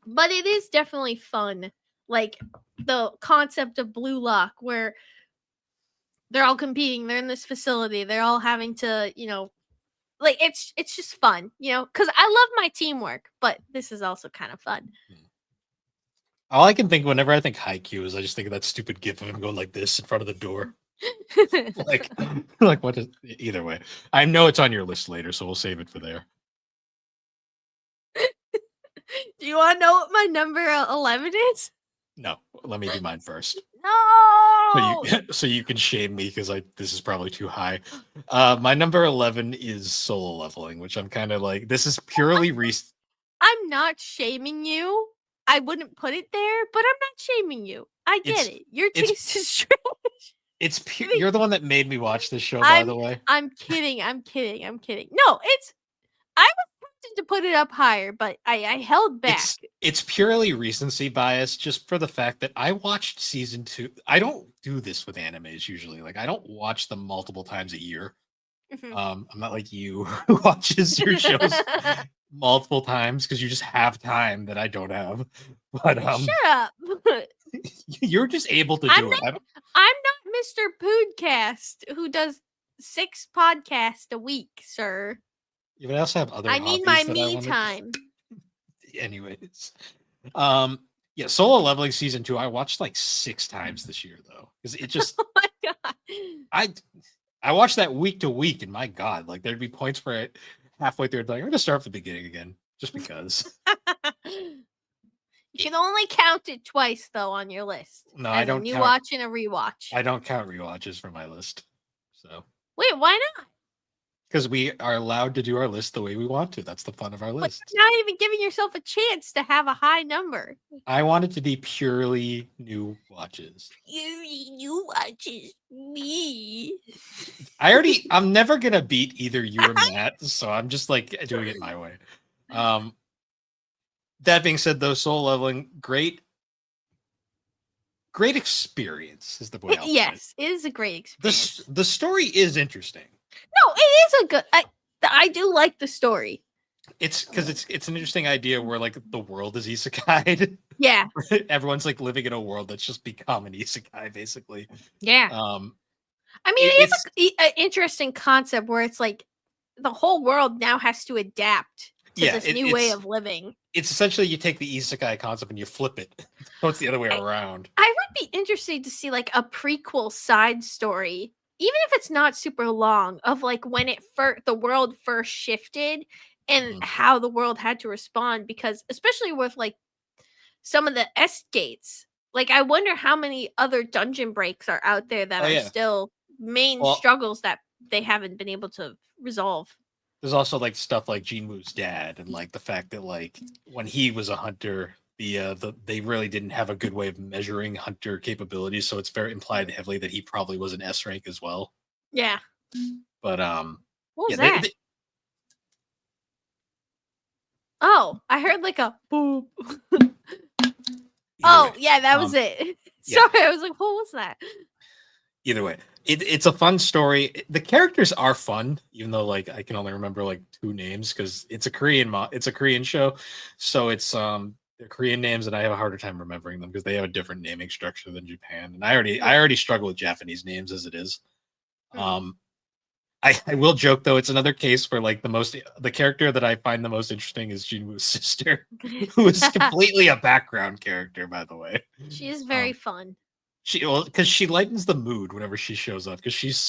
but it is definitely fun. Like the concept of Blue Lock, where they're all competing. They're in this facility. They're all having to, like it's just fun, because I love my teamwork, but this is also kind of fun. All I can think whenever I think Haikyuu is I just think of that stupid gif of him going like this in front of the door. Like, like what is either way. I know it's on your list later, so we'll save it for there. Do you want to know what my number 11 is? No, let me do mine first. No. So you can shame me because this is probably too high. My number 11 is Solo Leveling, which I'm kind of like this is purely I'm not shaming you. I wouldn't put it there, but I'm not shaming you. I get it. Your it's taste is trash. you're the one that made me watch this show, by the way. I'm kidding. I'm kidding. I'm kidding. No, it's I was tempted to put it up higher, but I held back. It's purely recency bias, just for the fact that I watched season 2. I don't do this with animes usually. Like I don't watch them multiple times a year. Mhm. I'm not like you who watches your shows multiple times because you just have time that I don't have. But Shut up. you're just able to I'm do it. I'm not Mr. Poodcast who does 6 podcasts a week, sir. I also have other I need my hobbies that I me want to. time. Anyways, yeah, Solo Leveling season 2 I watched like 6 times this year though, because it just Oh my god. I watched that week to week, and my god, like there'd be points where halfway through, like I'm gonna start from the beginning again, just because. You can only count it twice though on your list. No, as I a don't new count. watch and a rewatch. I don't count rewatches for my list, so Wait, why not? because we are allowed to do our list the way we want to. That's the fun of our But list. you're not even giving yourself a chance to have a high number. I want it to be purely new watches. New watches me. I'm never gonna beat either you or Matt, so I'm just like doing it my way. That being said, though, Soul Leveling, great experience is the way. Yes, it is a great experience. The story is interesting. No, it is a good. I do like the story. It's because it's an interesting idea where like the world is isekai. Yeah, Everyone's like living in a world that's just become an isekai, basically. yeah. I mean, it is an interesting concept where it's like the whole world now has to adapt to this new way of living. It's essentially you take the isekai concept and you flip it. So it's the other way around. I would be interested to see like a prequel side story, even if it's not super long, of like when the world first shifted and how the world had to respond, because especially with like some of the S gates, like I wonder how many other dungeon breaks are out there that are still main struggles that they haven't been able to resolve. There's also like stuff like Jinwoo's dad, and like the fact that like when he was a hunter, they really didn't have a good way of measuring hunter capabilities, so it's very implied heavily that he probably was an S rank as well. Yeah. But what was that? Oh, I heard like a boop. Oh, yeah, that was it. Sorry, I was like, what was that? Either way, it's a fun story. The characters are fun, even though like I can only remember like 2 names because it's a Korean show, so it's they're Korean names, and I have a harder time remembering them because they have a different naming structure than Japan, and I already struggle with Japanese names as it is. I will joke though, it's another case where like the character that I find the most interesting is Jinwoo's sister, who is completely a background character, by the way. She is very fun. Because she lightens the mood whenever she shows up, because she's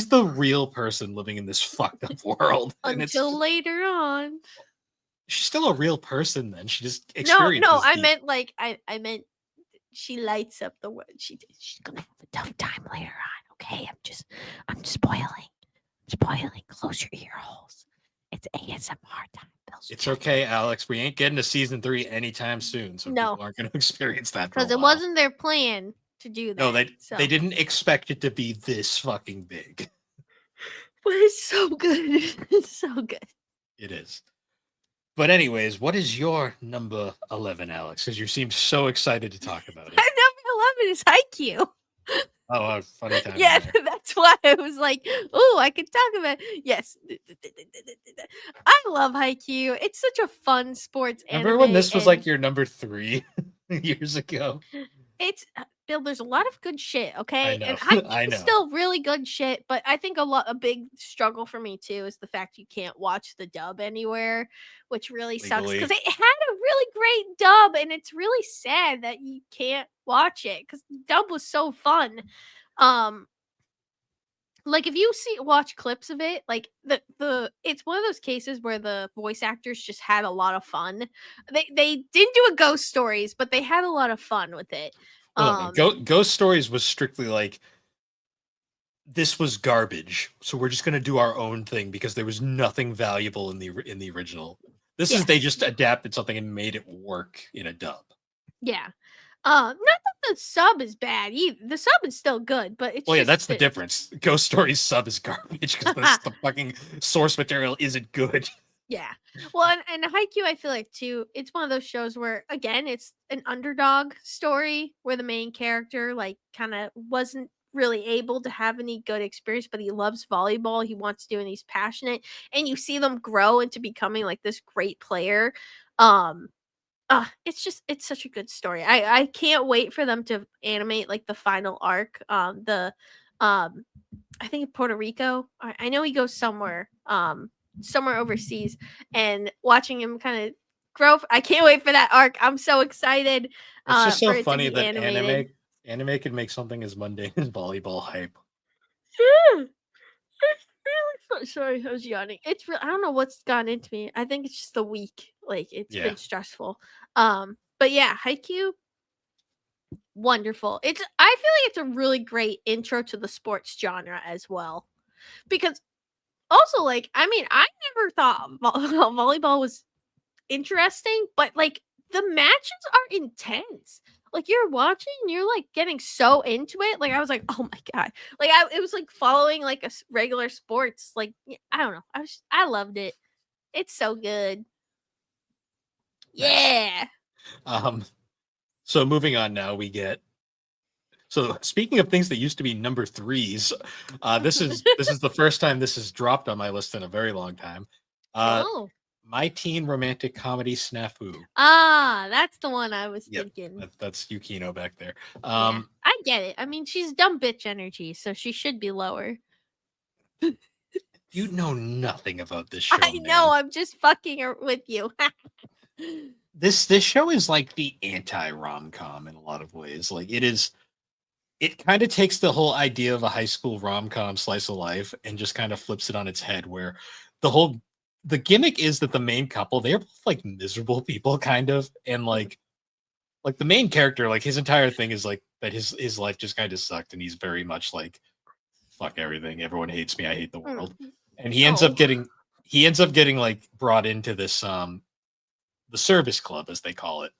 the real person living in this fucked up world. Until later on. She's still a real person then. She just experiences. No, I meant like I meant she lights up the world. She's gonna have a tough time later on. Okay, I'm spoiling. Close your ear holes. It's ASMR time. It's okay, Alex. We ain't getting to season 3 anytime soon, so people aren't going to experience that. Because it wasn't their plan to do that. No, they didn't expect it to be this fucking big. But it's so good. It's so good. It is. But anyways, what is your number 11, Alex? Because you seem so excited to talk about it. Number 11 is Haikyuu. Oh, funny time. Yeah, that's why I was like, oh, I could talk about it. Yes. I love Haikyuu. It's such a fun sports anime. Remember when this was like your number 3 years ago? It's Bill, there's a lot of good shit, okay? I know. And Haikyuu's still really good shit, but I think a big struggle for me too is the fact you can't watch the dub anywhere, which really sucks because it had a really great dub, and it's really sad that you can't watch it because the dub was so fun. Like if you watch clips of it, like the it's one of those cases where the voice actors just had a lot of fun. They didn't do a Ghost Stories, but they had a lot of fun with it. Ghost Stories was strictly like, this was garbage, so we're just gonna do our own thing because there was nothing valuable in the original. This is they just adapted something and made it work in a dub. Yeah. Not that the sub is bad either. The sub is still good, but it's that's the difference. Ghost Stories sub is garbage because the fucking source material isn't good. Yeah. Well, and Haikyuu, I feel like too, it's one of those shows where again, it's an underdog story where the main character like kind of wasn't really able to have any good experience, but he loves volleyball. He wants to do and he's passionate. And you see them grow into becoming like this great player. Um it's such a good story. I can't wait for them to animate like the final arc. The um I think Puerto Rico. I know he goes somewhere, somewhere overseas, and watching him kind of grow. I can't wait for that arc. I'm so excited, It's just for so it to funny be that animated. anime can make something as mundane as volleyball hype. Yeah, it's really sorry, I was yawning. It's real. I don't know what's gone into me. I think it's just the week. Like it's Yeah. been stressful. But yeah, Haikyuu, wonderful. I feel like it's a really great intro to the sports genre as well. Because also, like, I mean, I never thought volleyball was interesting, but like the matches are intense. Like you're watching, and you're like getting so into it. Like I was like, oh my god! Like it was like following like a regular sports. Like I don't know. I loved it. It's so good. Nice. Yeah. Um, so moving on now, we get so speaking of things that used to be number threes, this is the first time this has dropped on my list in a very long time. Uh, Oh. My teen romantic comedy Snafu. Ah, that's the one I was Yep, thinking. that's Yukino back there. Yeah, I get it. I mean, she's dumb bitch energy, so she should be lower. You know nothing about this I show, know. man. I'm just fucking with you. This show is like the anti rom com in a lot of ways. Like it kind of takes the whole idea of a high school rom com slice of life and just kind of flips it on its head. Where the whole the gimmick is that the main couple they're both like miserable people, kind of, and like the main character, like his entire thing is like that his life just kind of sucked, and he's very much like fuck everything. Everyone hates me. I hate the world. Mm. And Oh. he ends up getting like brought into this the service club as they call it.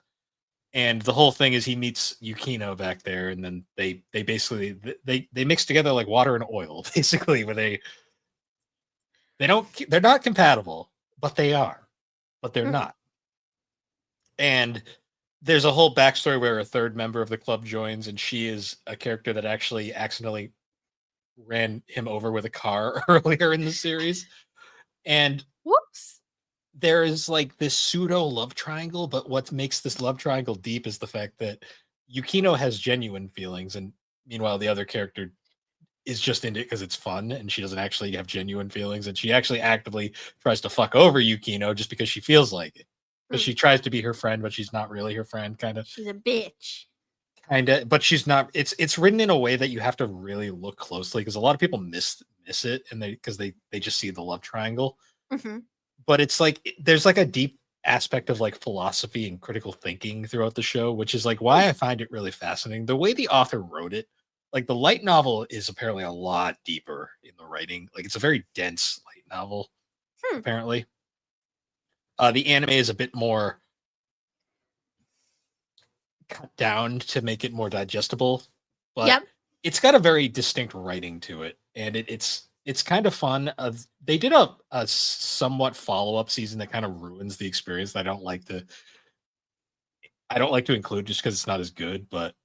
And the whole thing is he meets Yukino back there, and then they basically they mix together like water and oil, basically, where they're not compatible, but they are, but they're Mhm. not. And there's a whole backstory where a third member of the club joins, and she is a character that actually accidentally ran him over with a car earlier in the series. And Whoops. there is like this pseudo love triangle, but what makes this love triangle deep is the fact that Yukino has genuine feelings, and meanwhile the other character is just into it because it's fun, and she doesn't actually have genuine feelings, and she actually actively tries to fuck over Yukino just because she feels like it. Because Mm. she tries to be her friend, but she's not really her friend, She's a bitch. but she's not. It's written in a way that you have to really look closely because a lot of people miss it, and they just see the love triangle, Mhm. but it's like there's like a deep aspect of like philosophy and critical thinking throughout the show, which is like Mm. why I find it really fascinating. The way the author wrote it, like the light novel is apparently a lot deeper in the writing. Like it's a very dense light novel, Hmm. apparently. The anime is a bit more cut down to make it more digestible, but Yep. it's got a very distinct writing to it, and it's kind of fun. They did a somewhat follow up season that kind of ruins the experience. That I don't like to include just because it's not as good, but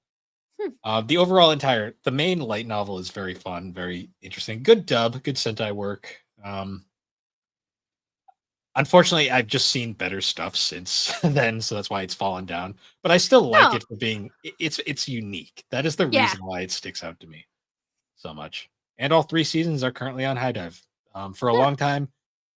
Hmm. the main light novel is very fun, very interesting. Good dub, good Sentai work. Unfortunately, I've just seen better stuff since then, so that's why it's fallen down. But I still like No. it for being it's unique. That is the Yeah. reason why it sticks out to me so much. And all three seasons are currently on High Dive. For a Yeah. long time,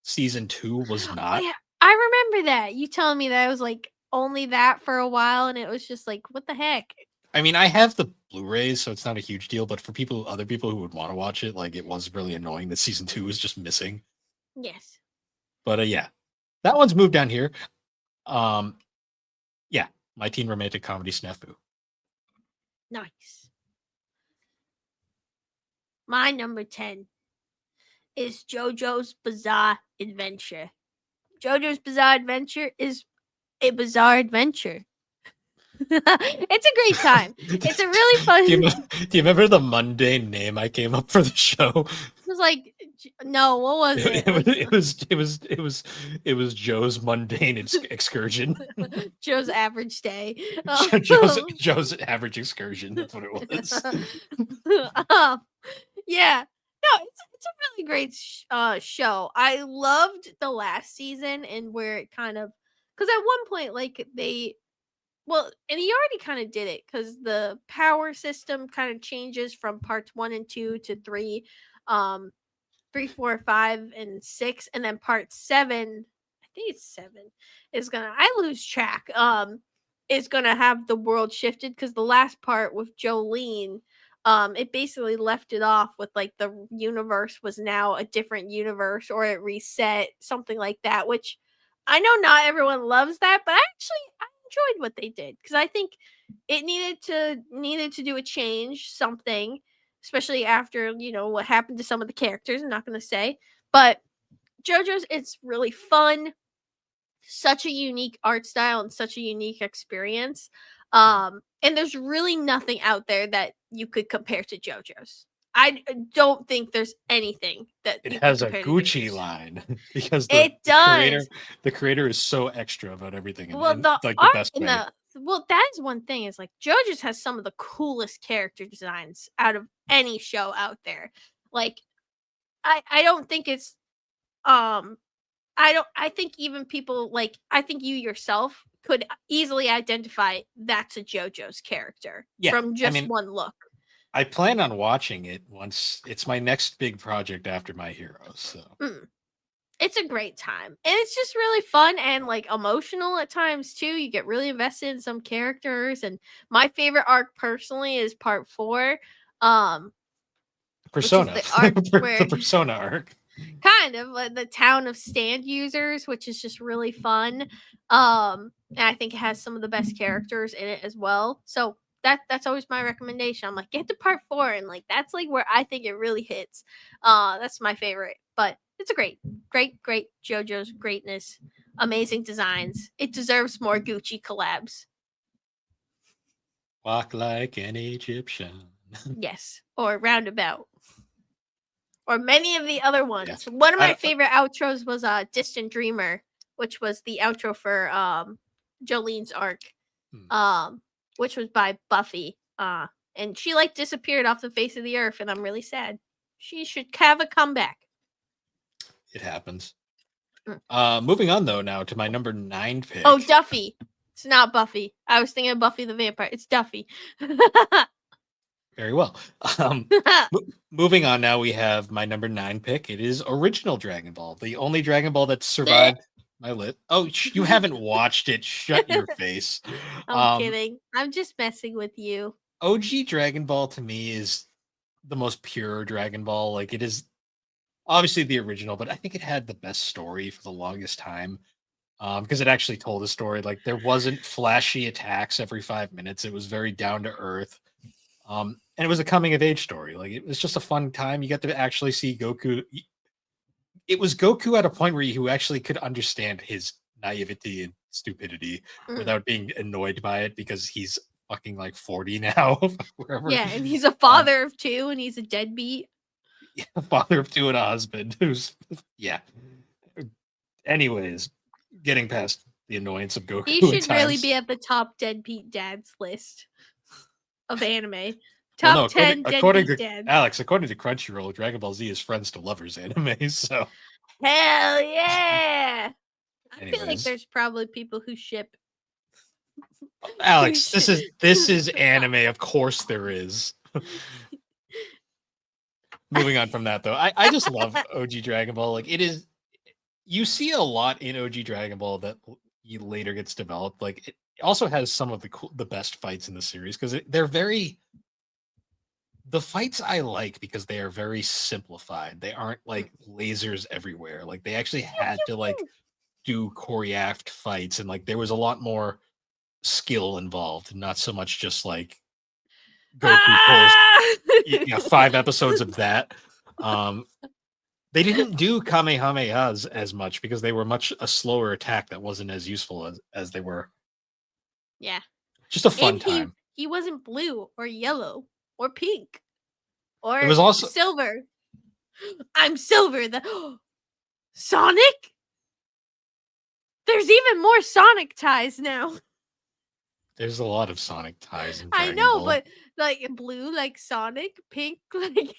season two was Oh not. yeah. I remember that. You telling me that I was like only that for a while, and it was just like, what the heck? I mean, I have the Blu-rays, so it's not a huge deal. But for other people who would want to watch it, like it was really annoying that season two was just missing. Yes. But yeah, that one's moved down here. Um, yeah, my teen romantic comedy snafu. Nice. My number 10 is JoJo's Bizarre Adventure. JoJo's Bizarre Adventure is a bizarre adventure. It's a great time. It's a really do, you, fun. do you remember the mundane name I came up for the show? was like, no, what was it? It was Joe's mundane excursion. Joe's average day. Joe's average excursion. That's what it was. Um, yeah. No, it's a really great show. I loved the last season and where it kind of, because at one point, like they, well, and he already kind of did it because the power system kind of changes from parts 1 and 2 to 3, um, 3, 4, 5, and 6, and then part 7. I think it's 7 is gonna. I lose track. Is gonna have the world shifted because the last part with Jolene, it basically left it off with like the universe was now a different universe or it reset, something like that. Which I know not everyone loves that, but I enjoyed what they did because I think it needed to do a change, something, especially after what happened to some of the characters. I'm not going to say, but JoJo's, it's really fun, such a unique art style and such a unique experience. And there's really nothing out there that you could compare to JoJo's. Don't think there's anything that It you could has a compare to Gucci JoJo's. line because It does. the creator is so extra about everything Well, in the like the art best in way. the well, that is one thing, is like JoJo's has some of the coolest character designs out of any show out there. Like I don't think it's um I think even people like, I think you yourself could easily identify that's a JoJo's character Yeah, from I just mean, one look. I plan on watching it once. It's my next big project after My Hero. So Mm. It's a great time. And it's just really fun and like emotional at times too. You get really invested in some characters, and my favorite arc personally is part 4. Um which is Persona, the arc the where Persona arc. kind of like the town of stand users, which is just really fun. And I think it has some of the best characters in it as well. So that's always my recommendation. I'm like, get to part 4, and like that's like where I think it really hits. That's my favorite. But it's a great JoJo's greatness. Amazing designs. It deserves more Gucci collabs. Walk like an Egyptian. Yes. Or roundabout. Or many of the other Yeah, ones. One of I my don't. favorite outros was Distant Dreamer, which was the outro for Jolene's arc, Hmm, um, which was by Buffy. And she like disappeared off the face of the earth, and I'm really sad. She should have a comeback. it happens. Mm. Moving on though now to my number 9 Oh, pick. Duffy. It's not Buffy. I was thinking of Buffy the Vampire. It's Duffy. Very well. Mo- Moving on now, we have my number 9 pick. It is original Dragon Ball, the only Dragon Ball that survived my lit. Oh, you haven't watched it. Shut your face. I'm Um, kidding. I'm just messing with you. OG Dragon Ball to me is the most pure Dragon Ball. Like it is obviously the original, but I think it had the best story for the longest time. Because it actually told a story. Like there wasn't flashy attacks every 5 minutes. It was very down to earth. And it was a coming of age story. Like it was just a fun time. You got to actually see Goku. It was Goku at a point where you actually could understand his naivety and stupidity Mm. without being annoyed by it because he's fucking like 40 now, wherever. Yeah, and he's a Um, father of 2, and he's a deadbeat. father of 2 and a husband who's yeah. Anyways, getting past the annoyance of He Goku at should really times. be at the top deadbeat dads list of anime. Well, no, Top 10 according deadbeat to dads. Alex, according to Crunchyroll, Dragon Ball Z is friends to lovers anime. So, Hell yeah! I feel like anyways, there's probably people who ship. Alex, this is anime. Of course, there is. Moving on from that, though, I just love OG Dragon Ball. Like it is, you see a lot in OG Dragon Ball that later gets developed. Like it also has some of the best fights in the series because they're very the fights I like because they are very simplified. They aren't like lasers everywhere. Like they actually had to like do choreographed fights and like there was a lot more skill involved, not so much just like Goku pulls Ah! 5 episodes of that. Um they didn't do Kamehamehas as much because they were much a slower attack that wasn't as useful as they were. Yeah, Just a and fun he time. he wasn't blue or yellow or pink It or was also silver. I'm Silver. The Sonic. There's even more Sonic ties now. There's a lot of Sonic ties in I Dragon know, Ball. but like blue, like Sonic, pink, like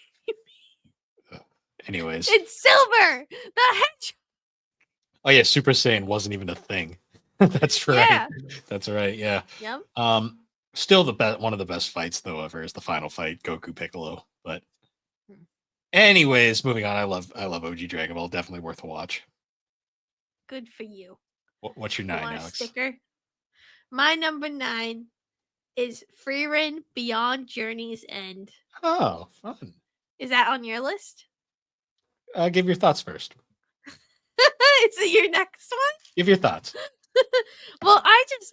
Anyways, it's Silver. The hedgehog. oh yeah, Super Saiyan wasn't even a thing. That's right. Yeah. That's right. Yeah. Yep. Um, still the best. One of the best fights though ever is the final fight, Goku Piccolo. But anyways, moving on. I love OG Dragon Ball. Definitely worth a watch. Good for you. What's your You nine, want a Alex? sticker? My number 9 is Frieren Beyond Journey's End. Oh, fun. Is that on your list? Give your thoughts first. Is it your next one? Give your thoughts. Well,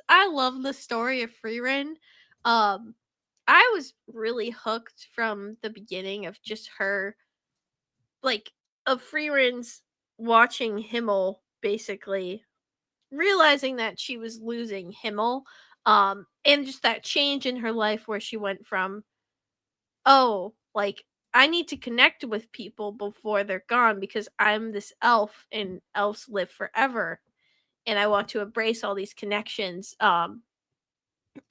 I love the story of Frieren. I was really hooked from the beginning of just her, like, of Frieren's watching Himmel basically realizing that she was losing Himmel, and just that change in her life where she went from, oh, like, I need to connect with people before they're gone because I'm this elf and elves live forever and I want to embrace all these connections. And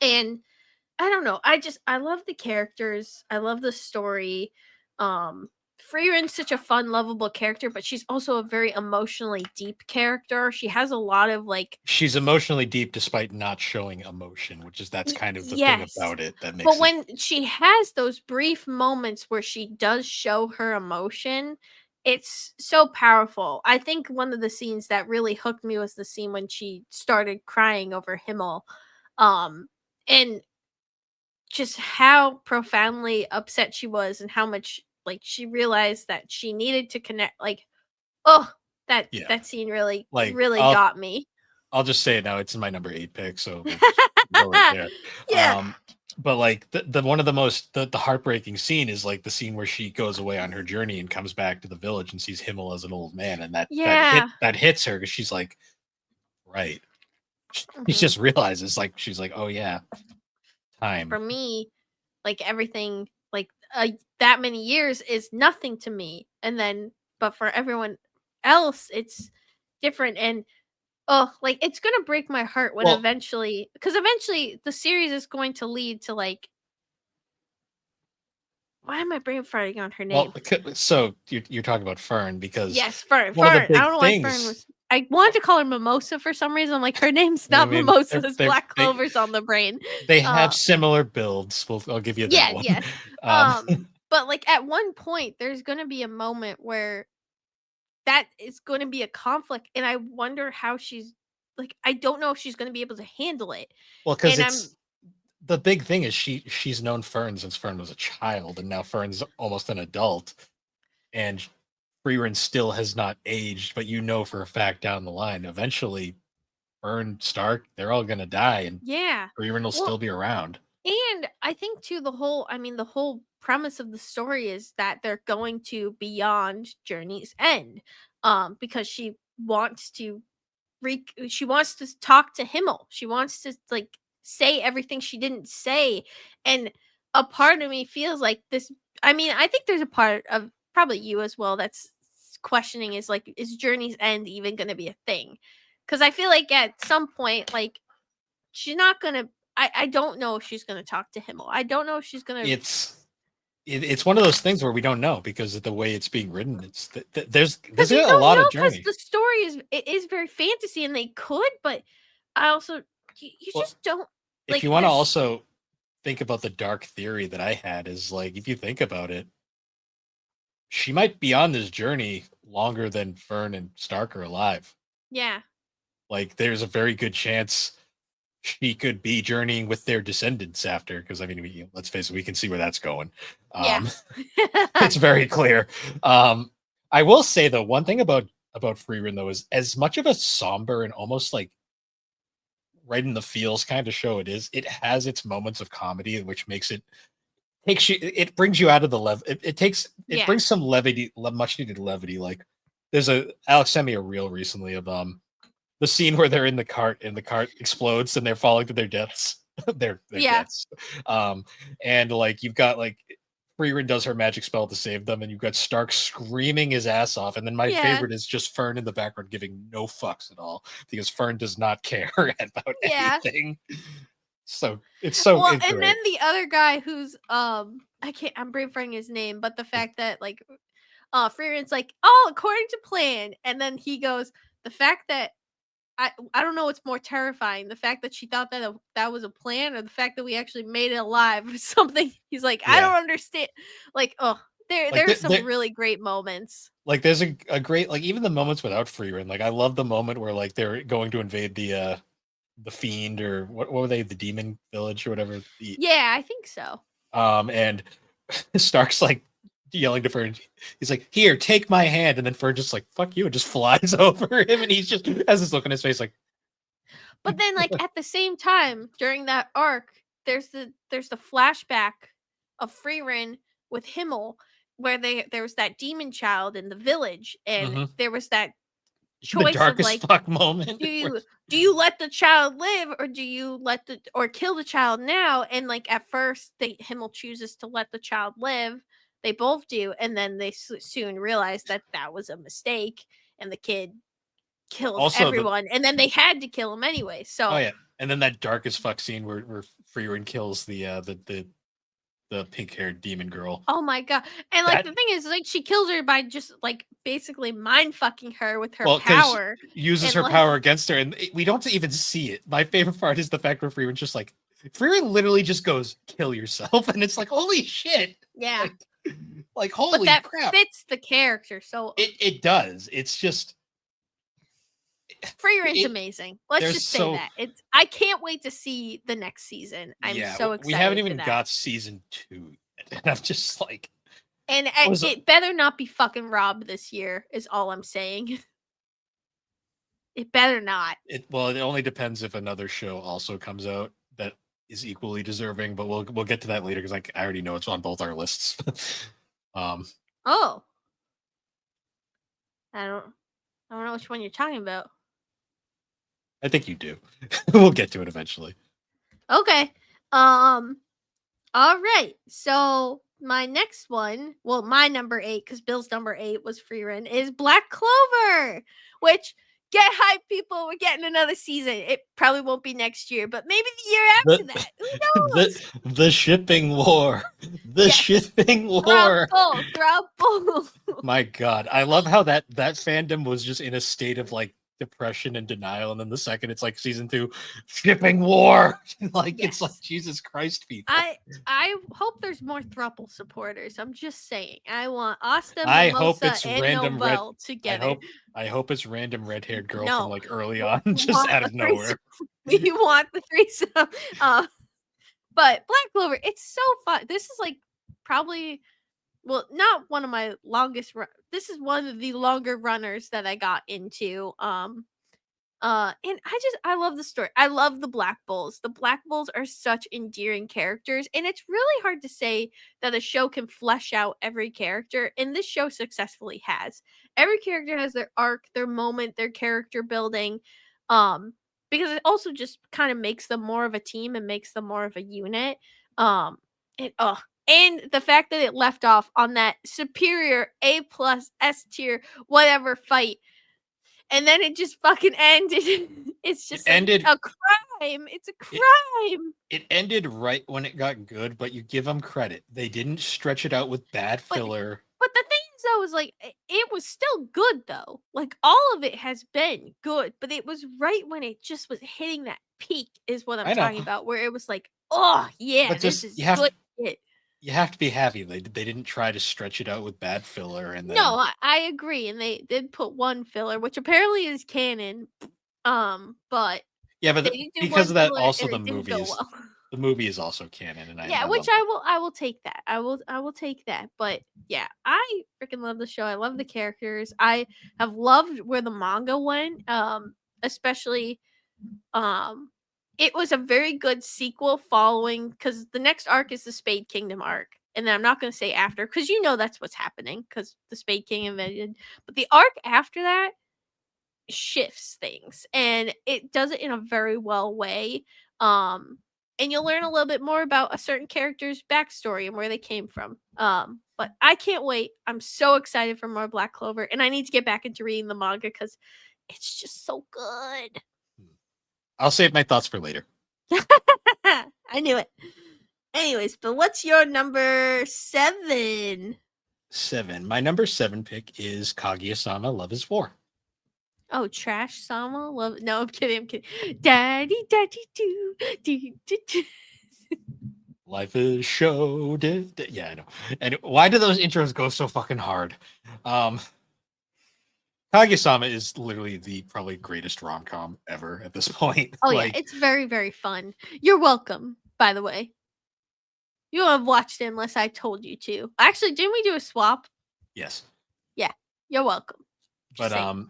I don't know. I love the characters. I love the story. Um Freeren's such a fun, lovable character, but she's also a very emotionally deep character. She has a lot of like She's emotionally deep despite not showing emotion, which is that's kind of the thing yes. about it that But makes it. when she has those brief moments where she does show her emotion, it's so powerful. I think one of the scenes that really hooked me was the scene when she started crying over Himmel. And just how profoundly upset she was and how much like she realized that she needed to connect like oh Yeah, that scene really like really I'll got me. I'll just say it now. It's my number 8 pick, so we'll go right there. Yeah. Um, but like the one of the most the heartbreaking scene is like the scene where she goes away on her journey and comes back to the village and sees Himmel as an old man, and Yeah. that hits her because she's like, right. She Mhm. just realizes like she's like, oh yeah, For time. me, like everything like that many years is nothing to me. And then but for everyone else it's different and oh, like it's going to break my heart when Well, eventually because eventually the series is going to lead to like why am I brain farting on her name? so you're talking about Fern because Yes, Fern. one of the Fern. I big don't know why Fern things. was. I wanted to call her Mimosa for some reason. I'm like, her name's I not mean, Mimosa. It's Black they Clover's on the brain. they have Uh, similar builds. I'll give you that yeah, one. yeah. Um, But like at one point, there's gonna be a moment where that is going to be a conflict, and I wonder how she's like. I don't know if she's gonna be able to handle it, well, because and I'm it's the big thing is she's known Fern since Fern was a child, and now Fern's almost an adult, and Freeran still has not aged. But you know for a fact down the line, eventually Fern, Stark, they're all gonna die, and yeah. Freeran will still Well, be around. and I think too the whole premise of the story is that they're going to beyond Journey's End. Because wants to she wants to talk to Himmel. She wants to like say everything she didn't say. And a part of me feels like this I mean, I think there's a part of probably you as well that's questioning is like is Journey's End even going to be a thing? Cuz I feel like at some point like she's not gonna. I don't know if she's gonna talk to Himmel. I don't know if she's gonna It's it's one of those things where we don't know because of the way it's being written. It's because there's you a don't lot of know because journey. the story is very fantasy and they could, but I also you Well, just don't if like. you want to There's also think about the dark theory that I had is like if you think about it, she might be on this journey longer than Fern and Stark are alive. yeah Like there's a very good chance she could be journeying with their descendants after because I mean let's face it, we can see where that's going. yeah. It's very clear. Um, I will say though, one thing about Freeran though is as much of a somber and almost like right in the feels kind of show it is, it has its moments of comedy, which makes it takes you it brings you out of the level. It Yeah. brings some levity, much needed levity. Like there's a Alex sent me a reel recently of the scene where they're in the cart and the cart explodes and they're falling to their deaths. Their Yeah. deaths. Um, and like you've got like Frieren does her magic spell to save them, and you've got Stark screaming his ass off. And then my Yeah. favorite is just Fern in the background giving no fucks at all because Fern does not care about Yeah. anything. So it's so Well, and then great. the other guy who's I'm brain farting his name, but the fact that like Freeman's like, "Oh, according to plan." And then he goes, "The fact that I don't know what's more terrifying, the fact that she thought that that was a plan or the fact that we actually made it alive or something." He's like, "I Yeah. don't understand." Like, oh, Like there are some really great moments. like there's a great like even the moments without Frieren. Like I love the moment where like they're going to invade the fiend or what were they, the demon village or whatever. Yeah, I think so. And Stark's like yelling to Fern. He's like, "Here, take my hand," and then Fern just like, "Fuck you," and just flies over him, and he's just has this look on his face like, But then like at the same time during that arc, there's the flashback of Freerin with Himmel where there was that demon child in the village and mhm. there was that The choice of darkest like fuck moment. do you let the child live or do you let the or kill the child now? And like at first they Himmel chooses to let the child live. They both do and then they soon realize that that was a mistake and the kid killed Also, the everyone and then they had to kill him anyway. oh So yeah, and then that darkest fuck scene where Frieren kills the pink haired demon girl. oh my god. And like That the thing is like she kills her by just like basically mind fucking her with her well, because power uses and her like power against her, and we don't even see it. My favorite part is the fact where Freeman's just like Freeman literally just goes, "Kill yourself," and it's like, holy shit, yeah. like, like But holy that crap, fits the character. So it does. It's just Freeren's it. amazing. Let's There's just say so that. It's I can't wait to see the next season. I'm yeah, so we haven't excited for even that. got season 2 yet, and I'm just like, And I was it better not be fucking Rob this year is all I'm saying. It better not. it. Well, it only depends if another show also comes out that is equally deserving, but we'll get to that later because like I already know it's on both our lists. um, Oh, I don't I don't know which one you're talking about. I think you do. We'll get to it eventually. Okay. Um all right. So my next one, well, my number 8, because Bill's number 8 was free run, is Black Clover, which get hype, people. We're getting another season. It probably won't be next year, but maybe the year after The that. Who knows? the shipping war. The Yes. shipping war. Throuple. Throuple. My God. I love how that fandom was just in a state of like depression and denial. And then the second it's like season 2, shipping war. Like it's like Yes. Jesus Christ, people. I hope there's more throuple supporters. I'm just saying. I want Asta, I hope Mimosa, it's and random red. Noel I together. hope I hope it's random red haired girl from No. like early We on, just want out a of threesome. nowhere. We want the threesome. Uh, but Black Clover, it's so fun. This is like probably well, not one of my longest this is one of the longer runners that I got into. And I love the story. I love the Black Bulls. The Black Bulls are such endearing characters, and it's really hard to say that a show can flesh out every character, and this show successfully has. Every character has their arc, their moment, their character building. Um, because it also just kind of makes them more of a team and makes them more of a unit. Um, and and the fact that it left off on that superior A plus S tier whatever fight and then it just fucking ended. It's It just like ended a crime. It's a it crime. it ended right when it got good, but you give them credit. They didn't stretch it out with bad But filler. the thing is though is like it was still good though. Like all of it has been good, but it was right when it just was hitting that peak is what I'm I know, talking about where it was like, "Oh, yeah, but this just is good shit." you have to be happy they didn't try to stretch it out with bad filler, and No, then I agree and they did put one filler, which apparently is canon. But yeah, but they did do because one of that, filler also and it didn't go well. the movie is also canon, and Yeah, I which love that. I will take that. I will take that. But yeah, I freaking love the show. I love the characters. I have loved where the manga went. Especially um it was a very good sequel following cuz the next arc is the Spade Kingdom arc. And then I'm not going to say after cuz you know that's what's happening cuz the Spade King invaded. But the arc after that shifts things and it does it in a very well way. Um and you'll learn a little bit more about a certain character's backstory and where they came from. But I can't wait. I'm so excited for more Black Clover, and I need to get back into reading the manga because it's just so good. I'll save my thoughts for later. I knew it. Anyways, but what's your number 7? 7. My number 7 pick is Kaguya-sama Love is War. Oh, Trash Sama? Love No, I'm kidding, I'm kidding. Daddy, daddy, do. Life is show. Yeah, I know. And why do those intros go so fucking hard? Kaguya-sama is literally the probably greatest rom-com ever at this point. Oh, Like, yeah, it's very, very fun. You're welcome, by the way. You would have watched it unless I told you to. Actually, didn't we do a swap? yes. Yeah, you're welcome. But Just saying.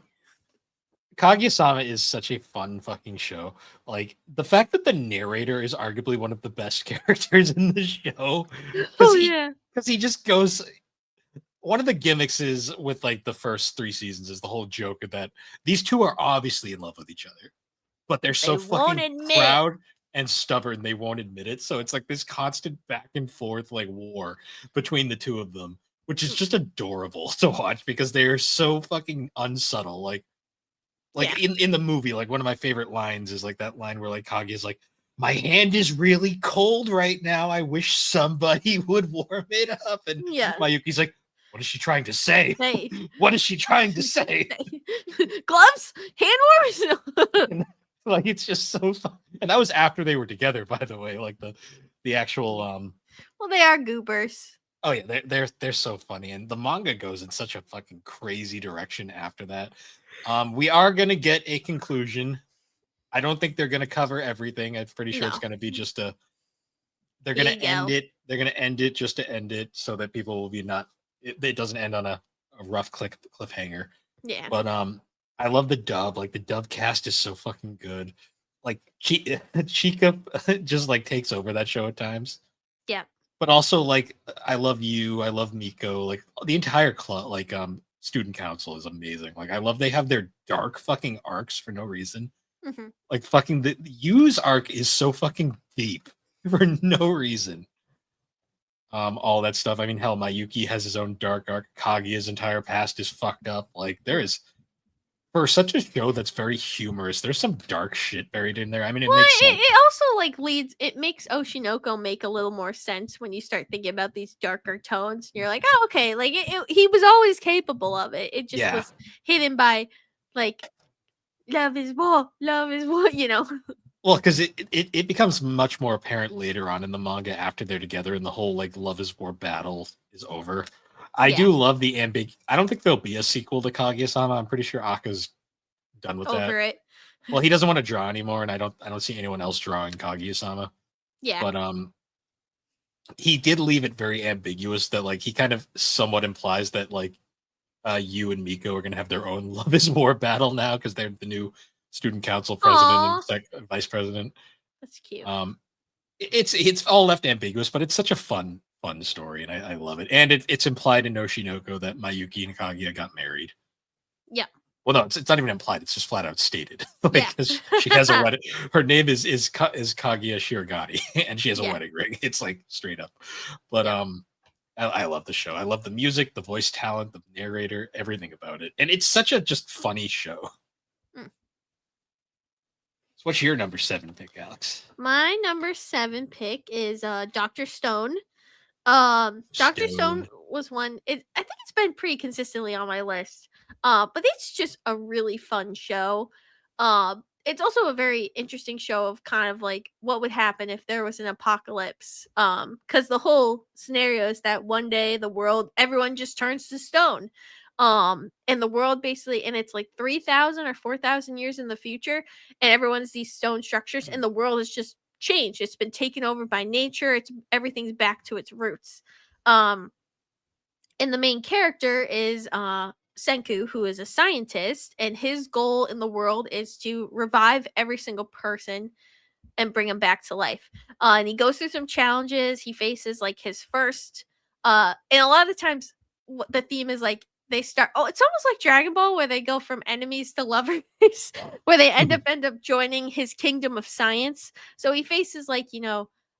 Kaguya-sama is such a fun fucking show. Like the fact that the narrator is arguably one of the best characters in the show. Oh, yeah. Because he just goes. One of the gimmicks is with like the first 3 seasons is the whole joke of that these two are obviously in love with each other, but they're so They won't fucking admit it. proud and stubborn they won't admit it. So it's like this constant back and forth like war between the two of them, which is just adorable to watch because they are so fucking unsubtle. Like Yeah. in the movie, like one of my favorite lines is like that line where like Kage is like, "My hand is really cold right now. I wish somebody would warm it up." And Yeah. Mayuki's like, "What is she trying to say? Hey. What is she trying to say?" Gloves? Hand warmers? Like it's just so fun. And that was after they were together, by the way. Like the actual Well, they are goobers. oh yeah, they're so funny. And the manga goes in such a fucking crazy direction after that. We are gonna get a conclusion. I don't think they're gonna cover everything. I'm pretty sure it's No. gonna be just a. They're There gonna you go. end it. They're gonna end it just to end it, so that people will be not. It doesn't end on a rough cliffhanger. Yeah. But I love the dub. Like the dub cast is so fucking good. Like Chica just like takes over that show at times. Yeah. But also like I love you. I love Miko. Like the entire club. Like student council is amazing. Like I love they have their dark fucking arcs for no reason. Hmm. Like fucking the Yu's arc is so fucking deep for no reason. All that stuff. I mean, hell, Mayuki has his own dark arc. Kaguya's entire past is fucked up. Like there is for such a show that's very humorous. There's some dark shit buried in there. I mean, it Well, makes sense. it also like leads. It makes Oshinoko make a little more sense when you start thinking about these darker tones. You're like, oh, okay, like he was always capable of it. It just Yeah. was hidden by like love is war, you know. Well, because it becomes much more apparent later on in the manga after they're together and the whole like love is war battle is over. I Yeah. do love the I don't think there'll be a sequel to Kaguya-sama. I'm pretty sure Aka's done with that. Over it. Well, he doesn't want to draw anymore, and I don't see anyone else drawing Kaguya-sama. Yeah. But he did leave it very ambiguous that like he kind of somewhat implies that like you and Miko are gonna have their own love is war battle now because they're the new student council president and vice president. That's cute. It's all left ambiguous, but it's such a fun story, and I love it. And it's implied in Oshinoko that Mayuki and Kaguya got married. Yeah. Well, no, it's not even implied. It's just flat out stated. Like, Yeah. 'cause she has a wedding. Her name is Kaguya Shirogane, and she has a Yeah. wedding ring. It's like straight up. But Yeah. I love the show. I love the music, the voice talent, the narrator, everything about it, and it's such a just funny show. Mm. So, what's your number 7 pick, Alex? My number 7 pick is Dr. Stone. Dr. Stone was one. I think it's been pretty consistently on my list. But it's just a really fun show. It's also a very interesting show of kind of like what would happen if there was an apocalypse. Because the whole scenario is that one day everyone just turns to stone. And the world basically, and it's like 3,000 or 4,000 years in the future, and everyone's these stone structures, and the world is just changed. It's been taken over by nature. Everything's back to its roots. And the main character is Senku, who is a scientist, and his goal in the world is to revive every single person and bring them back to life. And he goes through some challenges. He faces like his first and a lot of the times the theme is like they start. Oh, it's almost like Dragon Ball where they go from enemies to lovers, where they end up joining his kingdom of science. So he faces like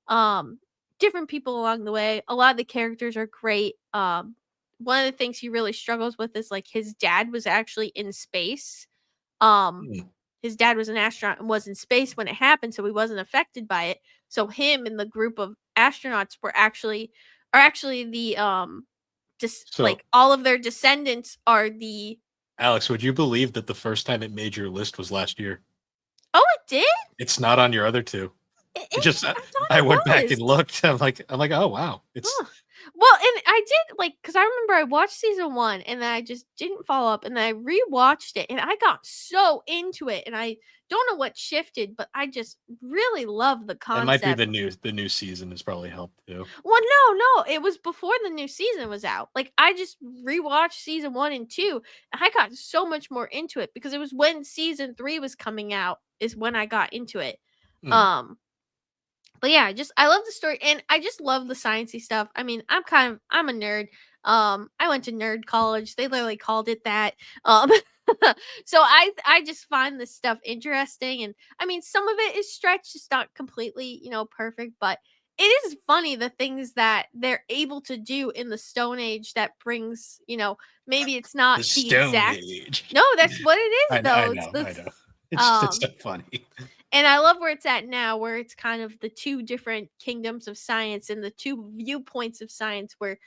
um different people along the way. A lot of the characters are great. One of the things he really struggles with is like his dad was actually in space. Um, Mm. his dad was an astronaut and was in space when it happened, so he wasn't affected by it. So him and the group of astronauts are actually the just So, like all of their descendants are the. Alex, would you believe that the first time it made your list was last year? Oh, it did. It's not on your other two. It just I thought I it went back was. and looked. I'm like, oh wow, it's Huh. Well, and I did like because I remember I watched season one and then I just didn't follow up and then I rewatched it and I got so into it and I don't know what shifted, but I just really love the that might be concept. the new season has probably helped too. Well, no, it was before the new season was out. Like I just rewatched season 1 and 2, and I got so much more into it because it was when season 3 was coming out is when I got into it. Mm. Um but yeah, I love the story and I just love the sciencey stuff. I mean, I'm a nerd. I went to nerd college. They literally called it that. So I just find this stuff interesting and I mean, some of it is stretched, it's not completely, perfect, but it is funny the things that they're able to do in the Stone Age that brings, maybe it's not The the Stone exact. Age. No, that's what it is I though. It's know, the I know. It's um so funny. and I love where it's at now, where it's kind of the two different kingdoms of science and the two viewpoints of science, where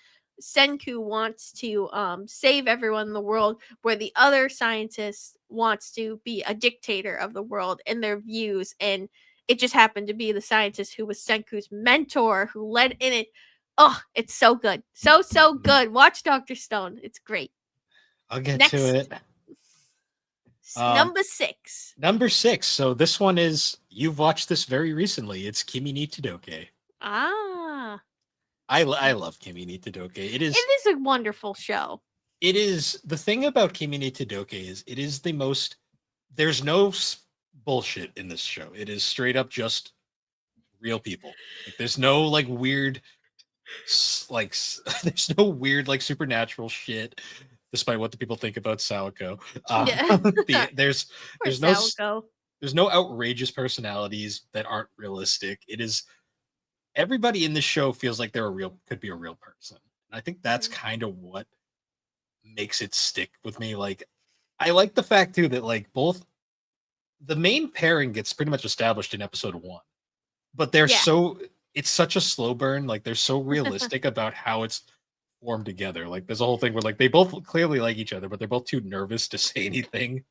Senku wants to save everyone in the world, where the other scientist wants to be a dictator of the world and their views. And it just happened to be the scientist who was Senku's mentor who led in it. Oh, it's so good. So Mhm. good. Watch Dr. Stone. It's great. I'll get to Next, it. Um, number 6. Number 6. So this one is you've watched this very recently. It's Kimi ni Todoke. Ah, I love Kimi ni Todoke. it is a wonderful show. It is the thing about Kimi ni Todoke is it is the most there's no bullshit in this show. It is straight up just real people. Like there's no like weird there's no weird like supernatural shit despite what the people think about Sawako. Yeah. Poor There's no Sawako. there's no outrageous personalities that aren't realistic. It is everybody in this show feels like they're a real could be a real person. And I think that's Mhm. kind of what makes it stick with me. Like I like the fact too that like both the main pairing gets pretty much established in episode 1. But they're Yeah. so it's such a slow burn. Like they're so realistic about how it's formed together. Like there's a whole thing where like they both clearly like each other, but they're both too nervous to say anything.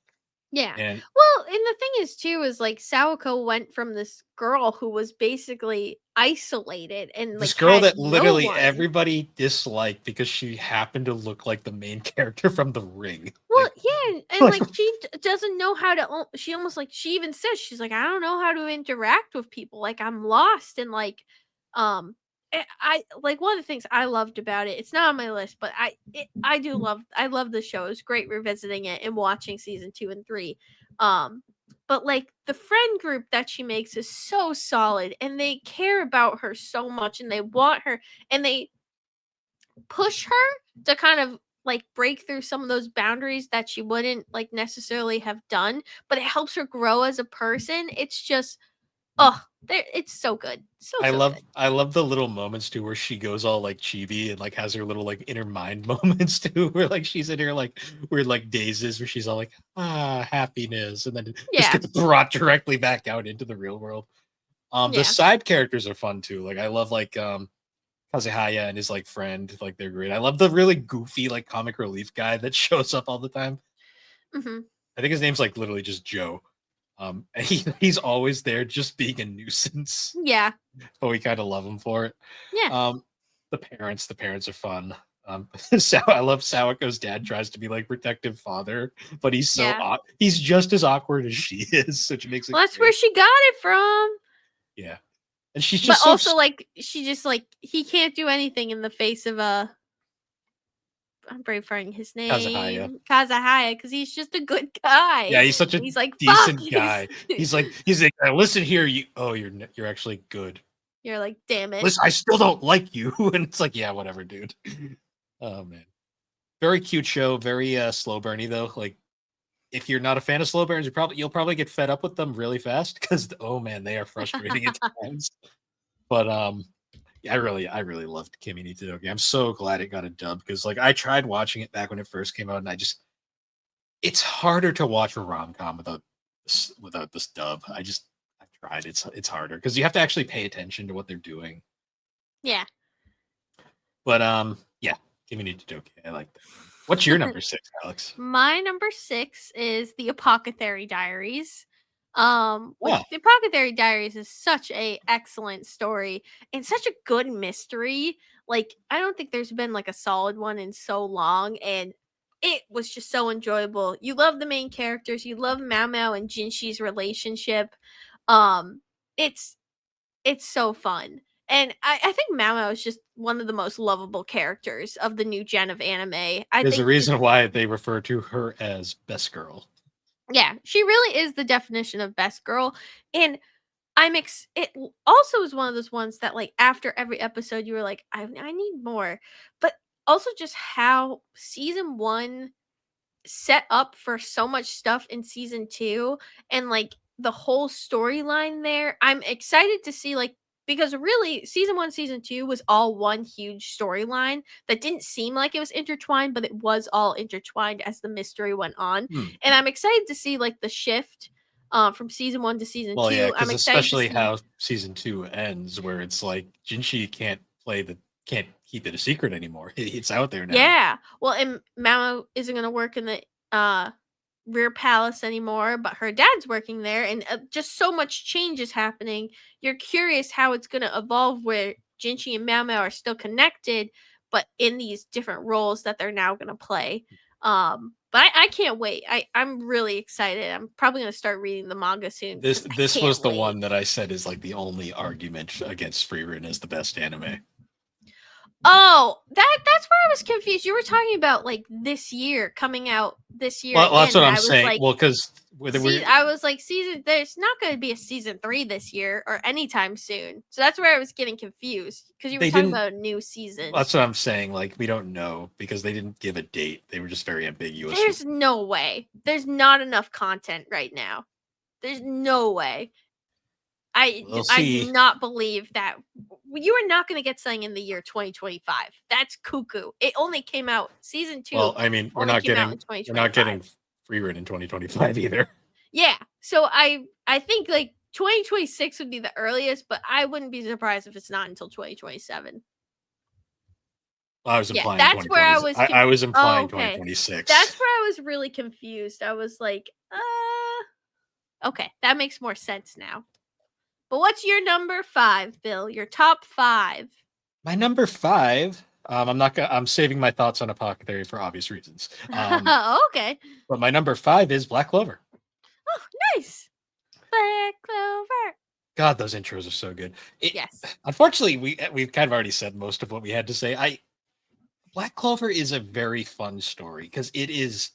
Yeah. And Well, and the thing is too is like Sawako went from this girl who was basically isolated and this like girl had that no literally one. everybody disliked because she happened to look like the main character from The Ring. Well, Like, yeah, and like like she doesn't know how to. She almost like she even says she's like I don't know how to interact with people. Like I'm lost and like, I like one of the things I loved about it. It's not on my list, but I love the show. It was great revisiting it and watching season 2 and 3. Um, but like the friend group that she makes is so solid, and they care about her so much, and they want her, and they push her to kind of like break through some of those boundaries that she wouldn't like necessarily have done, but it helps her grow as a person. It's just oh, it's so good. So good. I love the little moments too where she goes all like chibi and like has her little like inner mind moments too, where like she's in her like weird like dazes where she's all like happiness and then it just Yeah. gets brought directly back out into the real world. The Yeah. side characters are fun too. Like I love like Kazuhaya and his like friend, like they're great. I love the really goofy like comic relief guy that shows up all the time. Mhm. I think his name's like literally just Joe. And he's always there just being a nuisance, Yeah. but we kind of love him for it. Yeah. Um, the parents are fun. I love Sawako's dad tries to be like protective father, but Yeah. he's just as awkward as she is, which makes it Well, that's where great. she got it from. Yeah, and she's But just so also like she just like he can't do anything in the face of a I'm brain farting his Kazuhaya. name, Kazahaya, because he's just a good guy. Yeah, he's such a He's like, fuck decent you. guy. He's like, listen here, you. Oh, you're actually good. You're like, damn it. Listen, I still don't like you, and it's like, yeah, whatever, dude. Oh man, very cute show, very slow burny though. Like if you're not a fan of slow burns, you'll probably get fed up with them really fast because oh man, they are frustrating at times. But yeah, I really loved Kimi ni Todoke. I'm so glad it got a dub because like I tried watching it back when it first came out, and it's harder to watch a rom com without this dub. I've tried. It's harder because you have to actually pay attention to what they're doing. Yeah. But yeah, Kimi ni Todoke. I like that. What's your number 6, Alex? My number 6 is The Apothecary Diaries. Which Oh, The Apothecary Diaries is such a excellent story and such a good mystery. Like I don't think there's been like a solid one in so long, and it was just so enjoyable. You love the main characters, you love Mao Mao and Jinshi's relationship. Um, it's it's so fun. And I think Mao Mao is just one of the most lovable characters of the new gen of anime. I there's a think reason why they refer to her as best girl. yeah, she really is the definition of best girl. And it also is one of those ones that like after every episode you were like, I need more. But also just how season 1 set up for so much stuff in season 2 and like the whole storyline there. I'm excited to see like because really season 1 season 2 was all one huge storyline that didn't seem like it was intertwined, but it was all intertwined as the mystery went on. Hmm. And I'm excited to see like the shift from season 1 to season Well, yeah, 2. I'm because excited to especially see how season 2 ends, where it's like Jinshi can't keep it a secret anymore. It's out there now. yeah. Well, and Mao isn't going to work in the uh rear palace anymore, but her dad's working there, and just so much change is happening. You're curious how it's going to evolve, where Jinchi and Mao Mao are still connected, but in these different roles that they're now going to play. But I can't wait. I'm really excited. I'm probably going to start reading the manga soon This because I this can't was the wait. one that I said is like the only argument against Frieren as the best anime. Oh, that's where I was confused. You were talking about like this year coming out this year Well, that's again, what and I'm I was saying. like, Well, because see, I was like, there's not going to be a season 3 this year or anytime soon. So that's where I was getting confused because you were they talking didn't. about a new season. That's what I'm saying. Like we don't know because they didn't give a date. They were just very ambiguous. There's no way. There's not enough content right now. There's no way. We'll I do see. not believe that you are not going to get something in the year 2025. That's cuckoo. It only came out season 2 Well, I mean, only came out in we're not 2025. getting Frieren in 2025 either. Yeah. So I think like 2026 would be the earliest, but I wouldn't be surprised if it's not until 2027. I was Yeah, implying that's where I 2020. was I was oh, implying okay. 2026. That's where I was really confused. I was like, okay, that makes more sense now. But what's your number 5, Bill? Your top 5. My number 5. I'm not gonna. I'm saving my thoughts on Apothecary for obvious reasons. Okay. But my number 5 is Black Clover. Oh, nice. Black Clover. God, those intros are so good. Yes. Unfortunately, we've kind of already said most of what we had to say. Black Clover is a very fun story because it is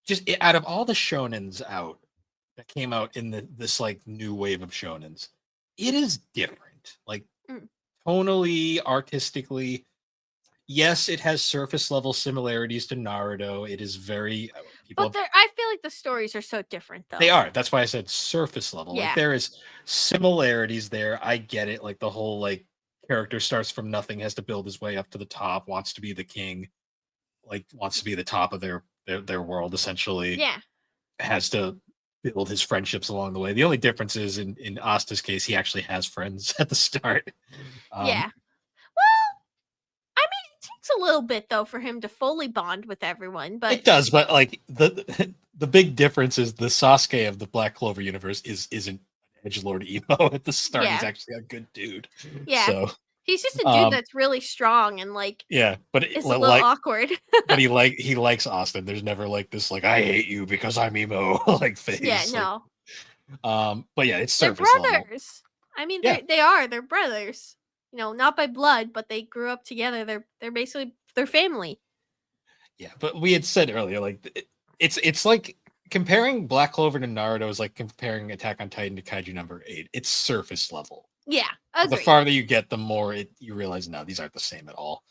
just out of all the shonens out that came out in this like new wave of shonens, it is different. Like Mm. tonally, artistically, yes, it has surface level similarities to Naruto. It is very But I feel like the stories are so different they though. are. That's why I said surface level. Like Yeah. there is similarities there. I get it. Like the whole like character starts from nothing, has to build his way up to the top, wants to be the king, like wants to be the top of their world essentially, Yeah. has to build his friendships along the way. The only difference is in Asta's case, he actually has friends at the start. Yeah. Well, I mean, it takes a little bit though for him to fully bond with everyone, but It does, but like the big difference is the Sasuke of the Black Clover universe isn't edgelord emo at the start. He's yeah. actually a good dude. Yeah. So He's just a dude um that's really strong and like yeah, but it's a little awkward. but he likes Austin. There's never like this like I hate you because I'm emo like phase. Yeah, Like, no. but yeah, it's They're surface level. brothers. I mean, Yeah. they're brothers. You know, not by blood, but they grew up together. They're basically they're family. Yeah, but we had said earlier, like it's like comparing Black Clover to Naruto is like comparing Attack on Titan to Kaiju number 8. It's surface level. Yeah, The agreed. farther you get, the more you realize no, these aren't the same at all.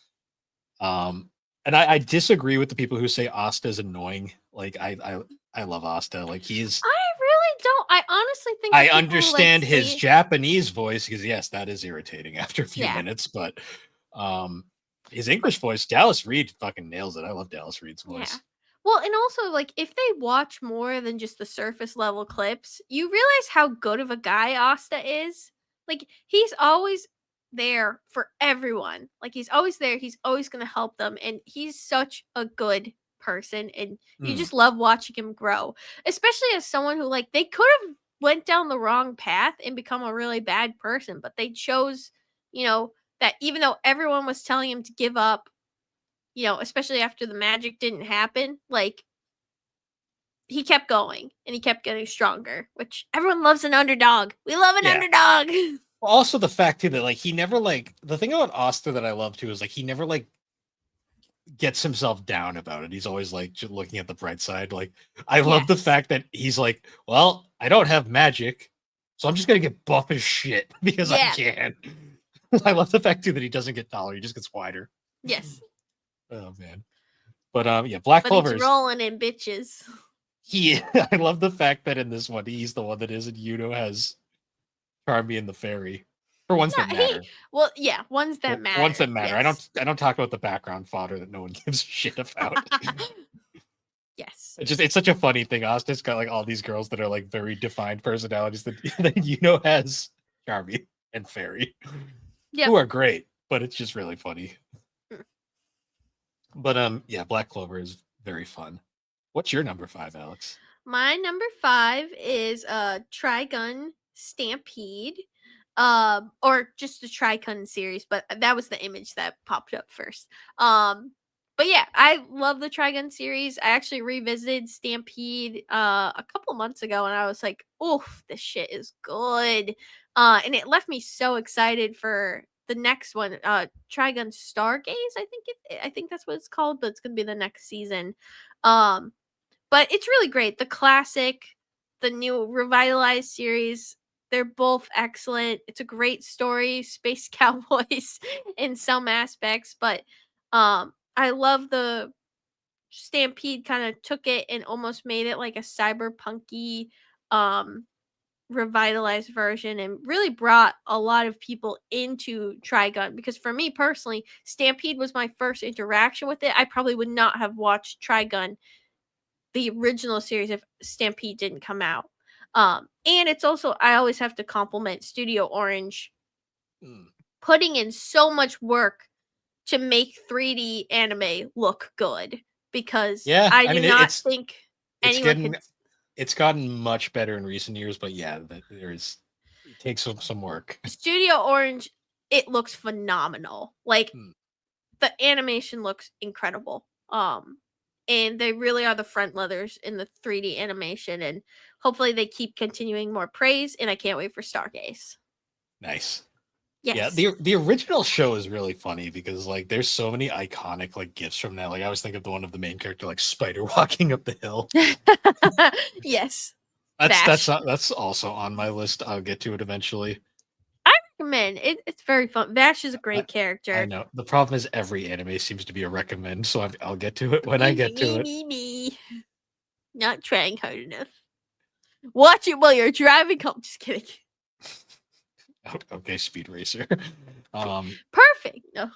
And I disagree with the people who say Asta is annoying. Like I love Asta. Like I really don't. I honestly think the I people who like understand his say, Japanese voice because yes, that is irritating after a few yeah, minutes, but his English voice, Dallas Reed fucking nails it. I love Dallas Reed's yeah. voice. Well, and also like if they watch more than just the surface level clips, you realize how good of a guy Asta is. Like he's always there for everyone. Like he's always there. He's always going to help them and he's such a good person and you Mm, just love watching him grow. Especially as someone who like they could have went down the wrong path and become a really bad person, but they chose, you know, that even though everyone was telling him to give up, you know, especially after the magic didn't happen, like he kept going and he kept getting stronger, which everyone loves an underdog. We love an yeah. underdog. Also the fact too that like he never like the thing about Asta that I love too is like he never like gets himself down about it. He's always like just looking at the bright side. Like I love the Yes. fact that he's like, well, I don't have magic, so I'm just gonna get buff as shit because I Yeah. can. I love the fact too that he doesn't get taller; he just gets wider. Yes. Oh man, but yeah, Black But he's Clover's rolling in bitches. he. I love the fact that in this one he's the one that isn't Yuno has Charmy and the fairy for ones that No, he matter. well, yeah, ones that For ones matter. that matter. Yes. I don't talk about the background fodder that no one gives a shit about. Yes. It's such a funny thing. Austin's got like all these girls that are like very defined personalities that, that Yuno has Charmy and Fairy, Yep. who are great, but it's just really funny. Mm. But yeah, Black Clover is very fun. What's your number 5, Alex? My number 5 is Trigun Stampede. Or just the Trigun series, but that was the image that popped up first. But yeah, I love the Trigun series. I actually revisited Stampede a couple months ago and I was like, "Oof, this shit is good." And it left me so excited for the next one, Trigun Stargaze, I think that's what it's called, but it's going to be the next season. Um but it's really great. The classic, the new revitalized series, they're both excellent. It's a great story, space cowboys in some aspects, but I love the Stampede kind of took it and almost made it like a cyberpunky um revitalized version and really brought a lot of people into Trigun because for me personally, Stampede was my first interaction with it. I probably would not have watched Trigun the original series if Stampede didn't come out. And it's also I always have to compliment Studio Orange Mm. putting in so much work to make 3D anime look good because Yeah, I I do mean not think it's anyone getting could. it's gotten much better in recent years, but yeah, there's it takes some work. Studio Orange, it looks phenomenal. Like Hmm. the animation looks incredible. And they really are the front leathers in the 3D animation and hopefully they keep continuing more praise and I can't wait for Stargaze. Nice. Yeah, Yes. the original show is really funny because like there's so many iconic like gifs from that. Like I always think of the one of the main character like spider walking up the hill. Yes. Vash. That's also on my list. I'll get to it eventually. I recommend it. It's very fun. Vash is a I, great I character. know the problem is every anime seems to be a recommend, so I'll get to it when I Me, me, get to me, it. me, me. Not trying hard enough. Watch it while you're driving home. Just kidding. Okay, Speed Racer. Um, Perfect. No.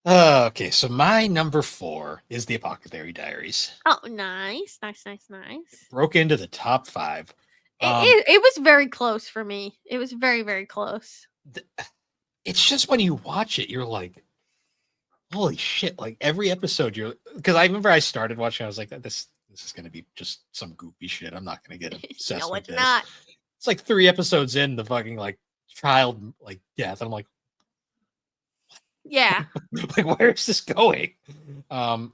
okay, so my number 4 is the Apothecary Diaries. Oh, nice. Nice, nice, nice. Broke into the top 5. It was very close for me. It was very, very close. It's just when you watch it, you're like, holy shit! Like every episode, you're because I remember I started watching. I was like, this is gonna be just some goofy shit. I'm not gonna get obsessed No, with it's this. not. It's like 3 episodes in the fucking like child like death. And I'm like, Yeah. like where is this going? Um,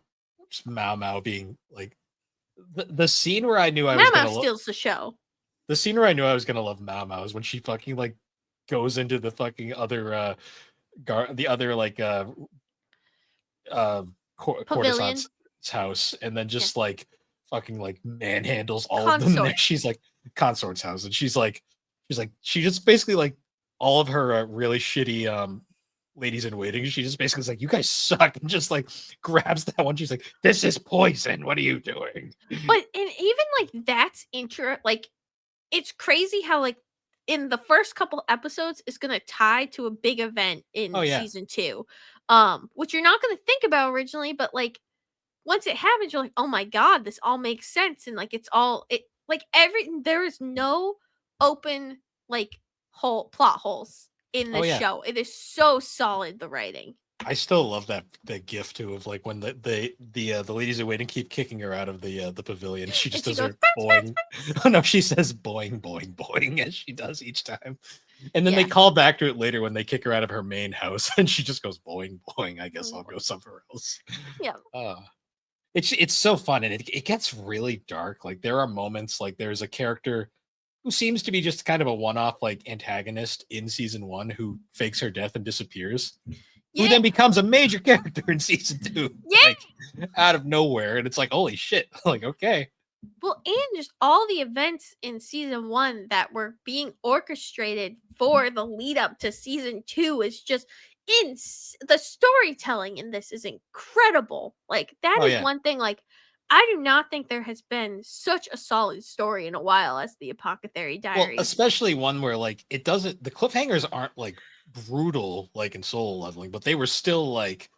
just Mao Mao being like the scene where I knew I was Mama gonna steals the show. the scene where I knew I was gonna love Mao Mao is when she fucking like goes into the fucking other the other like uh Pavilion. courtesan's house and then Yeah. just like fucking like manhandles all of them. And then Consort. she's like consort's house and she's like she just basically like all of her really shitty ladies in waiting. She just basically is like, "You guys suck," and just like grabs that one. She's like, "This is poison. What are you doing?" But and even like that's like it's crazy how like in the first couple episodes it's gonna tie to a big event Oh in yeah, season two. Which you're not gonna think about originally, but like once it happens, you're like, oh my god, this all makes sense. And like it's all it like every there is no open like hole plot holes in oh this yeah. show. It is so solid, the writing. I still love that gif too of like when the ladies in waiting keep kicking her out of the pavilion. She And just she does goes, her boing. Oh no, she says boing boing boing as she does each time. And then they yeah. call back to it later when they kick her out of her main house, and she just goes boing boing. I guess Boing, I'll go boing. somewhere else. Yeah. Uh, it's so fun, and it gets really dark. Like there are moments like there's a character who seems to be just kind of a one-off like antagonist in season one who fakes her death and disappears, who Yeah. then becomes a major character in season two, Yeah. like out of nowhere, and it's like holy shit, like okay, Well, and just all the events in season one that were being orchestrated for the lead up to season two is just in the storytelling in this is incredible. Like that oh is yeah. one thing. Like I do not think there has been such a solid story in a while as the Apothecary Well, Diaries. especially one where like it doesn't the cliffhangers aren't like brutal like in Soul Leveling, but they were still like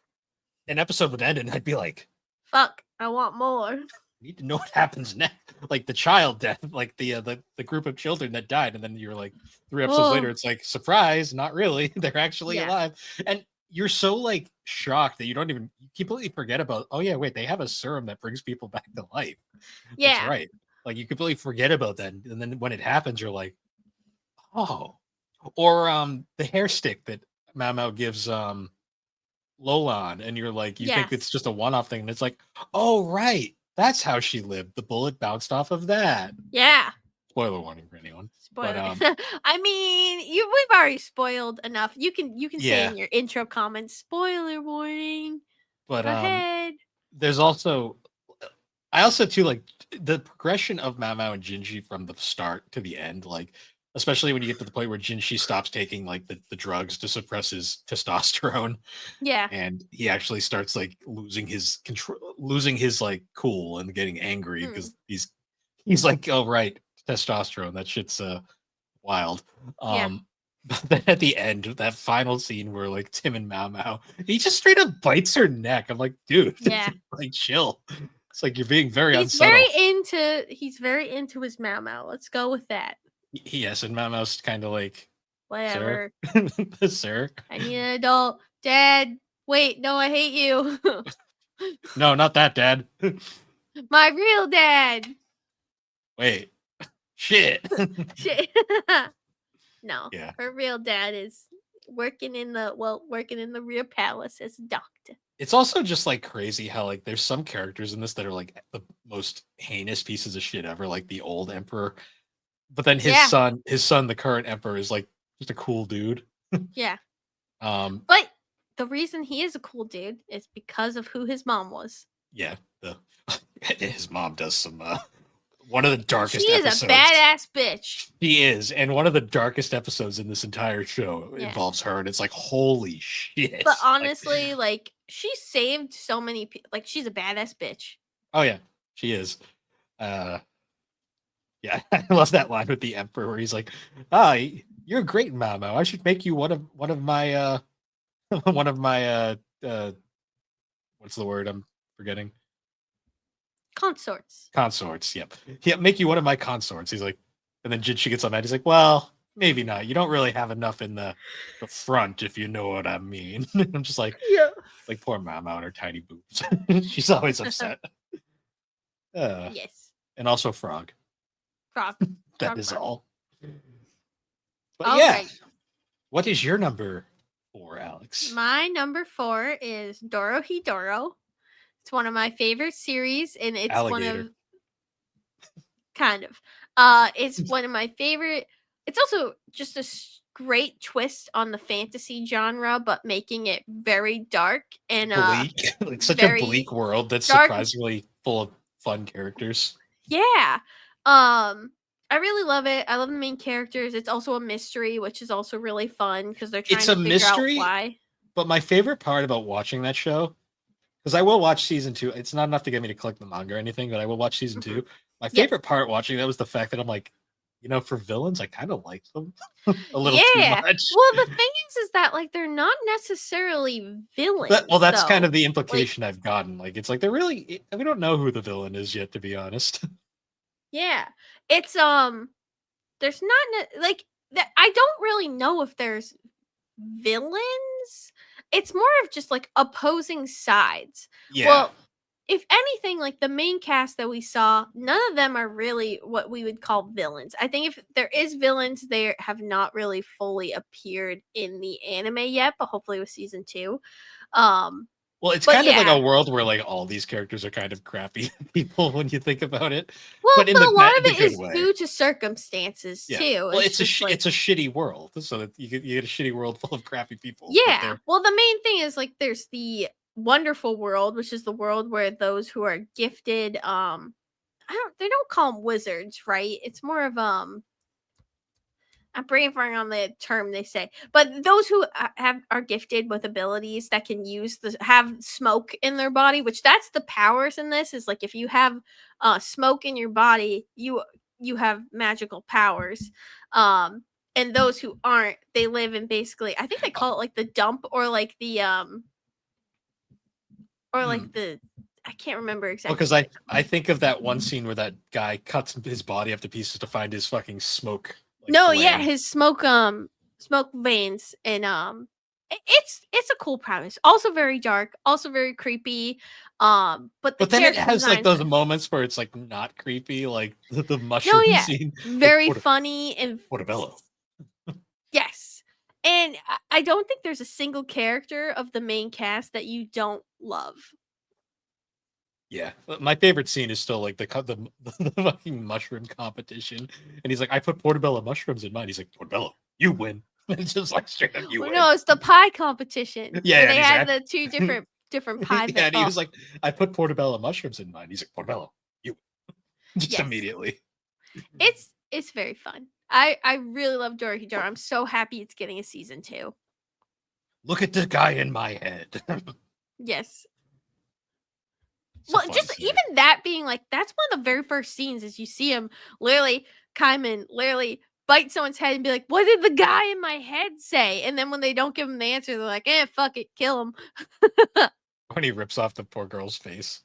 an episode would end and I'd be like, Fuck, I want more. need to know what happens next. Like the child death, like the group of children that died, and then you're like 3 episodes later, Oh, it's like surprise, not really. They're actually yeah, alive, and you're so like shocked that you don't even you completely forget about. Oh yeah, wait, they have a serum that brings people back to life. That's yeah, right. Like you completely forget about that, and then when it happens, you're like, oh, or the hair stick that Mamo gives Lolan, and you're like, you think it's yes, just a one-off thing, and it's like, oh right, that's how she lived. The bullet bounced off of that. yeah. Spoiler warning for anyone. But Spoiler. I mean, we've already spoiled enough. You can say yeah, in your intro comments, spoiler warning. but Go ahead. there's also I also too like the progression of Mao and Jinji from the start to the end, like especially when you get to the point where Jinji stops taking like the drugs to suppress his testosterone Yeah. and he actually starts like losing his control, losing his like cool and getting angry Mm, because he's like, oh right, testosterone, that shit's wild. yeah. But then at the end, that final scene where like Tim and Mao Mao, he just straight up bites her neck. I'm like, dude, Yeah. like chill. It's like you're being very He's very unsubtle. into his Mau. Let's go with that. Yes, and Mao Mao's kind of like, sir, Whatever. sir. I need an adult. Dad. Wait, no, I hate you. No, not that, Dad. My real dad. Wait, shit. Shit. No. Yeah. Her real dad is working in the real palace as a doctor. It's also just like crazy how like there's some characters in this that are like the most heinous pieces of shit ever, like the old emperor. But then Yeah. his son, the current emperor, is like just a cool dude. Yeah. Um, But the reason he is a cool dude is because of who his mom was. yeah, the his mom does some one of the She darkest is a episodes. badass bitch. She is, and one of the darkest episodes in this entire show Yeah. involves her, and it's like holy shit. But Like, honestly, like she saved so many people. Like she's a badass bitch. oh yeah, she is. Uh, yeah, I love that line with the emperor where he's like, "Ah, you're great, Mamo. I should make you one of my one of my uh what's the word I'm forgetting? Consorts. Consorts. Yep. Yeah, make you one of my consorts." He's like, and then Jinchi gets on that. He's like, "Well, maybe not. You don't really have enough in the front, if you know what I mean." I'm just Yeah. like poor Mama and her tiny boobs. She's always upset. Yes. And also Frog. Frog. That Frog, is frog. all. But All yeah, right. what is your number 4, Alex? My number 4 is Dorohedoro. It's one of my favorite series, and it's one Alligator. of kind of. It's one of my favorite. It's also just a great twist on the fantasy genre, but making it very dark and Bleak. Like such a very bleak world that's dark. surprisingly full of fun characters. Yeah. I really love it. I love the main characters. It's also a mystery, which is also really fun because they're trying It's to a figure out mystery, why. But my favorite part about watching that show, because I will watch season 2. It's not enough to get me to collect the manga or anything, but I will watch season Mhm. 2. My Yep. favorite part watching that was the fact that I'm like, for villains, I kind of like them a little too Yeah. much. Well, the thing is that like they're not necessarily Well, villains that's kind of though. the Like, implication I've gotten. Like, it's like they're really, we don't know who the villain is yet, to be honest. yeah. It's there's not like that I don't really know if there's villains. It's more of just like opposing sides. Yeah. Well, if anything, like the main cast that we saw, none of them are really what we would call villains. I think if there is villains, they have not really fully appeared in the anime yet, but hopefully with season 2. Um, Well, it's but kind of like yeah. a world where like all these characters are kind of crappy people when you think about it, Well, but in but a lot of the it good is way. due to circumstances Yeah. too. Well, It's just like it's a shitty world, so that you get a shitty world full of crappy people. But yeah. they're Well, the main thing is like there's the wonderful world, which is the world where those who are gifted they don't call them wizards, right? It's more of I'm brain farting on the term they say, but those who have are gifted with abilities that can use the have smoke in their body, which that's the powers in this is like if you have smoke in your body, you have magical powers. Um and those who aren't, they live in basically I think they call it like the dump or like the or hmm. like the I can't remember Well, exactly because what it's I called. think of that one scene where that guy cuts his body up to pieces to find his fucking smoke like No, yeah, gland. his smoke veins and it's a cool premise. Also very dark, also very creepy. But the But then it character has like designs those are moments where it's like not creepy, like the no, mushroom yeah, scene. Like very funny and portobello. yes. And I don't think there's a single character of the main cast that you don't love. Yeah, my favorite scene is still like the fucking mushroom competition, and he's like, "I put portobello mushrooms in mine." He's like, "Portobello, you win." And it's just like straight up, "You Well, win." no, it's the pie competition Yeah, where and they he's had like, the two different pie "Yeah," and he oh, was like, "I put portobello mushrooms in mine." He's like, "Portobello, you," win." Just yes. immediately. It's very fun. I really love Dorohedoro. I'm so happy it's getting a season 2. Look at the guy in my head. Yes. It's a Well, fun just scene. even that being like that's one of the very first scenes is you see him literally Kaiman literally bite someone's head and be like, "What did the guy in my head say?" And then when they don't give him the answer, they're like, "Eh, fuck it, kill him." When he rips off the poor girl's face.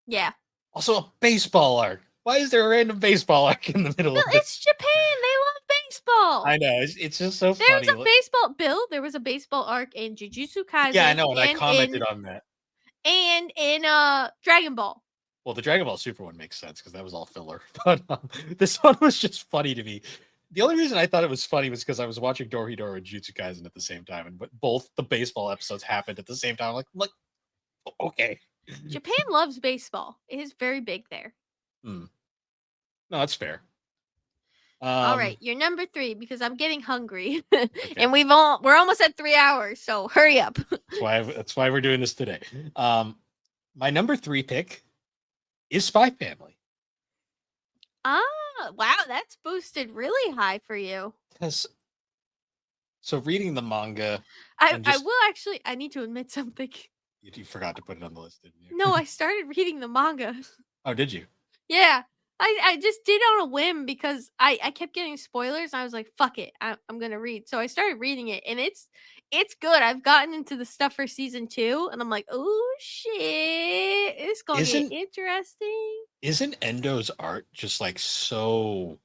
Yeah. Also, a baseball arc. Why is there a random baseball arc in the middle Well, of it's this? Japan. They love baseball. I know it's just so There was funny. a baseball Bill. There was a baseball arc in Jujutsu Yeah, I Kaisen know, and I commented on that. and in Dragon Ball. Well, the Dragon Ball Super one makes sense because that was all filler. But this one was just funny to me. The only reason I thought it was funny was because I was watching Dorohedoro and Jujutsu Kaisen at the same time, and both the baseball episodes happened at the same time. I'm like, okay. Japan loves baseball. It is very big there. Hmm. No, that's fair. All Um, right, you're number 3 because I'm getting hungry, okay. and we're almost at 3 hours, so hurry up. That's why we're doing this today. My number 3 pick is Spy Family. Wow, that's boosted really high for you. Because so reading the manga I and I just will actually. I need to admit something. you forgot to put it on the list, didn't you? No, I started reading the manga. Oh, did you? Yeah, I just did on a whim because I kept getting spoilers. And I was like, fuck it, I'm gonna read. So I started reading it, and it's good. I've gotten into the stuff for season 2, and I'm like, oh shit, it's gonna get Isn't interesting. isn't Endo's art just like so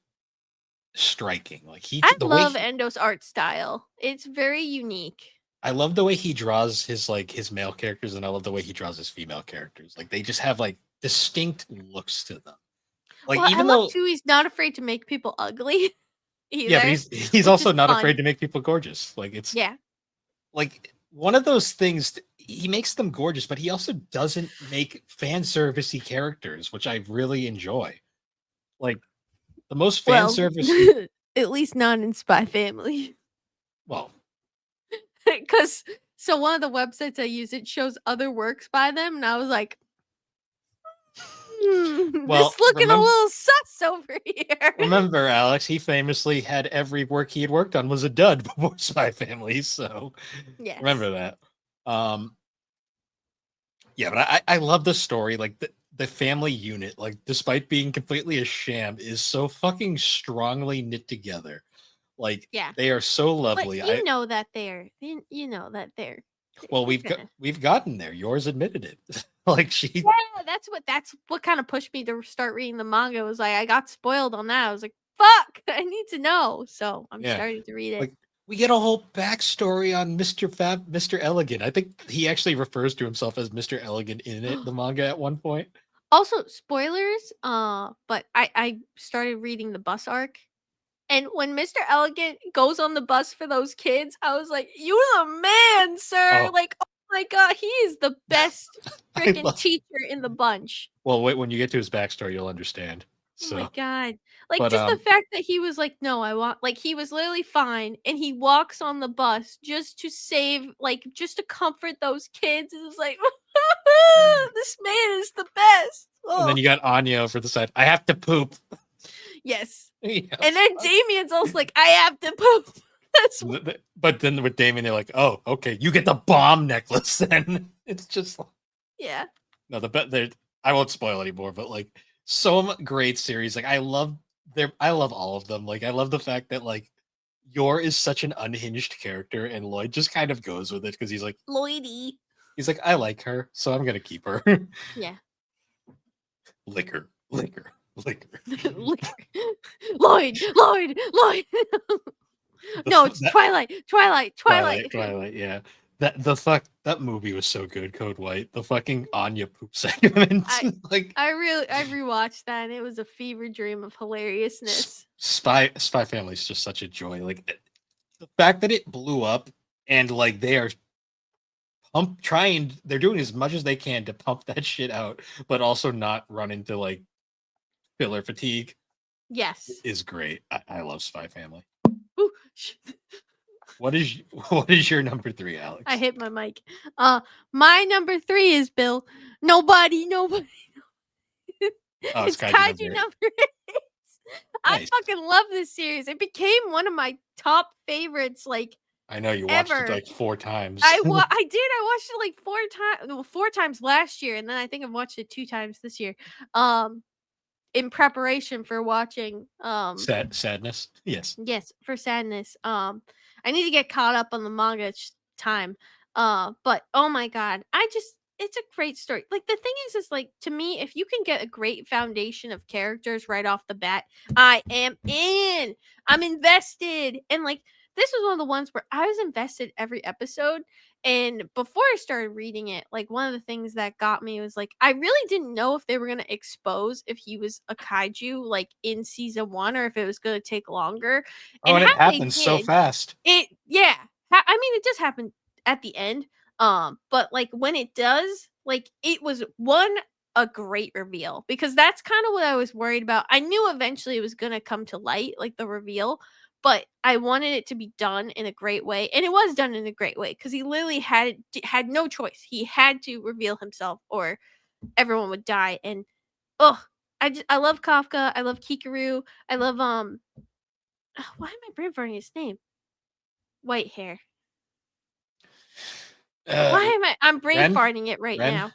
striking? Like I the way love Endo's art style. It's very unique. I love the way he draws his male characters, and I love the way he draws his female characters. Like they just have like distinct looks to them. Like Well, I even love though too he's not afraid to make people ugly yeah, but either, he's which is also not afraid fun. to make people gorgeous. Like it's Yeah. like one of those things. He makes them gorgeous, but he also doesn't make fan servicey characters, which I really enjoy. Like the most fan Well, servicey. at least not in Spy Family. Well, Cuz so one of the websites I use it shows other works by them and I was like, well, this looking a remember little sus over here. remember, Alex, he famously had every work he had worked on was a dud before Spy Family, so Yes. remember that. Um, yeah, but I love the story. Like the family unit, like despite being completely a sham, is so fucking strongly knit together. Like Yeah. they are so But lovely. you know that you know that Well, they're gonna. we've gotten there. Yours admitted it. Like she Yeah, that's what kind of pushed me to start reading the manga. Was like I got spoiled on that. I was like, "Fuck, I need to know." So I'm yeah. starting to read it. Like we get a whole backstory on Mr. Elegant. I think he actually refers to himself as Mr. Elegant in it, the manga at one point. Also, spoilers. But I started reading the bus arc, and when Mr. Elegant goes on the bus for those kids, I was like, "You the man, sir!" Oh, Like, oh my god, he is the best I freaking love. teacher in the bunch. Well, wait, when you get to his backstory, you'll understand. Oh my So, god. Like, but just the fact that he was like, "No, I want," like, he was literally fine, and he walks on the bus just to save, like, just to comfort those kids. It was like, "This man is the best." and then Oh, you got Anya over the side. I have to poop. yes. Yeah, And then fuck. Damien's also like, "I have to poop." That's But then with Damien, they're like, "Oh, okay, you get the bomb necklace." Then it's just like, yeah. no, the bet there. I won't spoil anymore, but like great series. Like I love all of them. Like I love the fact that like Yor is such an unhinged character, and Lloyd just kind of goes with it because Lloydie. he's like, I like her, so I'm gonna keep her. Yeah. Liquor, liquor, liquor. Liquor. Lloyd. No, it's That Twilight. Twilight. Twilight, yeah. That movie was so good, Code White. The fucking Anya poop segment. I Like I rewatched that and it was a fever dream of hilariousness. Spy Family is just such a joy. Like the fact that it blew up and like they are they're doing as much as they can to pump that shit out, but also not run into like filler fatigue Yes. is great. I love Spy Family. Ooh, What is what is your number three, I Alex? hit my mic. My number 3 is Bill. Nobody. Oh, it's It's Kaiju Kaiju number eight. number 8. I Nice. fucking love this series. It became one of my top favorites, like, I know you watched it ever. like 4 times. I did. I watched it like 4 times, well, 4 times last year, and then I think I've watched it 2 times this year. Um, in preparation for watching, Sadness. Yes. yes, for Sadness. I need to get caught up on the manga. It's time. But oh my god, it's a great story. Like the thing is like to me, if you can get a great foundation of characters right off the bat, I am in. I'm invested. And like this was one of the ones where I was invested every episode. And before I started reading it, like one of the things that got me was like I really didn't know if they were gonna expose if he was a kaiju like in season 1 or if it was gonna take longer. Oh, And and how it they happens so did fast. it, yeah. I mean, it does happen at the end. But like when it does, like it was a great reveal because that's kind of what I was worried about. I knew eventually it was gonna come to light, like the reveal, but I wanted it to be done in a great way, and it was done in a great way because he literally had no choice. He had to reveal himself, or everyone would die. And oh, I love Kafka. I love Kikaru. I love why am I brain farting his name? White hair. Why Uh, am I'm brain Ren, farting it right Ren, now.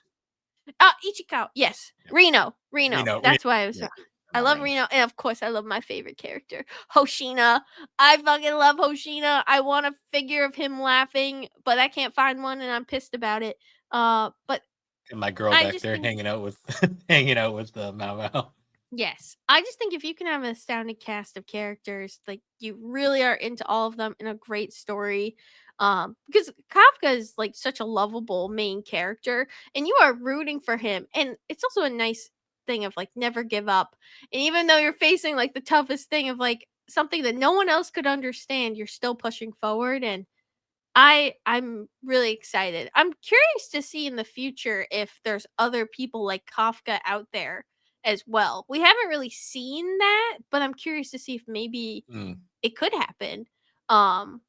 Ichiko. Yes. yep. Reno. Reno. That's why I was Yeah, I no, love Ren. Reno, and of course I love my favorite character, Hoshina. I fucking love Hoshina. I want a figure of him laughing, but I can't find one and I'm pissed about it. But And my girl I back just there think hanging out with hanging out with Mao Mao. yes. I just think if you can have an astounding cast of characters, like you really are into all of them in a great story. Because Kafka is like such a lovable main character and you are rooting for him. And it's also a nice thing of like never give up. And even though you're facing like the toughest thing of like something that no one else could understand, you're still pushing forward. And I'm really excited. I'm curious to see in the future if there's other people like Kafka out there as well. We haven't really seen that, but I'm curious to see if maybe Mm. it could happen. Um,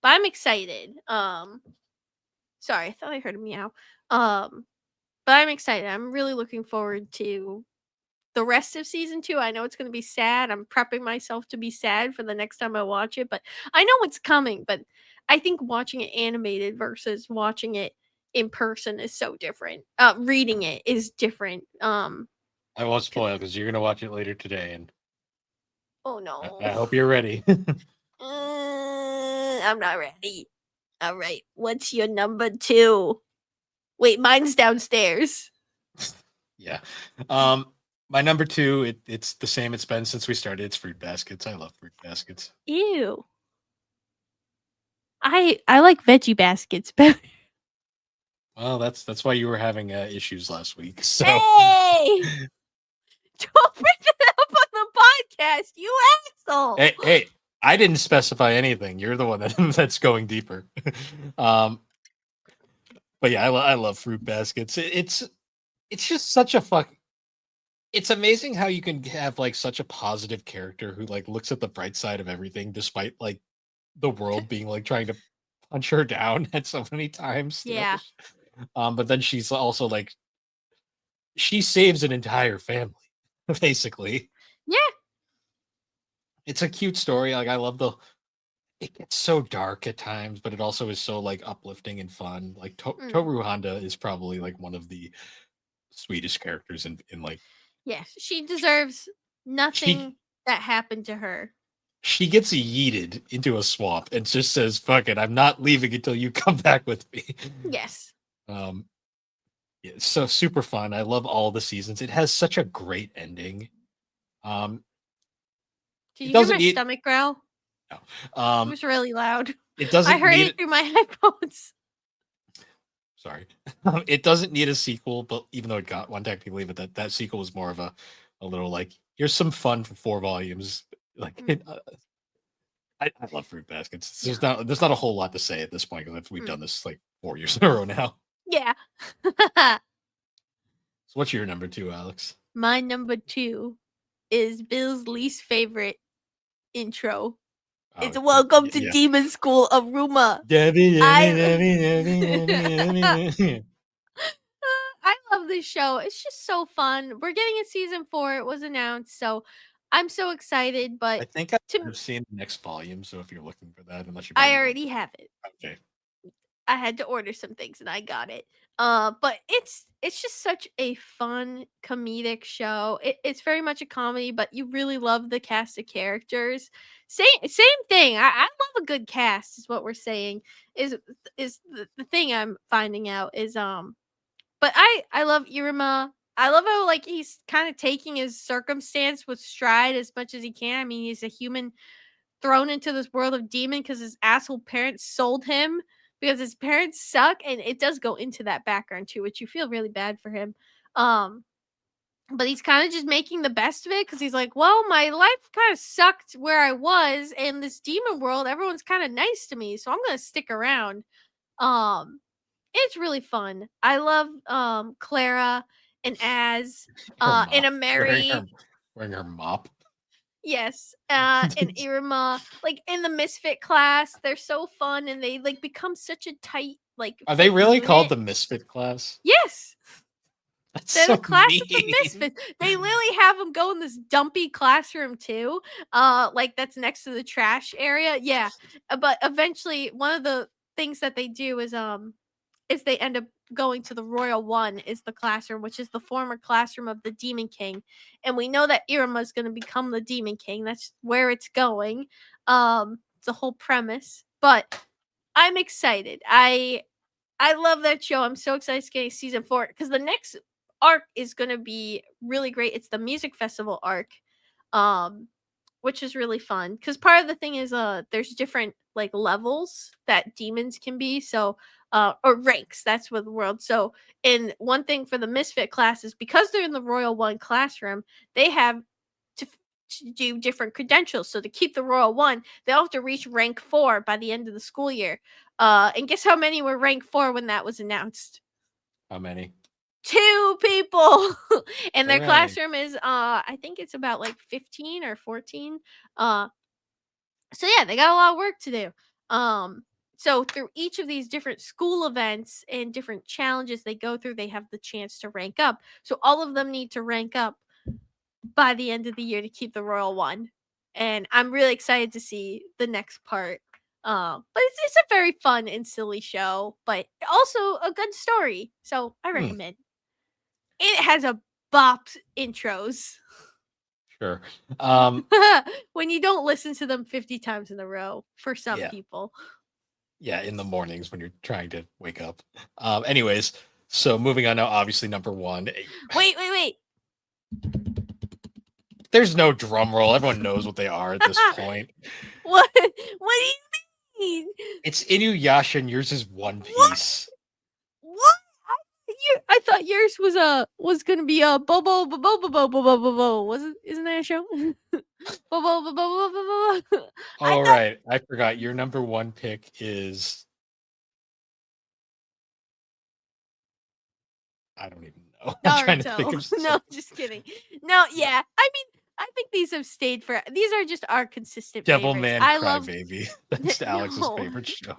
but I'm excited. Sorry, I thought I heard a meow. Um, but I'm excited. I'm really looking forward to the rest of season 2. I know it's going to be sad. I'm prepping myself to be sad for the next time I watch it, but I know it's coming. But I think watching it animated versus watching it in person is so different. Reading it is different. I won't spoil because you're gonna watch it later today, and Oh no. I hope you're ready. I'm not ready. All right. What's your number 2? Wait, mine's downstairs. Yeah. My number 2, it's the same it's been since we started. It's Fruit Baskets. I love Fruit Baskets. Ew. I like veggie baskets better. Well, that's why you were having issues last week. So Hey! Don't bring that up on the podcast, you asshole. hey, I didn't specify anything. You're the one that's going deeper. um, but yeah, I love Fruit Baskets. It's just such a fuck. It's amazing how you can have like such a positive character who like looks at the bright side of everything, despite like the world being like trying to punch her down at so many times throughout Yeah. but then she's also like she saves an entire family, basically. Yeah. It's a cute story. Like I love the it gets so dark at times, but it also is so like uplifting and fun. Like Toru Honda is probably like one of the sweetest characters in like Yes, she deserves she nothing that happened to her. she gets yeeted into a swamp and just says, "Fuck it, I'm not leaving until you come back with me." Yes. Um, yeah, so super fun. I love all the seasons. It has such a great ending. Um, Did it you hear doesn't my need stomach growl? no. It was really loud. It I doesn't heard need it through my headphones. sorry. It doesn't need a sequel, but even though it got one technically, but that sequel was more of a little like here's some fun for 4 volumes. Like I love Fruit Baskets. There's not a whole lot to say at this point because we've done this like 4 years in a row now. Yeah. So what's your number 2, Alex? My number 2 is Bill's least favorite intro. Oh, It's Welcome to yeah. Demon School, Aruma. I love this show. It's just so fun. We're getting a season 4. It was announced, so I'm so excited. I But think to I've seen the next volume, so if you're looking for that, unless you've I already ordered already have it. it. Okay. I had to order some things and I got it. But it's just such a fun comedic show. It's very much a comedy, but you really love the cast of characters. Same thing. I love a good cast. Is what we're saying. Is the thing I'm finding out is But I love Iruma. I love how like he's kind of taking his circumstance with stride as much as he can. I mean, he's a human thrown into this world of demon because his asshole parents sold him because his parents suck, and it does go into that background too, which you feel really bad for him. Um, but he's kind of just making the best of it because he's like, well, my life kind of sucked where I was, and this demon world, everyone's kind of nice to me, so I'm gonna stick around. Um, it's really fun. I love Clara and Az, Her and mop. Ameri. Wearing her mop. Yes, and Irma, like in the Misfit class, they're so fun and they like become such a tight like Are they fit really called unit. the Misfit class? Yes, That's they're the so class of the mean. Misfits. They literally have them go in this dumpy classroom too, like that's next to the trash area. Yeah, but eventually one of the things that they do is they end up going to the Royal One is the classroom, which is the former classroom of the Demon King. And we know that Irma is going to become the Demon King. That's where it's going. It's the whole premise. But I'm excited. I love that show. I'm so excited to get season 4 because the next arc is going to be really great. It's the music festival arc. Um which is really fun because part of the thing is there's different like levels that demons can be, so or ranks, that's what the world. So in one thing for the misfit classes, because they're in the Royal One classroom, they have to, to do different credentials. So to keep the Royal One, they'll have to reach rank 4 by the end of the school year. And guess how many were rank 4 when that was announced? How many? 2 people. And their Hooray. classroom is I think it's about like 15 or 14. uh so yeah, they got a lot of work to do. So through each of these different school events and different challenges they go through, they have the chance to rank up. So all of them need to rank up by the end of the year to keep the Royal One. And I'm really excited to see the next part. But it's a very fun and silly show, but also a good story. So I Hmm, recommend. It has a bop intros. sure. Um, When you don't listen to them 50 times in a row for some yeah, people. yeah, in the mornings when you're trying to wake up. Anyways, so moving on now, obviously number one. Wait. There's no drum roll. Everyone knows what they are at this point. What? What do you mean? It's Inuyasha, and yours is One What? Piece. What? I thought yours was gonna be a Bobo Bobo. Wasn't isn't that a show? Bobo. I All thought right, I forgot. Your number one pick is I don't even know. I'm trying to think Naruto. of some No, just kidding. No, yeah. I mean, I think these have stayed for. These are just our consistent favorites. Devilman I love. Crybaby. That's Alex's No, favorite show.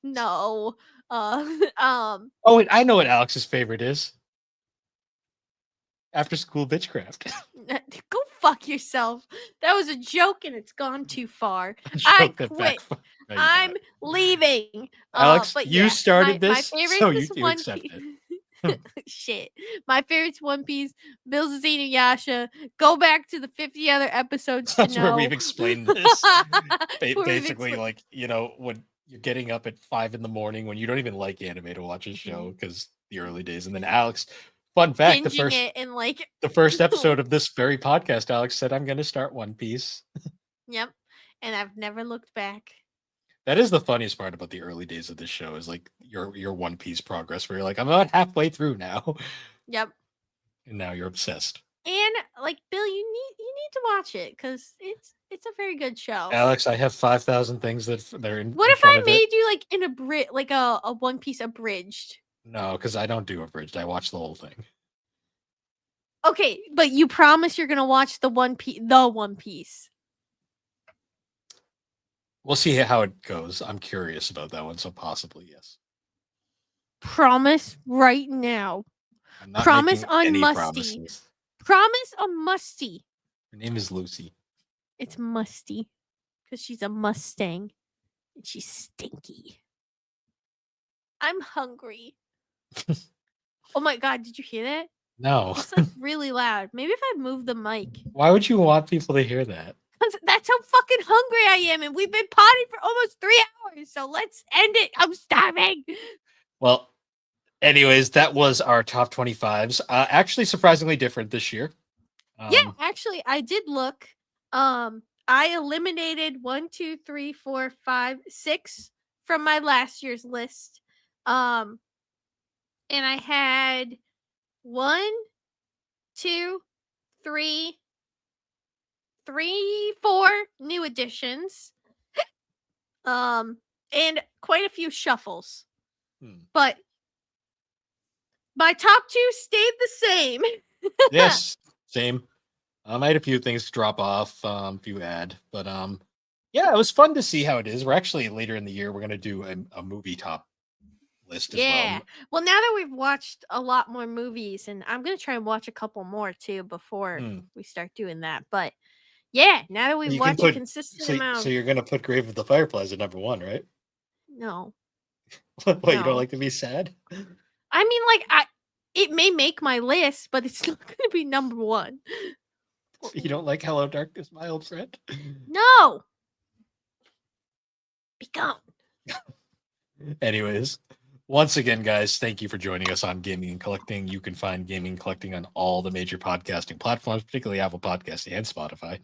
no. Uh, um, Oh, wait, I know what Alex's favorite is. After School Bitchcraft. go fuck yourself. That was a joke, and it's gone too far. A I joke that quit. backfired. No, you I'm don't. leaving. Alex, But you yeah, started my this, favorite so is you One accept Piece. it. Shit, my favorite's One Piece. Bill's is Inuyasha. Go back to the 50 other episodes to That's where know. we've explained this. Where we've Basically, like, when you're getting up at 5 in the morning when you don't even like anime to watch a show because the early days. And then Alex, fun fact, binging it and like, the first episode of this very podcast, Alex said, I'm going to start One Piece. yep. And I've never looked back. That is the funniest part about the early days of this show is like your One Piece progress, where you're like, I'm about halfway through now, Yep. and now you're obsessed. And like Bill, you need to watch it because it's a very good show. Alex, I have 5,000 things that are What in if front I of it. made you like in like a One Piece abridged? No, because I don't do abridged. I watch the whole thing. Okay, but you promise you're gonna watch the One Piece. We'll see how it goes. I'm curious about that one, so possibly yes. Promise right now. I'm not Promise making on any Musty. promises. Promise on Musty. Her name is Lucy. It's Musty because she's a Mustang and she's stinky. I'm hungry. Oh my god, did you hear that? No. It's like really loud. Maybe if I move the mic. Why would you want people to hear that? Because that's how fucking hungry I am, and we've been potting for almost 3 hours. So let's end it. I'm starving. Well, anyways, that was our top 25s. Actually, surprisingly different this year. Yeah, actually, I did look. I eliminated 1, 2, 3, 4, 5, 6 from my last year's list. And I had 1, 2, 3, 4 new additions. And quite a few shuffles. But my top 2 stayed the same. Yes, same. I had a few things drop off, few add, but yeah, it was fun to see how it is. We're actually later in the year. We're gonna do a movie top list as Yeah. well. Well, now that we've watched a lot more movies, and I'm gonna try and watch a couple more too before we start doing that. But yeah, now that we've You can watched a put consistent so amount. you're gonna put Grave of the Fireflies at number 1, right? No. What, you don't No. like to be sad? I mean, like it may make my list, but it's not gonna be number 1. You don't like Hello Darkness, my old friend? No. Be gone. Anyways, once again, guys, thank you for joining us on Gaming and Collecting. You can find Gaming and Collecting on all the major podcasting platforms, particularly Apple Podcasts and Spotify.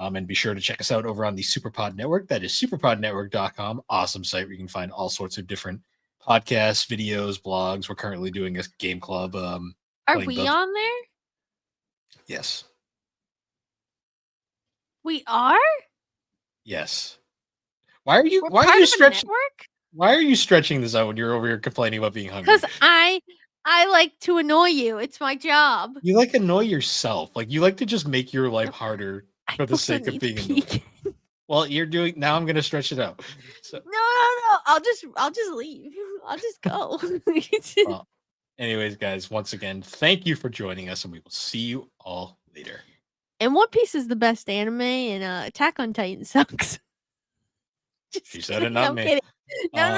And be sure to check us out over on the Superpod Network. That is superpodnetwork.com. Awesome site where you can find all sorts of different podcasts, videos, blogs. We're currently doing a game club. Are playing we the- on there? Yes. We are? Yes. Why are you We're why part are you of a stretching network? why are you stretching this out when you're over here complaining about being hungry? Because I like to annoy you. It's my job. You like annoy yourself. Like you like to just make your life harder for the also sake of need being to annoyed. pee. Well, you're doing now. I'm gonna stretch it out. So, No. I'll just leave. I'll just go. well, anyways, guys, once again, thank you for joining us, and we will see you all later. And One Piece is the best anime, and Attack on Titan sucks. Just She said it, kidding, not I'm me. kidding. No, no,